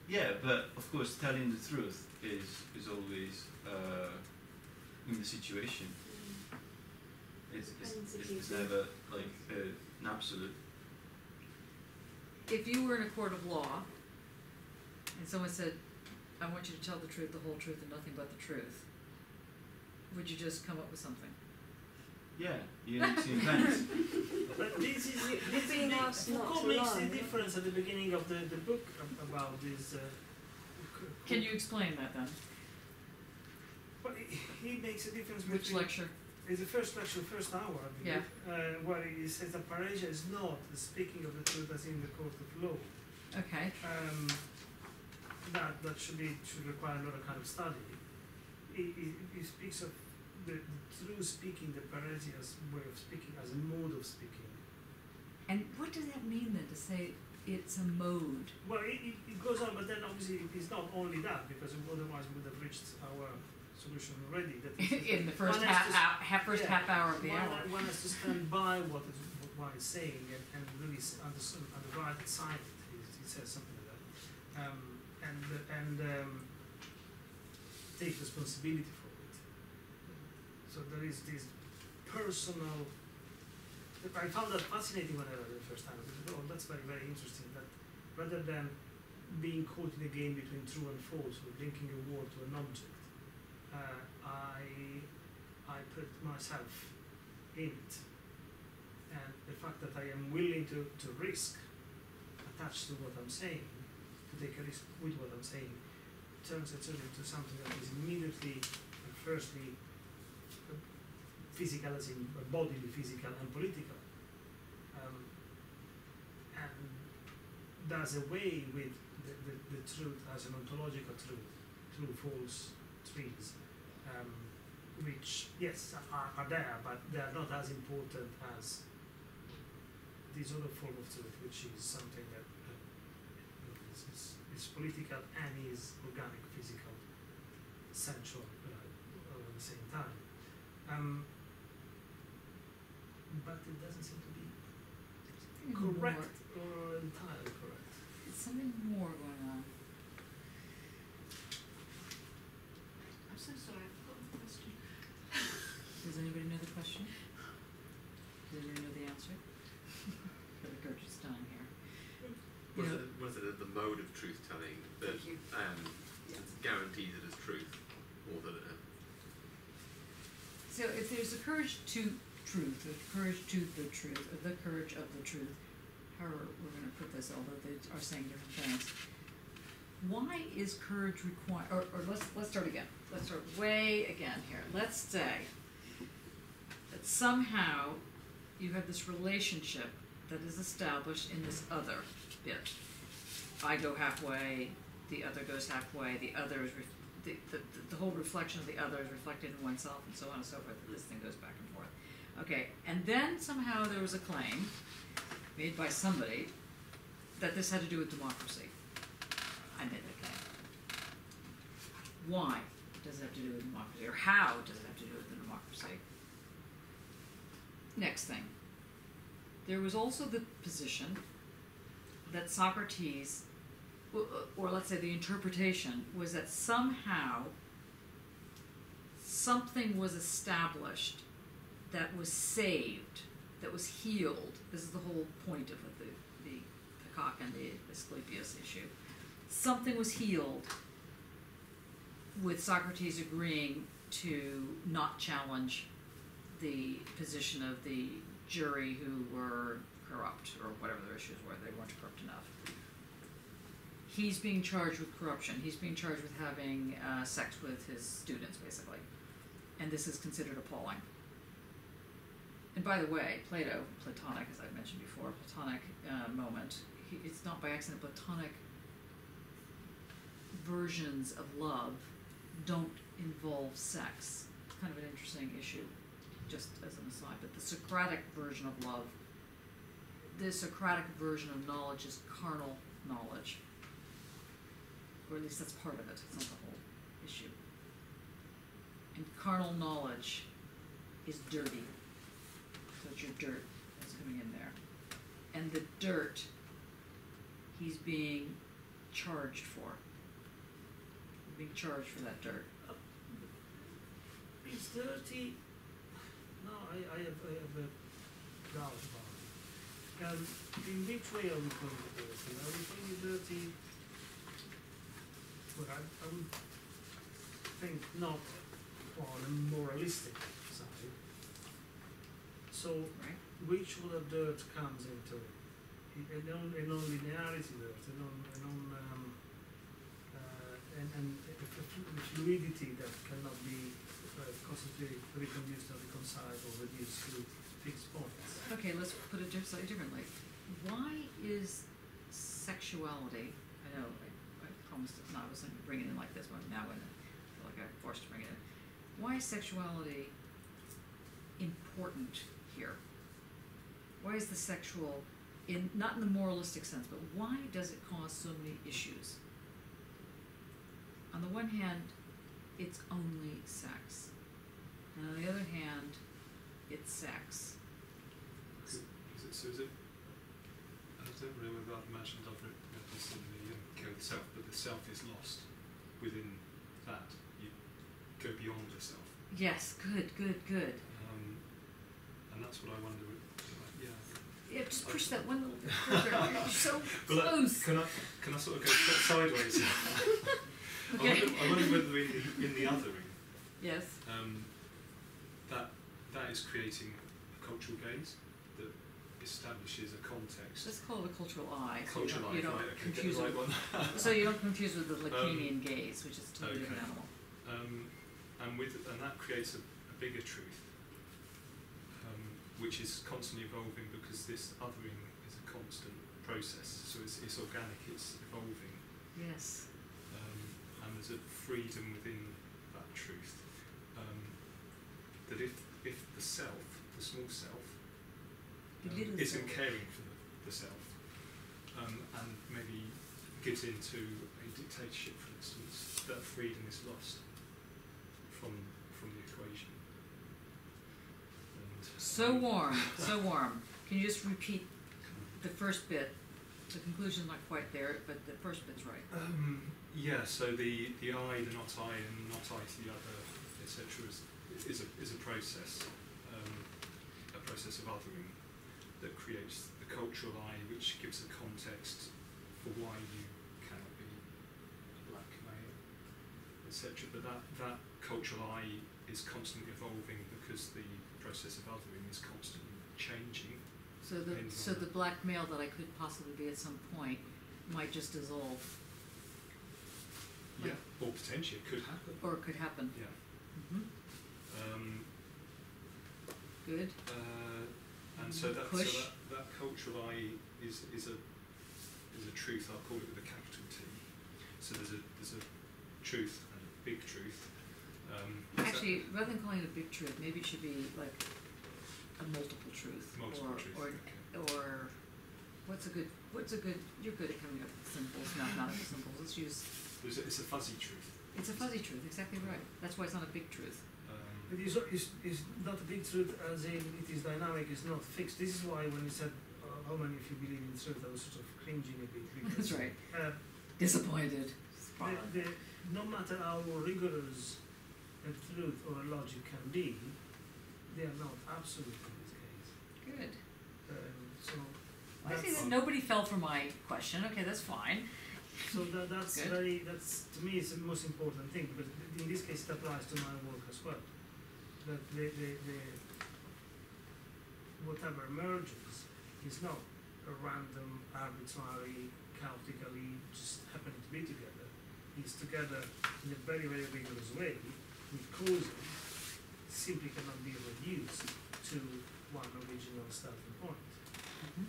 Yeah, but of course, telling the truth is always in the situation. It's never like an absolute. If you were in a court of law and someone said, I want you to tell the truth, the whole truth, and nothing but the truth, would you just come up with something? Yeah, you need to invent. But this is being asked not Foucault to makes lie. the difference at the beginning of the book about this. Can you explain that then? But he makes a difference Which between. lecture? It's the first lecture, first hour, I believe, where he says that Pareja is not speaking of the truth as in the court of law. Okay. That should require another kind of study. he speaks of the true speaking, the Paretia's way of speaking as a mode of speaking. And what does that mean then, to say it's a mode? Well, it goes on, but then obviously it's not only that, because otherwise we would have reached our solution already. That In the first one has to half hour of the hour. One has to stand by what it's saying and really on the right side it says something like that. Take responsibility for it. So there is this personal. I found that fascinating when I read it the first time. I said, oh, that's very, very interesting. That rather than being caught in a game between true and false, or linking a word to an object, I put myself in it. And the fact that I am willing to risk attached to what I'm saying, to take a risk with what I'm saying, turns it into something that is immediately and firstly physical, as in bodily, physical and political, and does away with the truth as an ontological truth, true, false, trees, which yes are there, but they are not as important as this other form of truth, which is something that is political and is organic, physical, sensual all at the same time. But it doesn't seem to be correct or entirely correct. There's something more going on. I'm so sorry, I've forgotten the question. Does anybody know the question? Does anybody know the answer? I feel like we're just dying here. Was it the mode of truth telling that guarantees it as truth, or that it? So if there's the courage to truth, the courage to the truth, or the courage of the truth, however we're going to put this, although they are saying different things. Why is courage required? Or let's start again. Let's start way again here. Let's say that somehow you have this relationship that is established in this other bit. I go halfway, the other goes halfway, the other is the whole reflection of the other is reflected in oneself, and so on and so forth. This thing goes back and forth. Okay, and then somehow there was a claim made by somebody that this had to do with democracy. I made that claim. Why does it have to do with democracy, or how does it have to do with the democracy? Next thing. There was also the position that Socrates, or let's say the interpretation, was that somehow something was established that was saved, that was healed. This is the whole point of the Foucault and the Asclepius issue. Something was healed with Socrates agreeing to not challenge the position of the jury who were corrupt, or whatever their issues were, they weren't corrupt enough. He's being charged with corruption. He's being charged with having sex with his students, basically. And this is considered appalling. And by the way, Plato, Platonic, as I've mentioned before, Platonic moment, it's not by accident. Platonic versions of love don't involve sex. It's kind of an interesting issue, just as an aside. But the Socratic version of love, the Socratic version of knowledge is carnal knowledge. Or at least that's part of it. It's not the whole issue. And carnal knowledge is dirty. So it's your dirt that's coming in there. And the dirt he's being charged for. He's being charged for that dirt. It's dirty. No, I have a doubt about it. In which way are we calling it dirty? Are we calling it dirty? Well, I would think not on a moralistic side. So, Right. which other dirt comes into it? A non-linearity dirt, a fluidity that cannot be constantly reconduced or reconciled or reduced to fixed points. Okay, let's put it slightly differently. Why is sexuality, I know I promised I was going to bring it in like this, but now I feel like I'm forced to bring it in. Why is sexuality important here? Why is the sexual, not in the moralistic sense, but why does it cause so many issues? On the one hand, it's only sex. And on the other hand, it's sex. Is it, I don't really know I've imagined I've written this in the Go the Self, but the self is lost within that. You go beyond the self. Yes, good. And that's what I wonder. Yeah, just push that one little bit further. You're so close. Can I sort of go sideways? Okay. I wonder whether in the othering, Yes. that is creating a cultural gaze that establishes a context. Let's call it a cultural eye. Cultural eye, you don't right? Okay, confuse get the it. right one. So you don't confuse with the Lacanian gaze, which is a totally different animal. And that creates a bigger truth, which is constantly evolving because this othering is a constant process. So it's organic, it's evolving. Yes. And there's a freedom within that truth. That if the self, the small self, isn't caring for the self, and maybe gives into a dictatorship, for instance, that freedom is lost from the equation. And, So warm. Can you just repeat the first bit? The conclusion's not quite there, but the first bit's right. Yeah, so the I, the not I, and not I to the other, etc. is a process of othering that creates the cultural I, which gives a context for why you cannot be a black male, etc. But that cultural I is constantly evolving because the process of othering is constantly changing. So the black male that I could possibly be at some point might just dissolve. Yeah, or potentially it could happen. Or it could happen. Yeah. Mm-hmm. Good. And so that Push. that cultural I is a truth. I'll call it with a capital T. So there's a truth and a big truth. Actually, rather than calling it a big truth, maybe it should be like a multiple truth. Multiple truth. Or what's a good? You're good at coming up with symbols, mathematical symbols. Let's use. It's a fuzzy truth. It's a fuzzy truth. Exactly right. That's why it's not a big truth. It is not a big truth, as in it is dynamic, it's not fixed. This is why when you said, how many of you believe in truth, I was sort of cringing a bit. Because, That's right. Disappointed. No matter how rigorous a truth or a logic can be, they are not absolute in this case. Good. So I see that nobody fell for my question. Okay, that's fine. So that's Good. that's to me it's the most important thing, because in this case it applies to my work as well. That the whatever emerges is not a random, arbitrary, chaotically just happening to be together. It's together in a very, very rigorous way, with causes simply cannot be reduced to one original starting point. Mm-hmm.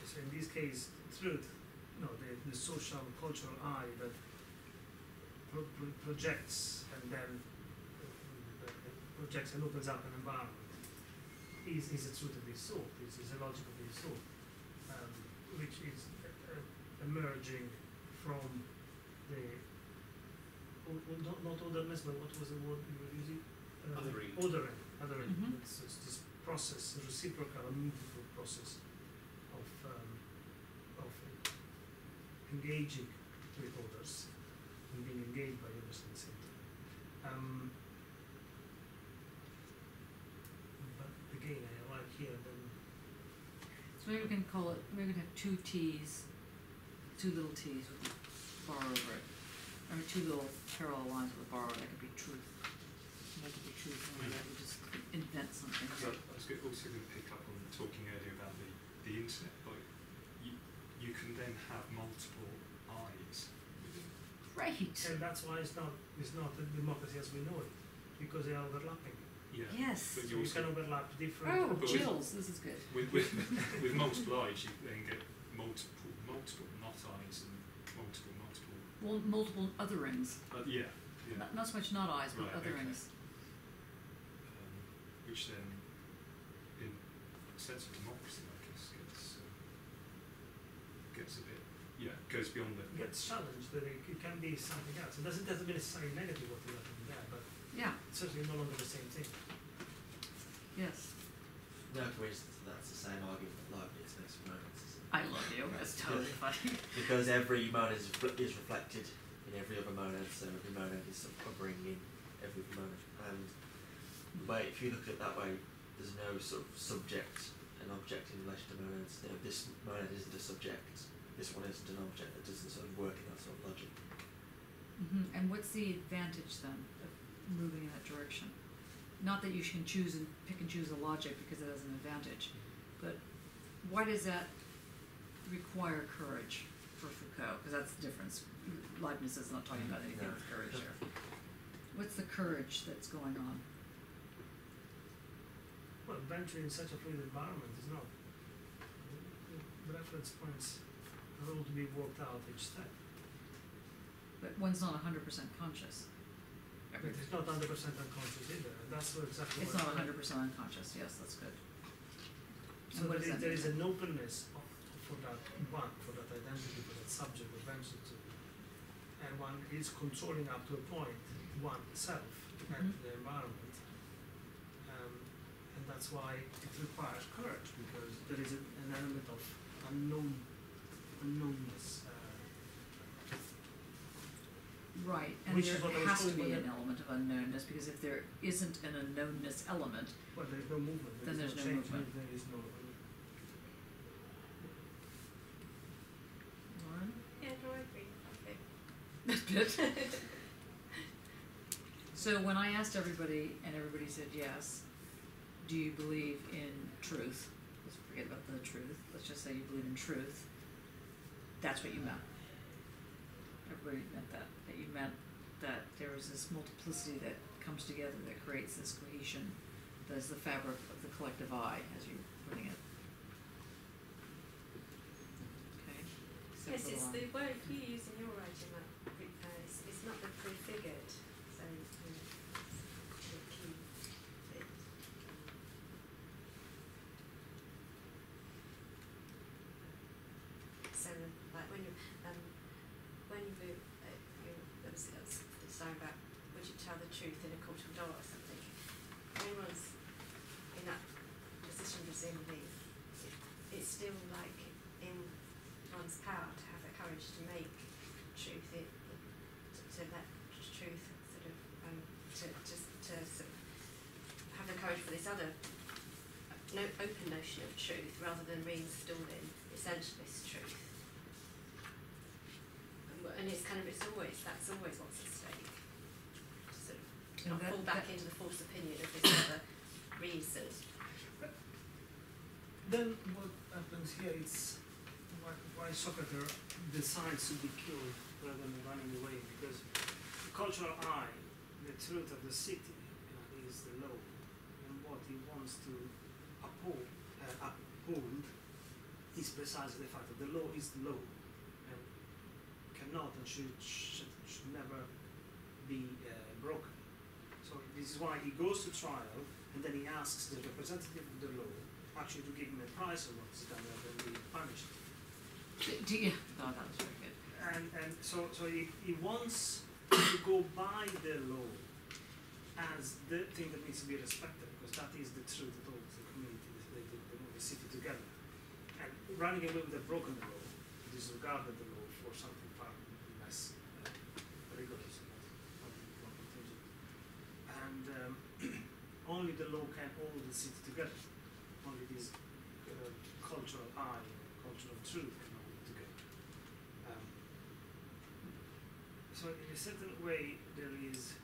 So in this case, truth, the social, cultural I that projects and then projects and opens up an environment is a truth of this sort, is a logic of this sort, which is emerging from the, not otherness, but what was the word you were using? Othering. Othering. Mhm. It's this process, a reciprocal, mutual process of engaging with others and being engaged by others at the same time. But again, I like here then. So maybe we can call it. Maybe we can have two T's, two little T's with a bar over it. I mean, two little parallel lines with a bar. That could be truth. Multiple truth. Maybe that would just invent something. So I was also going to pick up on talking earlier about the internet, but you can then have multiple eyes within. Great. And that's why it's not a democracy as we know it, because they are overlapping. Yeah. Yes. But So you can overlap different. Oh, But chills. This is good. with multiple eyes, you then get multiple not eyes and multiple. Well, multiple otherings. Yeah. Yeah. Not so much not eyes, but Right, other okay. ends. Which then, in a sense of democracy, I guess, gets a bit, goes beyond the. Gets challenged, that it can be something else. It doesn't be necessarily negative what you're looking there, but Yeah, it's certainly no longer the same thing. yes. No, for instance, that's the same argument that Leibniz makes for monads, isn't it? I love you, that's totally funny. Because every monad is reflected in every other monad, so every monad is sort of covering in every other monad. And the way, if you look at it that way, there's no sort of subject and object in relation to monads. You know, this monad isn't a subject, this one isn't an object. That doesn't sort of work in that sort of logic. And what's the advantage then of moving in that direction? Not that you can choose and pick and choose a logic because it has an advantage, but why does that require courage for Foucault? Because that's the difference. Leibniz is not talking about anything with courage here. What's the courage that's going on? Well, venturing in such a fluid environment is not. The reference points are all to be worked out each step. But one's not 100% conscious. But it's not 100% unconscious either, and that's what exactly It's what not 100% unconscious, yes, that's good. So And what does that there is mean? an openness for that one, for that identity, for that subject of venture to. And one is controlling up to a point oneself and Mhm. the environment. And that's why it requires courage, because there is an element of unknownness. Right, and Which there is what I was has to talking be about. an element of unknownness, because if there isn't an unknownness element, Well, there is no movement. Then There is there's no change. movement. There is no. Lauren? Yeah, no, I agree. Okay. That's good. So when I asked everybody, and everybody said yes, do you believe in truth? Let's forget about the truth. Let's just say you believe in truth. That's what you meant. Everybody meant that. That you meant that there is this multiplicity that comes together that creates this cohesion. That's the fabric of the collective I, as you're putting it. Okay. So Yes, for it's Lauren. the word you use in your writing, like, it's not the prefigured, so the key bit. So, like when you there was something about would you tell the truth in a court of law or something. Anyone's in that position, presumably, it's still like in one's power to have the courage to make truth, to let truth sort of, to sort of have the courage for this other open notion of truth rather than reinstalling essentialist truth. And it's kind of, that's always what's at stake. To sort of And not fall back into the false opinion of this other reason. Then what happens here is why Socrates decides to be killed rather than running away, because the cultural I, the truth of the city, is the law, and what he wants to uphold is precisely the fact that the law is the law, and cannot and should never be broken. So this is why he goes to trial, and then he asks the representative of the law actually to give him a price on what is done and then be punished. Yeah, no, that was very good. And so he wants to go by the law as the thing that needs to be respected, because that is the truth that holds the community, the city together. And running away with a broken law, disregarded the law for something far less rigorous and more contingent. And only the law can hold the city together. Only this cultural I, cultural truth can hold it together. So in a certain way there is,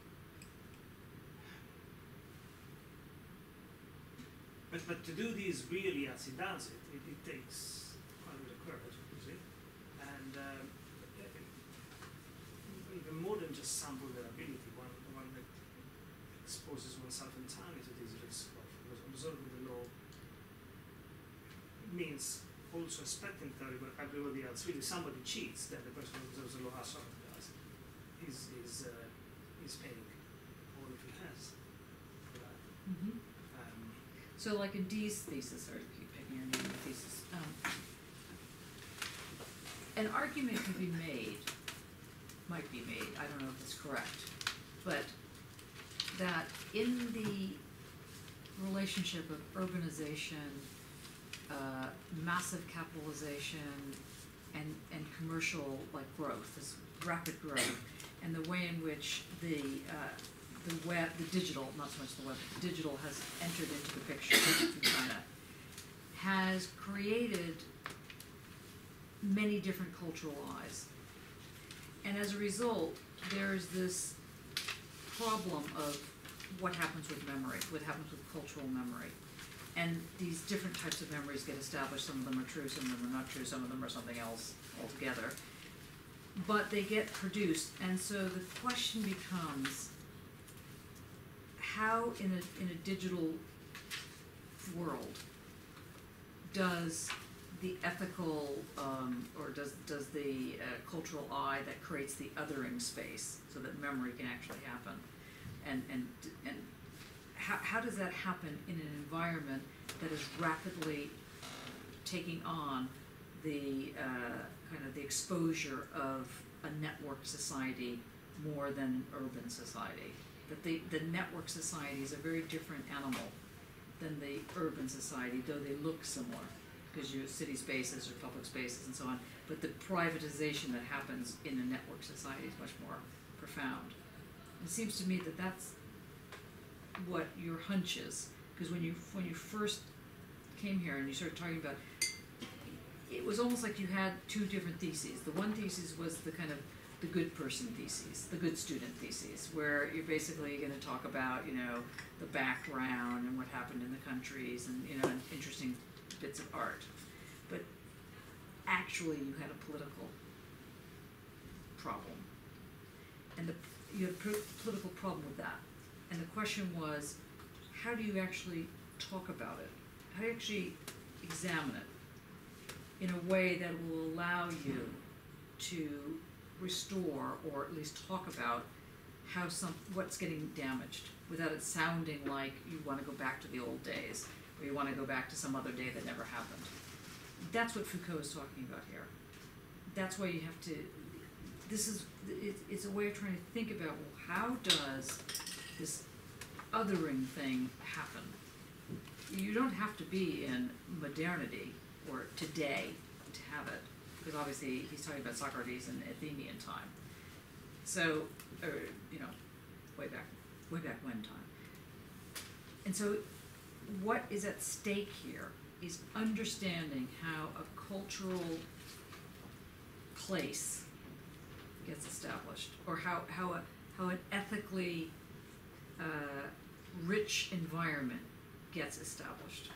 but to do this really as he does it takes quite a bit of courage, you see, and even more than just sample their ability, one that exposes oneself entirely to this risk of observing the law means also expecting that everybody else, really somebody cheats, then the person who observes the law as Socrates does is So like in Dee's thesis, or keep picking your name, thesis, an argument can be made, might be made, I don't know if it's correct, but that in the relationship of urbanization, massive capitalization, and commercial like growth, this rapid growth, and the way in which the web, the digital, not so much the web, but the digital has entered into the picture in China, has created many different cultural eyes. And as a result, there's this problem of what happens with memory, what happens with cultural memory. And these different types of memories get established. Some of them are true, some of them are not true, some of them are something else altogether. But they get produced, and so the question becomes, how in a digital world does the ethical or does the cultural eye that creates the othering space so that memory can actually happen, and how does that happen in an environment that is rapidly taking on the kind of the exposure of a network society more than an urban society? That the network society is a very different animal than the urban society, though they look similar, because you have city spaces or public spaces and so on, but the privatization that happens in a network society is much more profound. It seems to me that that's what your hunch is, because when you first came here and you started talking about, it was almost like you had two different theses. The one thesis was the kind of the good person thesis, the good student thesis, where you're basically going to talk about, you know, the background and what happened in the countries and, you know, and interesting bits of art. But actually you had a political problem. And you had a political problem with that. And the question was, how do you actually talk about it? How do you actually examine it in a way that will allow you to restore, or at least talk about how what's getting damaged, without it sounding like you want to go back to the old days, or you want to go back to some other day that never happened. That's what Foucault is talking about here. That's why you have to, it's a way of trying to think about, well, how does this othering thing happen? You don't have to be in modernity or today to have it, because obviously he's talking about Socrates and Athenian time. So, or, you know, way back when time. And so what is at stake here is understanding how a cultural place gets established, or how an ethically rich environment gets established.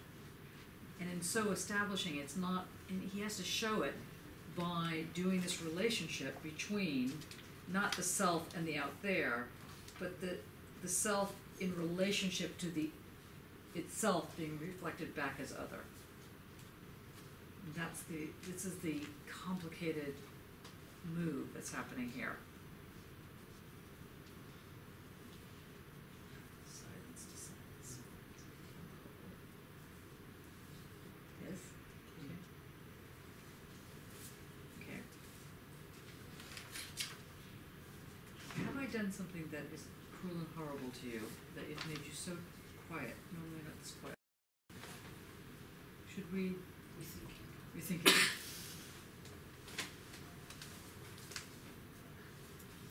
And in so establishing, it's not, and he has to show it by doing this relationship between not the self and the out there, but the self in relationship to the itself being reflected back as other. And this is the complicated move that's happening here. Silence to silence. Yes? Okay. Have I done something that is cruel and horrible to you, that it made you so quiet? Normally not this quiet. Should we rethink it?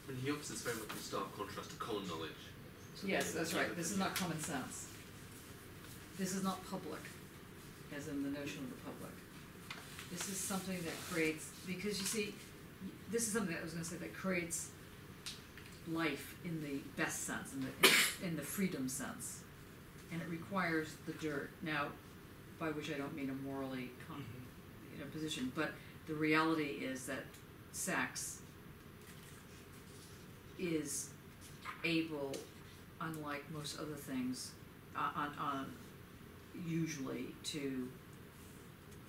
I mean, he offers very much a stark contrast to common knowledge. Yes, that's right. This is not common sense. This is not public, as in the notion of the public. This is something that creates, because you see, this is something that I was going to say that creates life in the best sense, in the freedom sense, and it requires the dirt. Now, by which I don't mean a morally position, but the reality is that sex is able, unlike most other things, usually to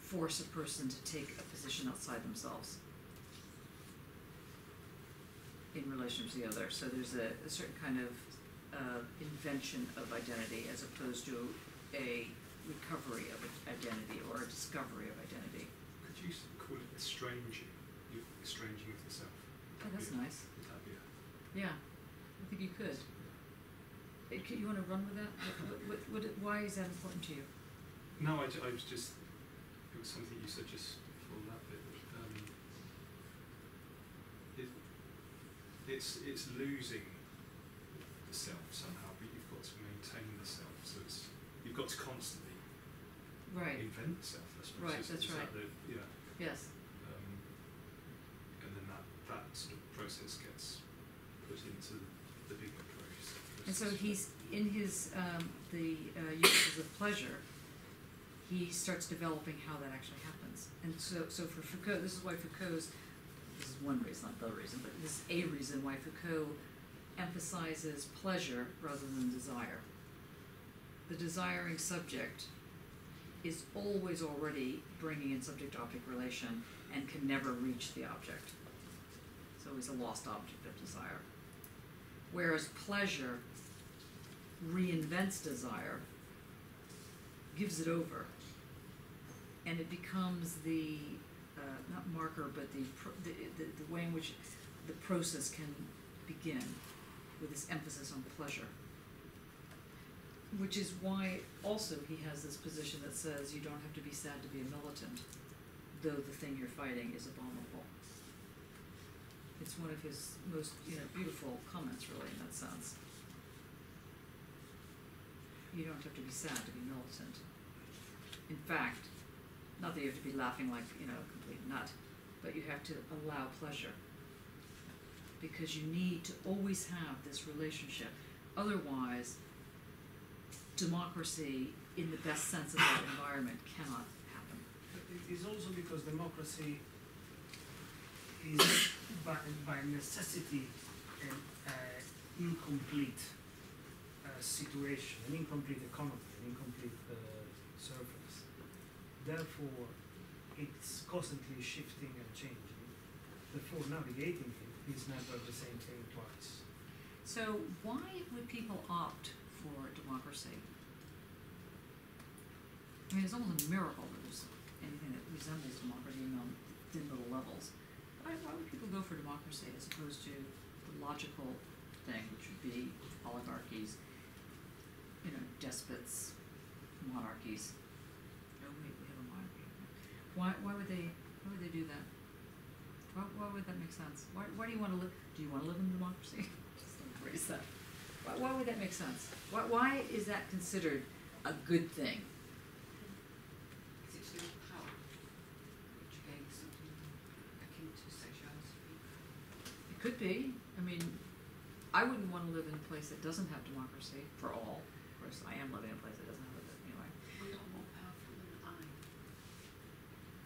force a person to take a position outside themselves in relation to the other. So there's a certain kind of invention of identity, as opposed to a recovery of identity or a discovery of identity. Could you call it estranging? Estranging of the self? Oh, that's nice. Would that be a... Yeah, I think you could. You want to run with that? Why is that important to you? No, I was just, it was something you said just before that bit. It's losing the self somehow, but you've got to maintain the self. So you've got to constantly invent the self, I suppose. Right, that's right. Yeah. Yes. And then that sort of process gets put into the bigger process. And so he's in his the uses of pleasure. He starts developing how that actually happens. And so for Foucault, this is why Foucault's, this is one reason, not the reason, but this is a reason why Foucault emphasizes pleasure rather than desire. The desiring subject is always already bringing in subject-object relation and can never reach the object. It's always a lost object of desire. Whereas pleasure reinvents desire, gives it over, and it becomes the not marker, but the way in which the process can begin with this emphasis on pleasure. Which is why also he has this position that says you don't have to be sad to be a militant, though the thing you're fighting is abominable. It's one of his most beautiful comments, really, in that sense. You don't have to be sad to be militant. In fact, not that you have to be laughing like, a complete nut, but you have to allow pleasure. Because you need to always have this relationship. Otherwise, democracy, in the best sense of that environment, cannot happen. It is also because democracy is, by necessity, an incomplete situation, an incomplete economy, an incomplete surface. Therefore, it's constantly shifting and changing. Therefore, navigating it is never the same thing twice. So why would people opt for democracy? I mean, it's almost a miracle that there's anything that resembles democracy even on thin little levels. Why would people go for democracy as opposed to the logical thing, which would be oligarchies, despots, monarchies? Oh wait, we have a monarchy. Why would they do that? Why would that make sense? Why do you want to live? Do you want to live in democracy? Just don't phrase that. Why would that make sense? Why is that considered a good thing? Is it sort of power, which again is something akin to sexuality? It could be. I mean, I wouldn't want to live in a place that doesn't have democracy for all. Of course, I am living in a place that doesn't have it anyway. We're not more powerful than I.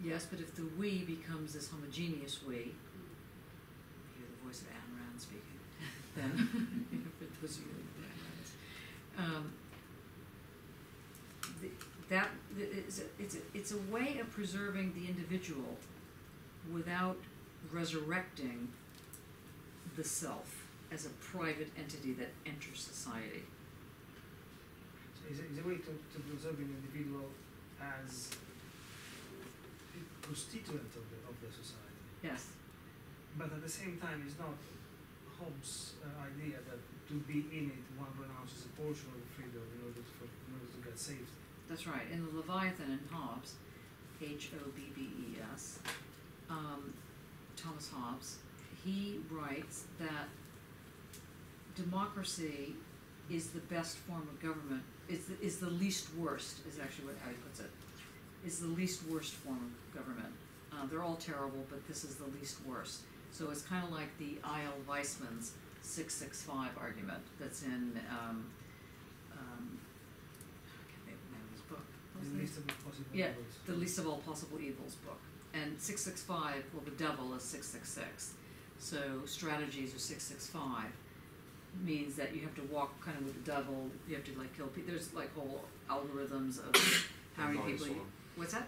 Yes, but if the we becomes this homogeneous we, hear the voice of Ayn Rand speaking, then for those of you who know Ayn Rand, it's a way of preserving the individual without resurrecting the self as a private entity that enters society. So is a way to preserve an individual as a constituent of the society. Yes. But at the same time, it's not Hobbes' idea that to be in it, one renounces a portion of the freedom in order to get safety. That's right. In the Leviathan in Hobbes, Hobbes, Thomas Hobbes, he writes that democracy is the best form of government, is the least worst, is actually how he puts it, is the least worst form of government. They're all terrible, but this is the least worst. So it's kind of like the I.L. Weissman's 665 argument that's in, I can't think of the name of his book. The least of all possible evils. The least of all possible evils book. And 665, well, the devil is 666. So strategies are 665. Means that you have to walk kind of with the devil, you have to kill people. There's whole algorithms of how many people you, what's that?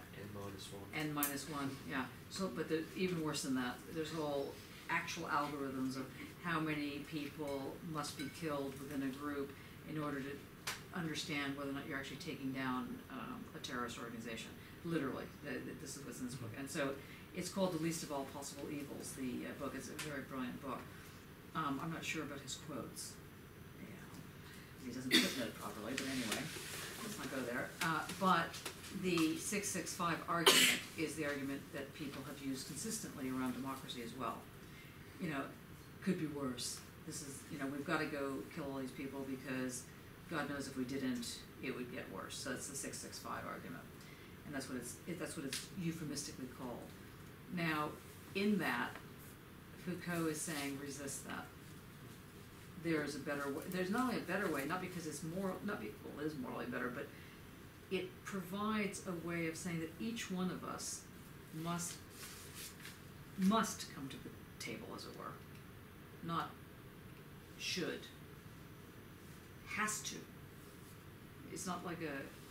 N-1. N-1, yeah. So, but even worse than that, there's whole actual algorithms of how many people must be killed within a group in order to understand whether or not you're actually taking down a terrorist organization. Literally, this is what's in this book. And so it's called The Least of All Possible Evils, the book. It's a very brilliant book. I'm not sure about his quotes. Yeah, he doesn't footnote it properly, but anyway, let's not go there. But the 665 argument is the argument that people have used consistently around democracy as well. You know, could be worse. This is, you know, we've got to go kill all these people because God knows if we didn't, it would get worse. So it's the 665 argument, and that's what it's euphemistically called. Now, in that, Foucault is saying resist that. There's a better way. There's not only a better way, not because it's moral, it is morally better, but it provides a way of saying that each one of us must come to the table, as it were, not should, has to. It's not like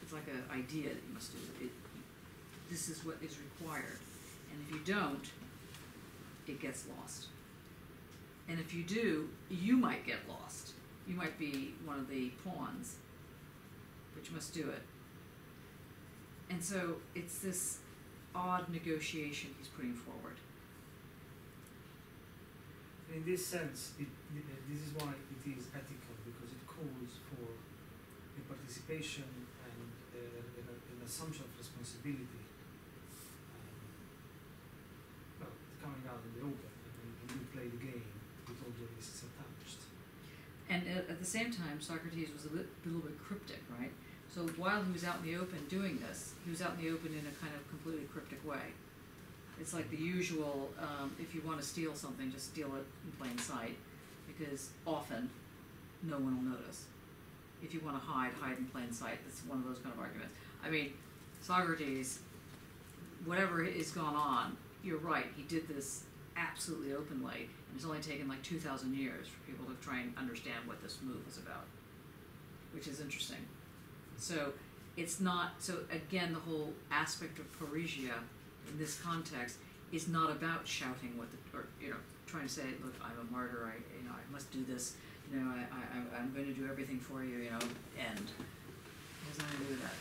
it's like an idea that you must do it. This is what is required, and if you don't, it gets lost. And if you do, you might get lost. You might be one of the pawns, but you must do it. And so it's this odd negotiation he's putting forward. In this sense, this is why it is ethical, because it calls for a participation and an assumption of responsibility. Well, coming out in the open, and you play the game with all the risks attached. And at the same time, Socrates was a little bit cryptic, right? So while he was out in the open doing this, he was out in the open in a kind of completely cryptic way. It's like the usual, if you want to steal something, just steal it in plain sight, because often no one will notice. If you want to hide in plain sight. That's one of those kind of arguments. I mean, Socrates, whatever is gone on, you're right, he did this absolutely openly, and it's only taken like 2,000 years for people to try and understand what this move is about, which is interesting. So it's not, so again, the whole aspect of Parrhesia in this context is not about shouting or trying to say, look, I'm a martyr, I must do this, I'm going to do everything for you, end. It has nothing to do with that.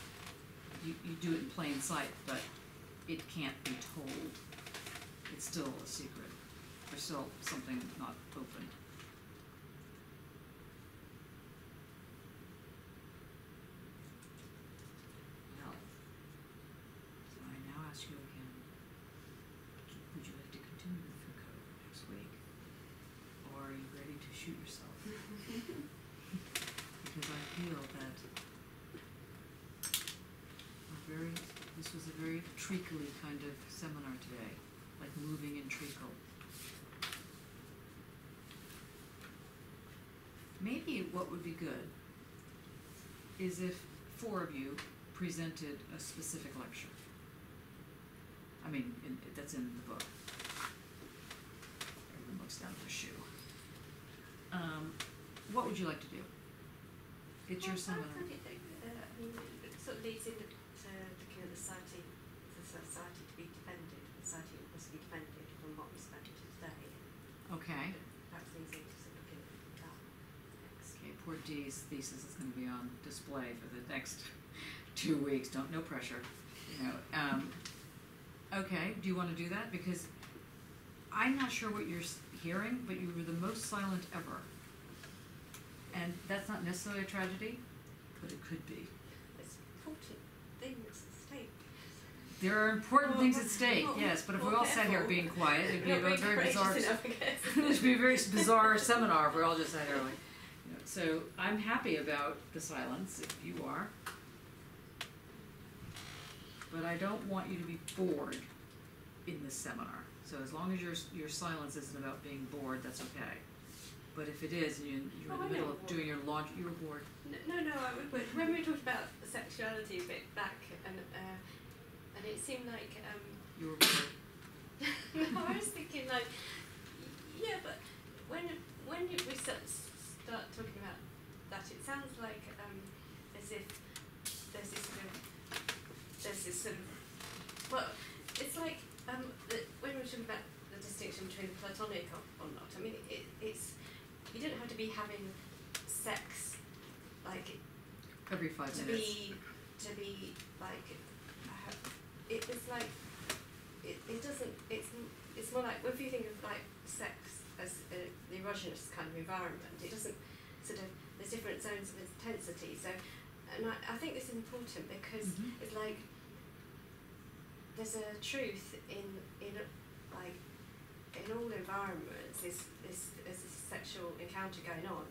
You do it in plain sight, but it can't be told. It's still a secret. There's still something not open. Well, so I now ask you again, would you like to continue with Foucault next week? Or are you ready to shoot yourself? Because I feel that this was a very treacly kind of seminar today, like moving in treacle. Maybe what would be good is if 4 of you presented a specific lecture. I mean, that's in the book. Everyone looks down at their shoe. What would you like to do? It's your seminar. It sort of leads into looking at the society to be defended. The society must be defended from what we spent today. Okay. Perhaps leads into sort of looking at that next. Okay, poor Dee's thesis is going to be on display for the next 2 weeks. No pressure. Okay, do you want to do that? Because I'm not sure what you're hearing, but you were the most silent ever. And that's not necessarily a tragedy, but it could be. There's important things at stake. There are important things at stake, yes, but if we all sat here being quiet, it'd be a very bizarre. It'd be a very bizarre seminar if we all just sat here like. So I'm happy about the silence, if you are. But I don't want you to be bored in this seminar. So as long as your silence isn't about being bored, that's okay. But if it is, and you're in the middle of doing your launch, you're bored. No, but when we talked about sexuality a bit back, and it seemed like You were bored. no, I was thinking like, yeah, but when we start talking about that, it sounds like as if there's this sort of well, it's like when we're talking about the distinction between platonic or not. I mean, it's you don't have to be having sex like Every 5 to minutes. be like it's like it doesn't it's more like if you think of like sex as the erogenous kind of environment, it doesn't sort of there's different zones of intensity. So, and I think this is important because it's like there's a truth in like in all environments. There's a sexual encounter going on,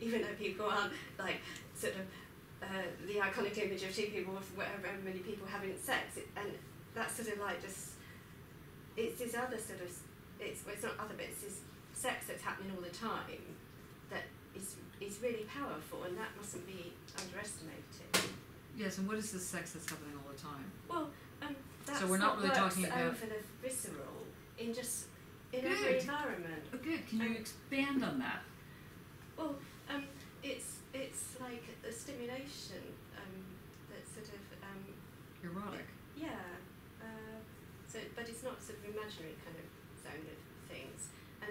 even though people aren't like sort of. The iconic image of two people, whatever many people having sex, and that's sort of like just it's this other sort of it's not other bits. It's sex that's happening all the time that is really powerful, and that mustn't be underestimated. Yes, and what is the sex that's happening all the time? Well, that's so we're not really talking about over the visceral in every Good. environment. Oh, good. Can you expand on that? Well, it's like a stimulation that's sort of Erotic. yeah. So, but it's not sort of imaginary kind of zone of things,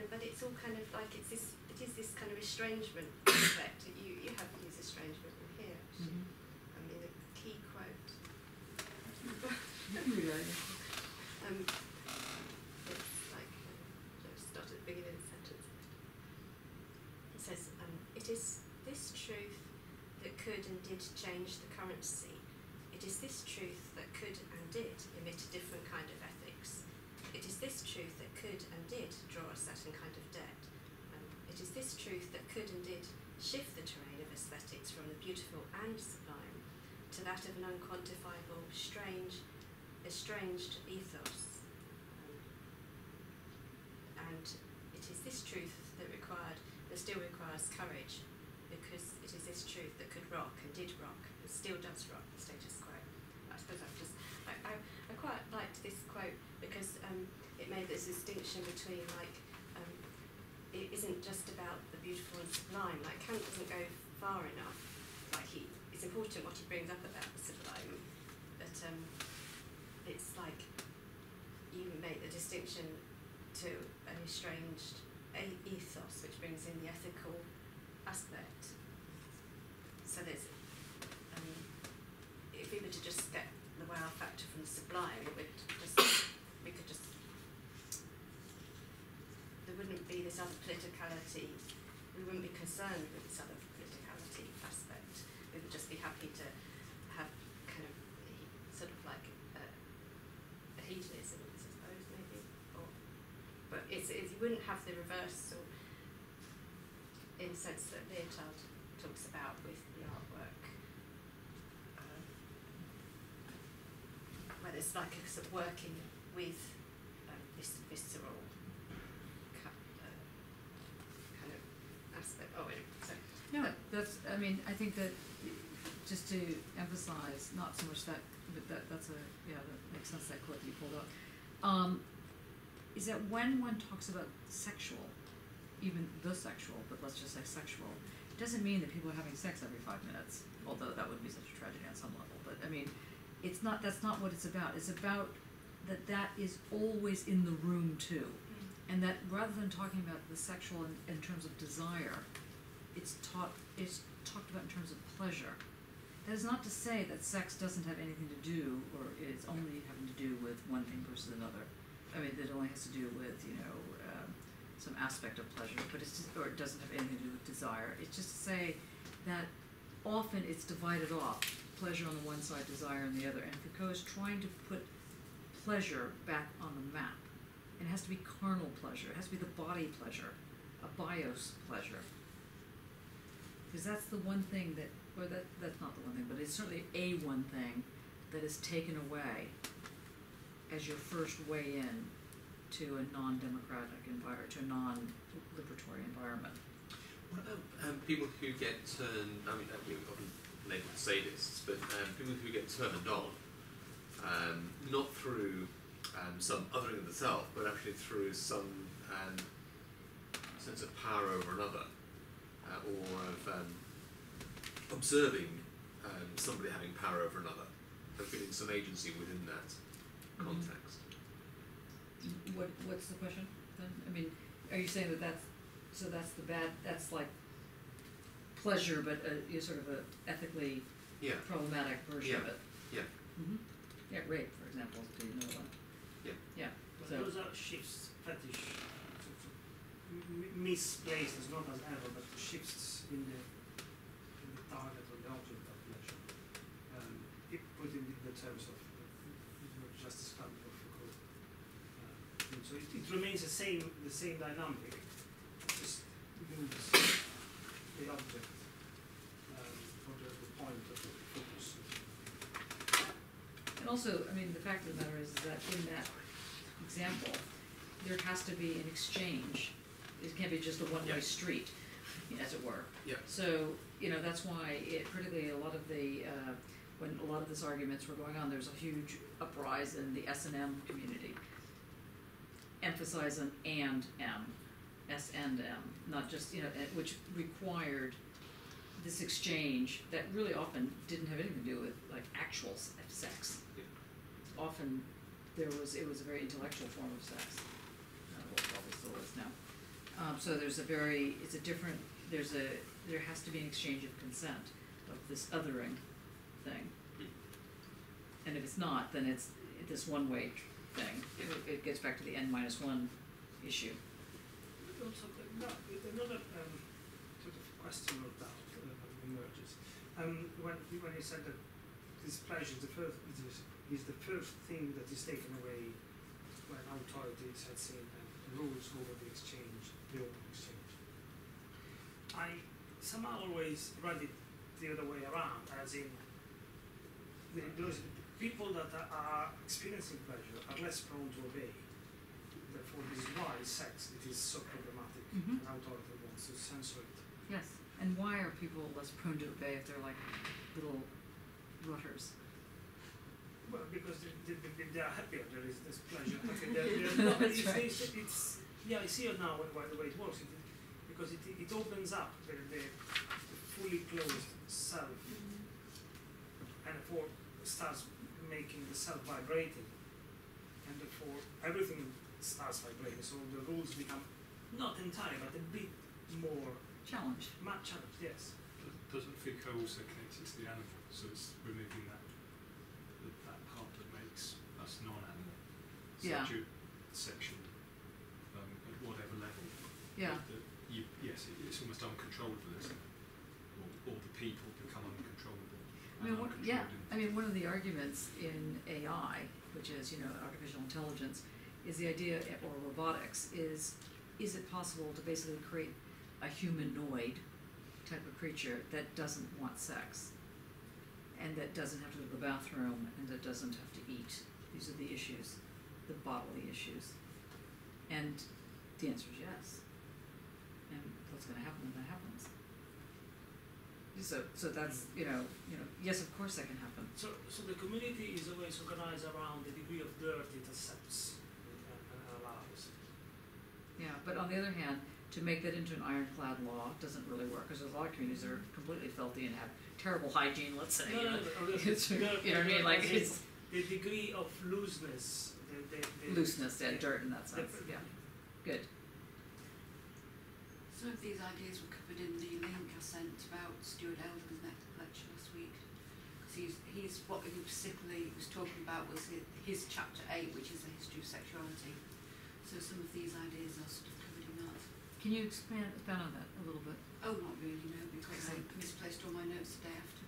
but it's all kind of like it is this kind of estrangement aspect. You have used estrangement in here. Actually. I mean, a key quote. It's like start at the beginning of the sentence. It says, "It is this truth that could and did change the currency. It is this truth that could and did emit a different kind of ethics. It is this truth that could and did draw a certain kind of debt. It is this truth that could and did shift the terrain of aesthetics from the beautiful and sublime to that of an unquantifiable, estranged ethos. And it is this truth that still requires courage, because it is this truth that could rock and did rock and still does rock the status quo." I suppose I quite liked this quote because it made this distinction between like it isn't just about the beautiful and sublime. Like Kant doesn't go far enough. Like it's important what he brings up about the sublime, but it's like you make the distinction to an estranged ethos, which brings in the ethical aspect. So there's, if we were to just get the wow factor from the sublime, we could just, there wouldn't be this other politicality. We wouldn't be concerned with this other politicality aspect. We would just be happy to have kind of sort of like a hedonism, I suppose, maybe. But you wouldn't have the reversal in the sense that Leotard talks about with the artwork, where there's like a sort of working with this visceral kind of aspect. Oh, anyway, so. No, that's, I mean, I think that just to emphasize, not so much that, but that's that makes sense, that quote that you pulled up. Is that when one talks about sexual, even the sexual, but let's just say sexual, it doesn't mean that people are having sex every 5 minutes, although that would be such a tragedy on some level. But I mean, that's not what it's about. It's about that is always in the room too. And that rather than talking about the sexual in terms of desire, it's talked about in terms of pleasure. That is not to say that sex doesn't have anything to do, or it's only having to do with one thing versus another. I mean, it only has to do with, some aspect of pleasure, but or it doesn't have anything to do with desire. It's just to say that often it's divided off, pleasure on the one side, desire on the other, and Foucault is trying to put pleasure back on the map. It has to be carnal pleasure, it has to be the body pleasure, a bios pleasure. Because that's the one thing that's not the one thing, but it's certainly a one thing that is taken away as your first way in to a non-democratic environment, to a non-liberatory environment. What about people who get turned, I mean, we often label sadists, but people who get turned on, not through some othering of the self, but actually through some sense of power over another, or of observing somebody having power over another, and feeling some agency within that context. What's the question then? I mean, are you saying that's the bad, that's like pleasure, but sort of a ethically Yeah. problematic version of it. Yeah. Mm-hmm. Yeah, rape, for example, is another one. Yeah. Yeah. But So those are shifts, fetish, misplaced as not as ever, but shifts in the target or the object of pleasure. It put in the terms of just described of Foucault. And so it remains the same dynamic, just moves the object or the point of the focus. and also, I mean, the fact of the matter is that in that example, there has to be an exchange. It can't be just a one-way Yeah. street, as it were. Yeah. So, that's why particularly a lot of the, when a lot of these arguments were going on, there's a huge uprise in the S&M community. Emphasize an and M, S and M, not just, which required this exchange that really often didn't have anything to do with like actual sex. Yeah. Often it was a very intellectual form of sex. Well, probably still is now. So there has to be an exchange of consent of this othering thing. And if it's not, then it's this one-way thing. It gets back to the N-1 issue. Also, another sort of question or doubt emerges. When you said that this pleasure is the first thing that is taken away when authority sets in and rules over the exchange, the open exchange. I somehow always read it the other way around, as in those people that are experiencing pleasure are less prone to obey. Therefore, this is why sex it is so problematic, Mhm. and authority wants to censor it. Yes. And why are people less prone to obey if they're like little rutters? Well, because they are happier. There is this pleasure. Okay, I see it now the way it works. Because it opens up the fully closed self, and therefore starts making the self vibrating, and therefore everything starts vibrating. So the rules become not entirely, but a bit more Challenged. challenged. Yes. Doesn't Foucault also connect it to the animal? So it's removing that part that makes us non-animal. Yeah. Sexual, at whatever level. Yeah. It's almost uncontrollable, isn't it? Or the people become uncontrollable. I mean, one of the arguments in AI, which is, artificial intelligence, is the idea, or robotics, is it possible to basically create a humanoid type of creature that doesn't want sex, and that doesn't have to go to the bathroom, and that doesn't have to eat? These are the issues, the bodily issues. And the answer is yes. And what's going to happen when that happens? So that's, yes, of course that can happen. So the community is always organized around the degree of dirt it accepts and allows. Yeah, but on the other hand, to make that into an ironclad law doesn't really work, because there's a lot of communities that are completely filthy and have terrible hygiene, let's say. It's, you know what I mean? Like, it's the degree of looseness. looseness, dirt in that sense. Yeah, good. Some of these ideas were covered in the link I sent about Stuart Elderman's lecture last week. Because he's what he particularly was talking about was his chapter 8, which is the history of sexuality. So some of these ideas are sort of covered in that. Can you expand on that a little bit? Oh, not really, no, because I misplaced all my notes the day after.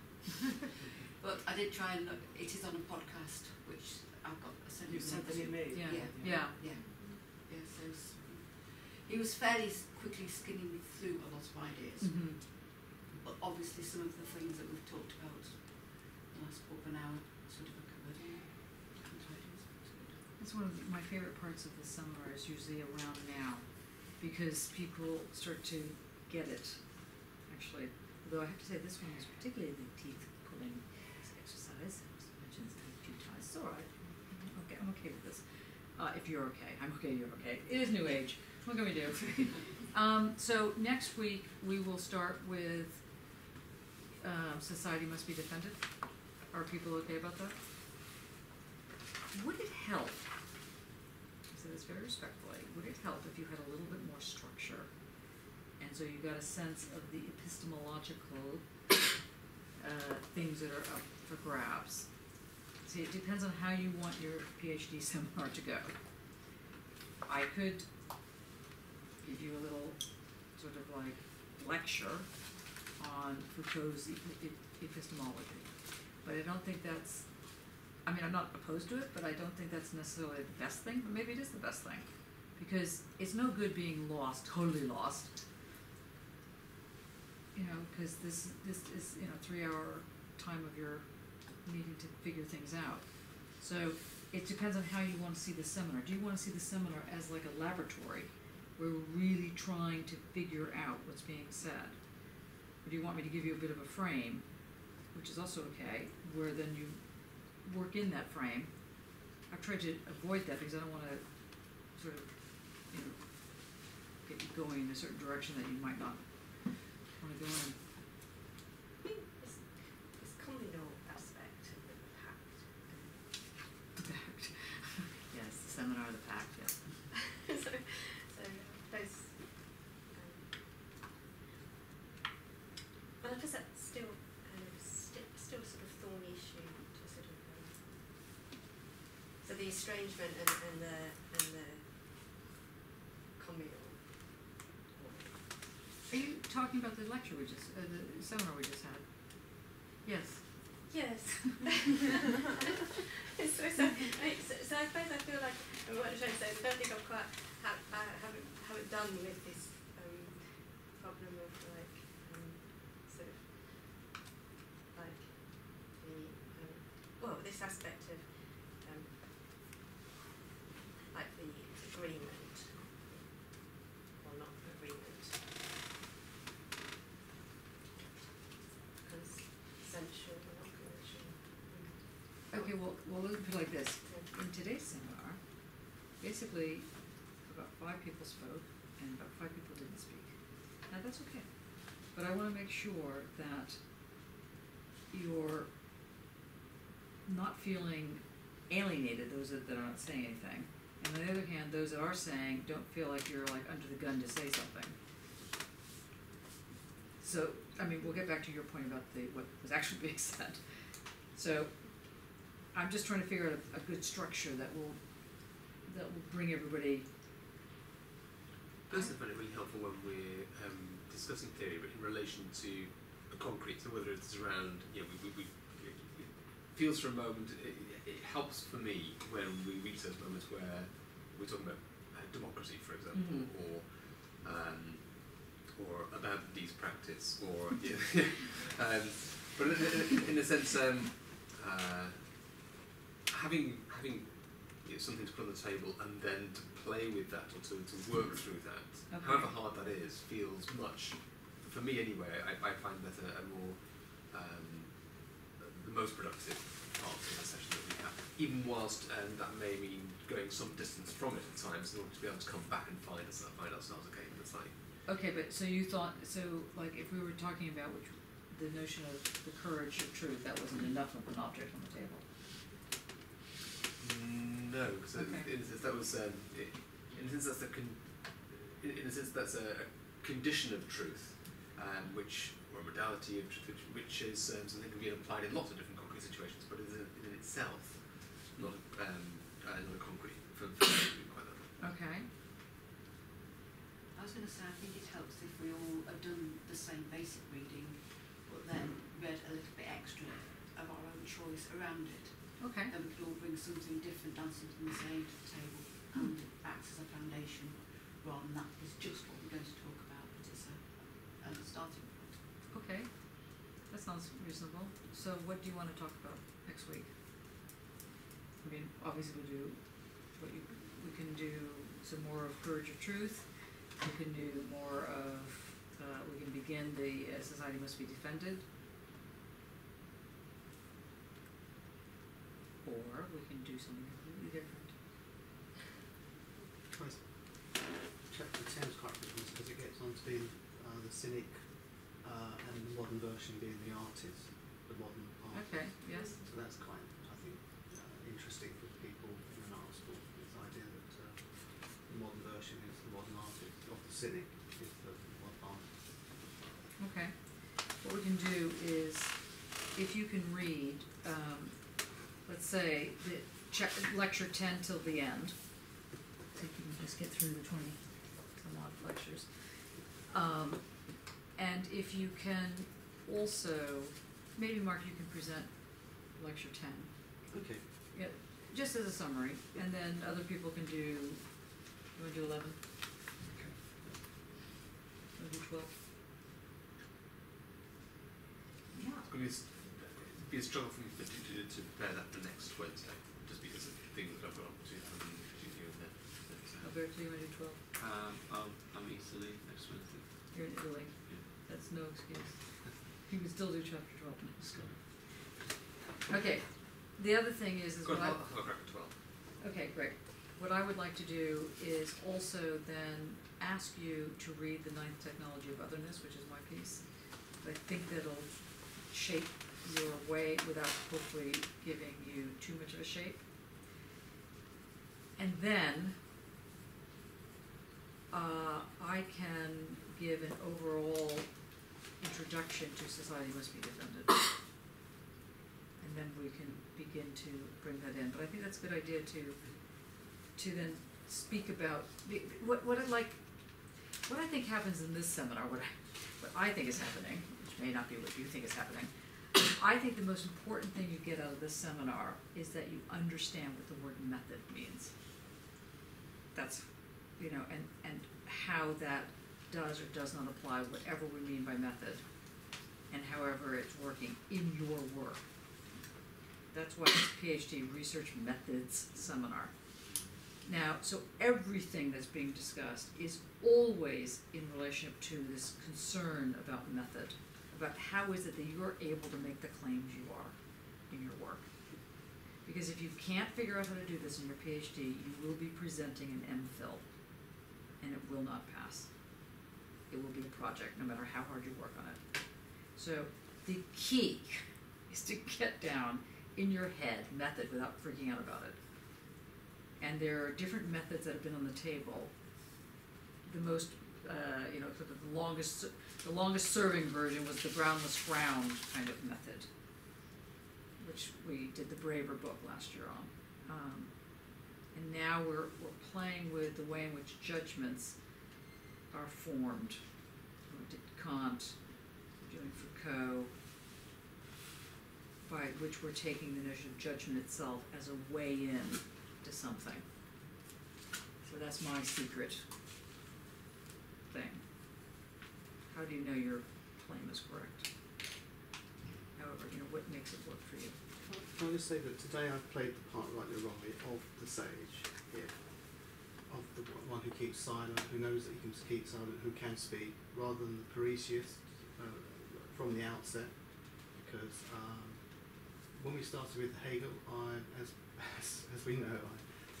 But I did try and look. It is on a podcast, which I've got. You sent an email. Yeah. So he was fairly quickly skinning me through a lot of ideas. Mm-hmm. But obviously some of the things that we've talked about the last quarter of an hour sort of are covered in ideas. That's one of my favorite parts of the seminar is usually around now, because people start to get it, actually. Although I have to say this one was particularly the teeth pulling exercise. I mentioned it a few times. It's all right. Okay, I'm okay with this. If you're okay, I'm okay, you're okay. It is New Age. What can we do? So next week we will start with society must be defended. Are people okay about that? Would it help, I say this very respectfully, would it help if you had a little bit more structure? And so you got a sense of the epistemological things that are up for grabs. See, it depends on how you want your PhD seminar to go. I could give you a little sort of like lecture on Foucault's epistemology, but I don't think that's, I mean, I'm not opposed to it, but I don't think that's necessarily the best thing, but maybe it is the best thing, because it's no good being lost, totally lost, you know, because this is, you know, 3-hour time of your needing to figure things out. So it depends on how you want to see the seminar. Do you want to see the seminar as like a laboratory where we're really trying to figure out what's being said? Or do you want me to give you a bit of a frame, which is also okay, where then you work in that frame? I've tried to avoid that because I don't want to sort of, you know, get you going in a certain direction that you might not want to go in. I think this communal aspect of the pact. The pact. Yes, the seminar, the pact, yes. so those, and I guess that's still still sort of thorny issue to sort of. So the estrangement and the communal. Are you talking about the lecture we just, the seminar we just had? Yes. Yes. so I suppose I feel like what I'm trying to say is I don't think I've quite haven't done with this problem of like sort of like the well, this aspect of like the agreement or not agreement. Consensual or not consensual. Okay, well, let's put it like this. In today's seminar, basically, about 5 people spoke and about 5 people didn't speak. Now that's okay, but I want to make sure that you're not feeling alienated, those that are not saying anything. And on the other hand, those that are saying don't feel like you're like under the gun to say something. So, I mean, we'll get back to your point about what was actually being said. So, I'm just trying to figure out a good structure that will bring everybody. Personally, I find it really helpful when we're discussing theory, but in relation to a concrete. So whether it's around, you know, it feels for a moment. It helps for me when we reach those moments where we're talking about democracy, for example, or about these practice, or but in a sense, having you know, something to put on the table and then to play with that or to work through that, Okay. however hard that is, feels much, for me anyway, I find that a more the most productive part of the session that we have, even whilst that may mean going some distance from it at times in order to be able to come back and find ourselves again. It's like, Okay, but so you thought, so like if we were talking about the notion of the courage of truth, that wasn't enough of an object on the table? no, because Okay. in a sense that was in a sense that's in a sense that's a condition of truth, which or a modality of truth, which is something that can be applied in lots of different concrete situations, but is in itself not a concrete for quite that way. Okay. I was going to say, I think it helps if we all have done the same basic reading, but then read a little bit extra of our own choice around it. Okay. Then we could all bring something different than something the same to the table, and it acts as a foundation rather than that is just what we're going to talk about, but it's a starting point. Okay. That sounds reasonable. So what do you want to talk about next week? I mean, obviously we can do some more of Courage of Truth. We can do more of, we can begin the Society Must Be Defended. Or we can do something completely different. Chapter 10 is quite different because it gets on to being the cynic and the modern version being the artist, the modern artist. Okay, yes. So that's quite, I think, interesting for people in an art school, this idea that the modern version is the modern artist, of the cynic is the modern artist. Okay. What we can do is if you can read, let's say, lecture 10 till the end, so you can just get through the 20 some odd lectures. And if you can also, maybe Mark, you can present lecture 10. Okay. Yeah, just as a summary, and then other people can do, you want to do 11? Okay. You want to do 12? Yeah. It's going to be a struggle for me to prepare that for next Wednesday, just because of things that I've got to do in there. Alberto, you want to do 12? I'm in Italy next Wednesday. You're in Italy. Yeah. That's no excuse. You can still do chapter 12 next week. Okay. The other thing is Got what I, I'll crack at 12. okay, great. What I would like to do is also then ask you to read The Ninth Technology of Otherness, which is my piece. I think that'll shape your way without hopefully giving you too much of a shape. And then I can give an overall introduction to Society Must Be Defended. And then we can begin to bring that in. But I think that's a good idea to then speak about what I think happens in this seminar, what I think is happening, which may not be what you think is happening. I think the most important thing you get out of this seminar is that you understand what the word method means. That's, you know, and how that does or does not apply, whatever we mean by method, and however it's working in your work. That's why it's PhD Research Methods Seminar. Now, so everything that's being discussed is always in relationship to this concern about method, about how is it that you're able to make the claims you are in your work. Because if you can't figure out how to do this in your PhD, you will be presenting an MPhil, and it will not pass. It will be a project, no matter how hard you work on it. So the key is to get down in your head method without freaking out about it. And there are different methods that have been on the table. The most, sort of the longest serving version was the brownless frown kind of method, which we did the Braver book last year on. And now we're playing with the way in which judgments are formed. We did Kant, we're doing Foucault, by which we're taking the notion of judgment itself as a way in to something. So that's my secret thing. How do you know your claim is correct? However, what makes it work for you? Can I just say that today I've played the part, rightly or wrongly, of the sage here, of the one who keeps silent, who knows that he can keep silent, who can speak, rather than the Parrhesius from the outset, because when we started with Hegel, as we know,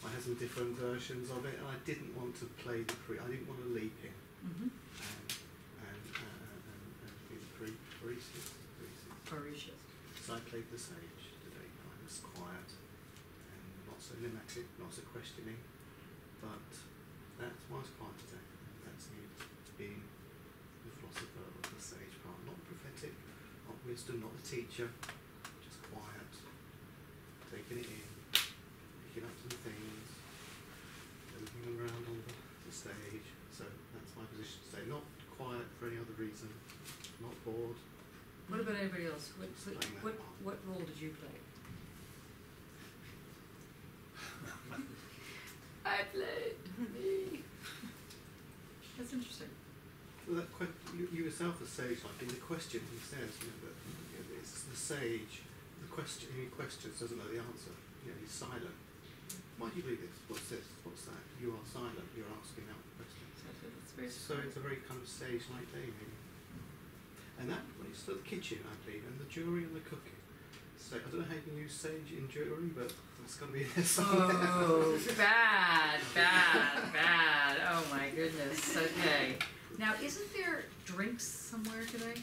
I had some different versions of it, and I didn't want to play I didn't want to leap in Mm-hmm. and be the Parrhesius. So I played the sage today. I was quiet and not so limactic, not so questioning, but that's why I was quiet today. That's me being the philosopher of the sage part, not prophetic, not wisdom, not the teacher, just quiet, taking it in, picking up some things, moving around on the stage. So that's my position today. Not quiet for any other reason, not bored. What about anybody else? Playing that What role did you play? I played me. That's interesting. Well, you yourself as sage, like in the question he says, that it's the sage. He questions, doesn't know the answer. He's silent. Why do you believe this? What's this? What's that? You are silent. You're asking out questions. So it's a very kind of sage-like day, maybe. And that it's the kitchen, I believe, and the jury and the cooking. So I don't know how you can use sage in jury, but it's going to be in there somewhere. Oh, bad. Oh my goodness. Okay. Now, isn't there drinks somewhere today?